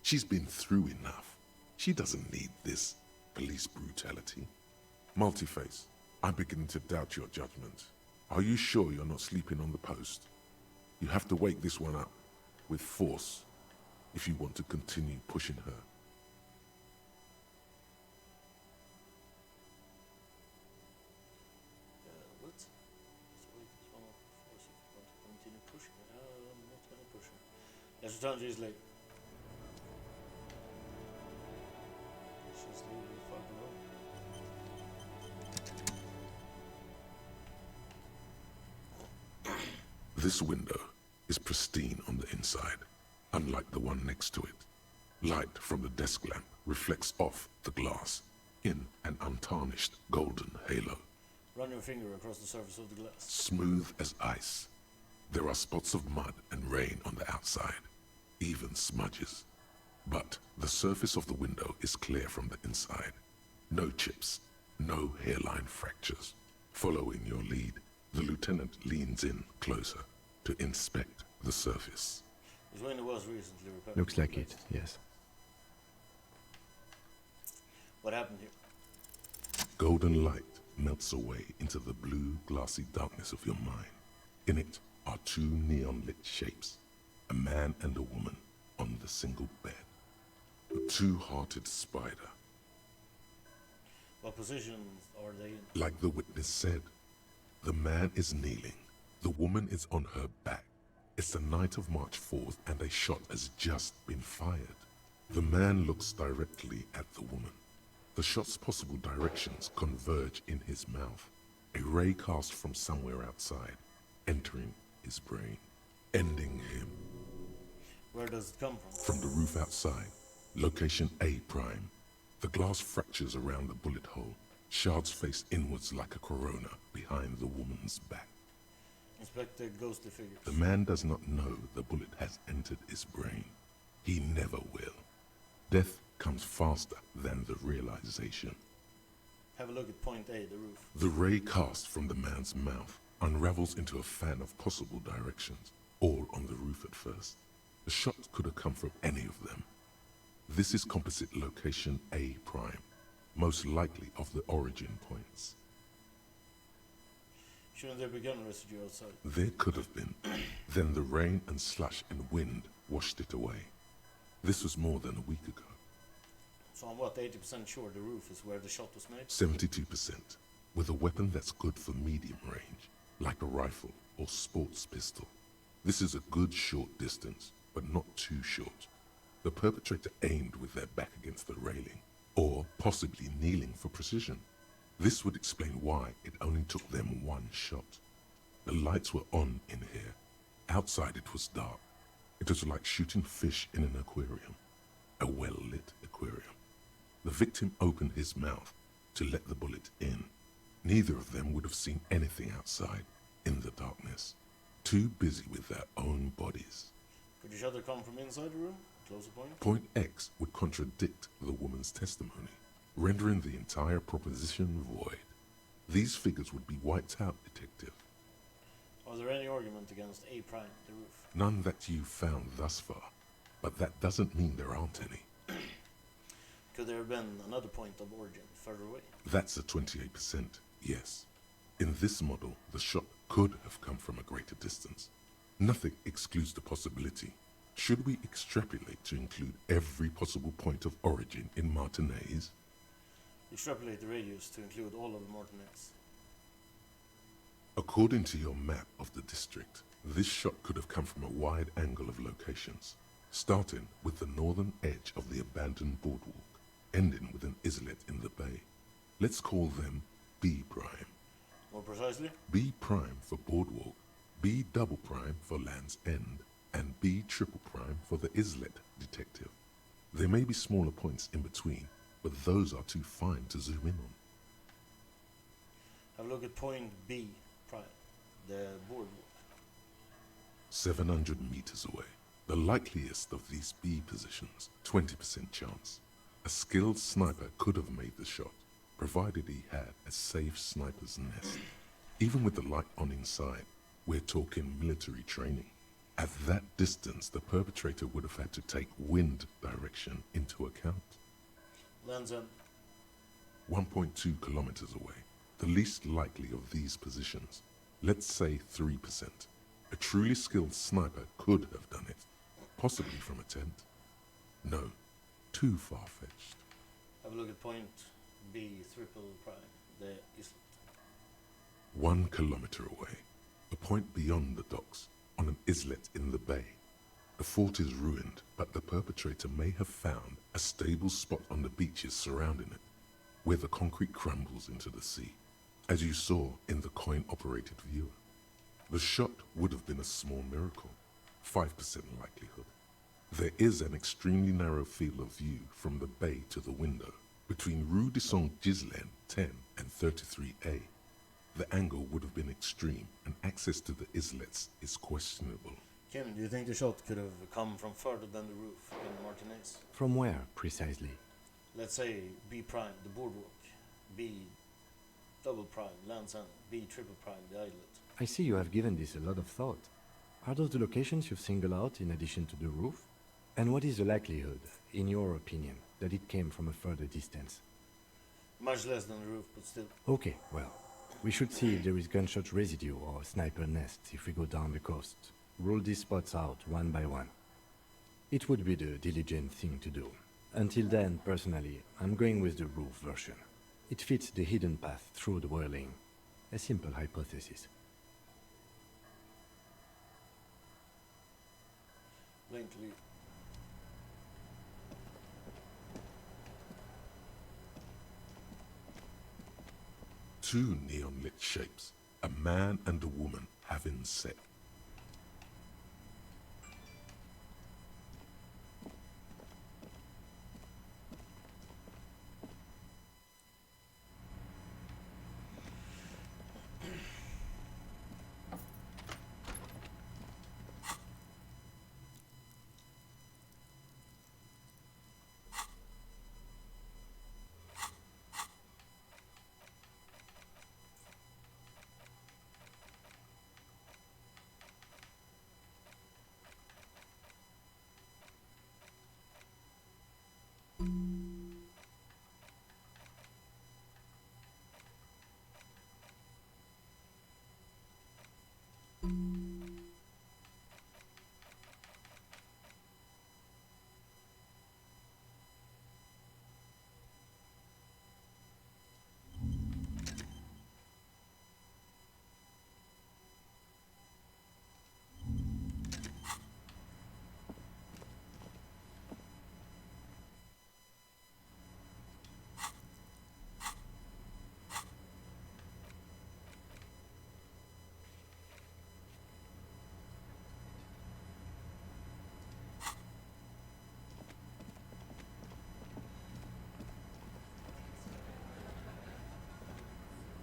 S3: She's been through enough. She doesn't need this police brutality. Multiface, I'm beginning to doubt your judgment. Are you sure you're not sleeping on the post? You have to wake this one up with force if you want to continue pushing her.
S1: What? So wait, this one up force if you want to continue pushing her. I'm not gonna push her. Let's return to his leg. She's leaving the fuck alone.
S3: This window is pristine on the inside, unlike the one next to it. Light from the desk lamp reflects off the glass in an untarnished golden halo.
S1: Run your finger across the surface of the glass.
S3: Smooth as ice. There are spots of mud and rain on the outside, even smudges. But the surface of the window is clear from the inside. No chips, no hairline fractures. Following your lead, the lieutenant leans in closer to inspect the surface.
S1: This window was recently repaired.
S2: Looks like it, yes.
S1: What happened here?
S3: Golden light melts away into the blue, glassy darkness of your mind. In it are two neon-lit shapes, a man and a woman on the single bed. A two-hearted spider.
S1: What position are they in?
S3: Like the witness said, the man is kneeling. The woman is on her back. It's the night of March 4th and a shot has just been fired. The man looks directly at the woman. The shot's possible directions converge in his mouth. A ray cast from somewhere outside, entering his brain, ending him.
S1: Where does it come from?
S3: From the roof outside, location A prime. The glass fractures around the bullet hole. Shards face inwards like a corona behind the woman's back.
S1: Inspect the ghostly figures.
S3: The man does not know the bullet has entered his brain. He never will. Death comes faster than the realization.
S1: Have a look at point A, the roof.
S3: The ray cast from the man's mouth unravels into a fan of possible directions, all on the roof at first. The shot could have come from any of them. This is composite location A prime, most likely of the origin points.
S1: Shouldn't there be gun residue outside?
S3: There could have been. Then the rain and slush and wind washed it away. This was more than a week ago.
S1: So I'm what, 80% sure the roof is where the shot was made?
S3: 72%. With a weapon that's good for medium range, like a rifle or sports pistol. This is a good short distance, but not too short. The perpetrator aimed with their back against the railing, or possibly kneeling for precision. This would explain why it only took them one shot. The lights were on in here. Outside it was dark. It was like shooting fish in an aquarium. A well-lit aquarium. The victim opened his mouth to let the bullet in. Neither of them would have seen anything outside, in the darkness. Too busy with their own bodies.
S1: Could the shutter come from inside the room? Closer point?
S3: Point X would contradict the woman's testimony, rendering the entire proposition void. These figures would be wiped out, detective.
S1: Are there any argument against A prime, the roof?
S3: None that you've found thus far, but that doesn't mean there aren't any.
S1: Could there have been another point of origin further away?
S3: That's a 28%, yes. In this model, the shot could have come from a greater distance. Nothing excludes the possibility. Should we extrapolate to include every possible point of origin in Martinez?
S1: Extrapolate the radius to include all of the Martinez.
S3: According to your map of the district, this shot could have come from a wide angle of locations, starting with the northern edge of the abandoned boardwalk, ending with an islet in the bay. Let's call them B prime.
S1: More precisely?
S3: B prime for boardwalk, B double prime for Land's End, and B triple prime for the islet, detective. There may be smaller points in between, but those are too fine to zoom in on.
S1: Have a look at point B prime, the boardwalk.
S3: 700 meters away. The likeliest of these B positions, 20% chance. A skilled sniper could have made the shot, provided he had a safe sniper's nest. Even with the light on inside, we're talking military training. At that distance, the perpetrator would have had to take wind direction into account.
S1: Land's End.
S3: 1.2 kilometers away. The least likely of these positions. Let's say 3%. A truly skilled sniper could have done it. Possibly from a tent. No, too far-fetched.
S1: Have a look at point B triple prime, the islet.
S3: 1 kilometer away. A point beyond the docks, on an islet in the bay. The fort is ruined, but the perpetrator may have found a stable spot on the beaches surrounding it, where the concrete crumbles into the sea, as you saw in the coin-operated viewer. The shot would have been a small miracle, 5% likelihood. There is an extremely narrow field of view from the bay to the window, between Rue de Saint-Ghislain 10 and 33A. The angle would have been extreme, and access to the islets is questionable.
S1: Kim, do you think the shot could have come from further than the roof in Martinez?
S2: From where, precisely?
S1: Let's say B prime, the boardwalk, B double prime, Land's End, B triple prime, the islet.
S2: I see you have given this a lot of thought. Are those the locations you've singled out in addition to the roof? And what is the likelihood, in your opinion, that it came from a further distance?
S1: Much less than the roof, but still.
S2: Okay, well, we should see if there is gunshot residue or sniper nests if we go down the coast. Rule these spots out one by one. It would be the diligent thing to do. Until then, personally, I'm going with the roof version. It fits the hidden path through the whirling. A simple hypothesis.
S1: Blankly.
S3: Two neon-lit shapes, a man and a woman having sex.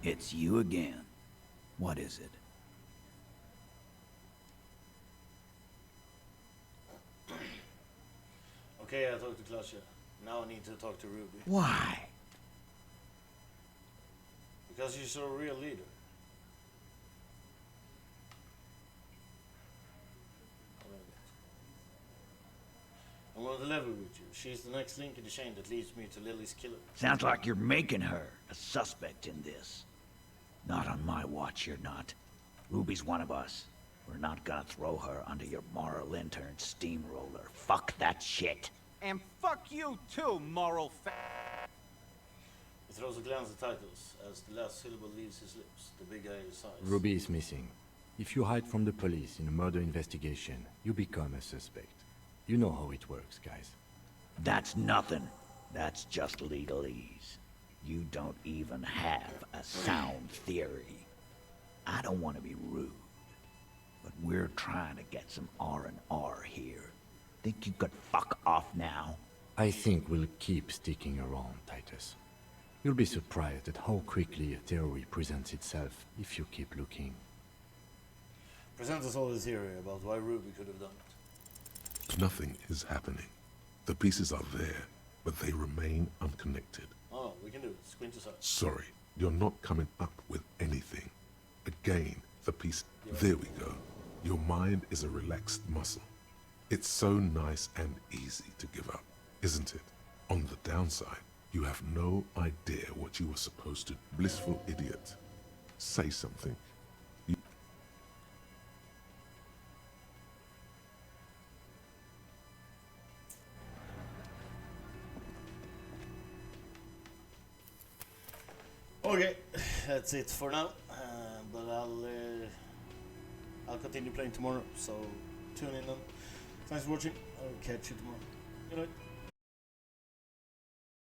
S18: It's you again. What is it?
S1: Okay, I talked to Klasha. Now I need to talk to Ruby.
S18: Why?
S1: Because she's a real leader. I'm on the level with you. She's the next link in the chain that leads me to Lily's killer.
S18: Sounds like you're making her a suspect in this. Not on my watch, you're not. Ruby's one of us. We're not gonna throw her under your moral intern steamroller. Fuck that shit.
S11: And fuck you too, moral
S1: He throws a glance at titles as the last syllable leaves his lips. The big guy is sighs.
S2: Ruby is missing. If you hide from the police in a murder investigation, you become a suspect. You know how it works, guys.
S18: That's nothing. That's just legalese. You don't even have a sound theory. I don't want to be rude, but we're trying to get some R&R here. Think you could fuck off now?
S2: I think we'll keep sticking around, Titus. You'll be surprised at how quickly a theory presents itself if you keep looking.
S1: Present us all the theory about why Ruby could have done it.
S3: Nothing is happening. The pieces are there, but they remain unconnected.
S1: Oh, we can do it. Squint aside.
S3: Sorry, you're not coming up with anything. Again, the piece... There we go. Your mind is a relaxed muscle. It's so nice and easy to give up, isn't it? On the downside, you have no idea what you were supposed to... Blissful idiot. Say something.
S1: Okay, that's it for now. But I'll continue playing tomorrow. So tune in then. Thanks for watching. I'll catch you tomorrow. Good night.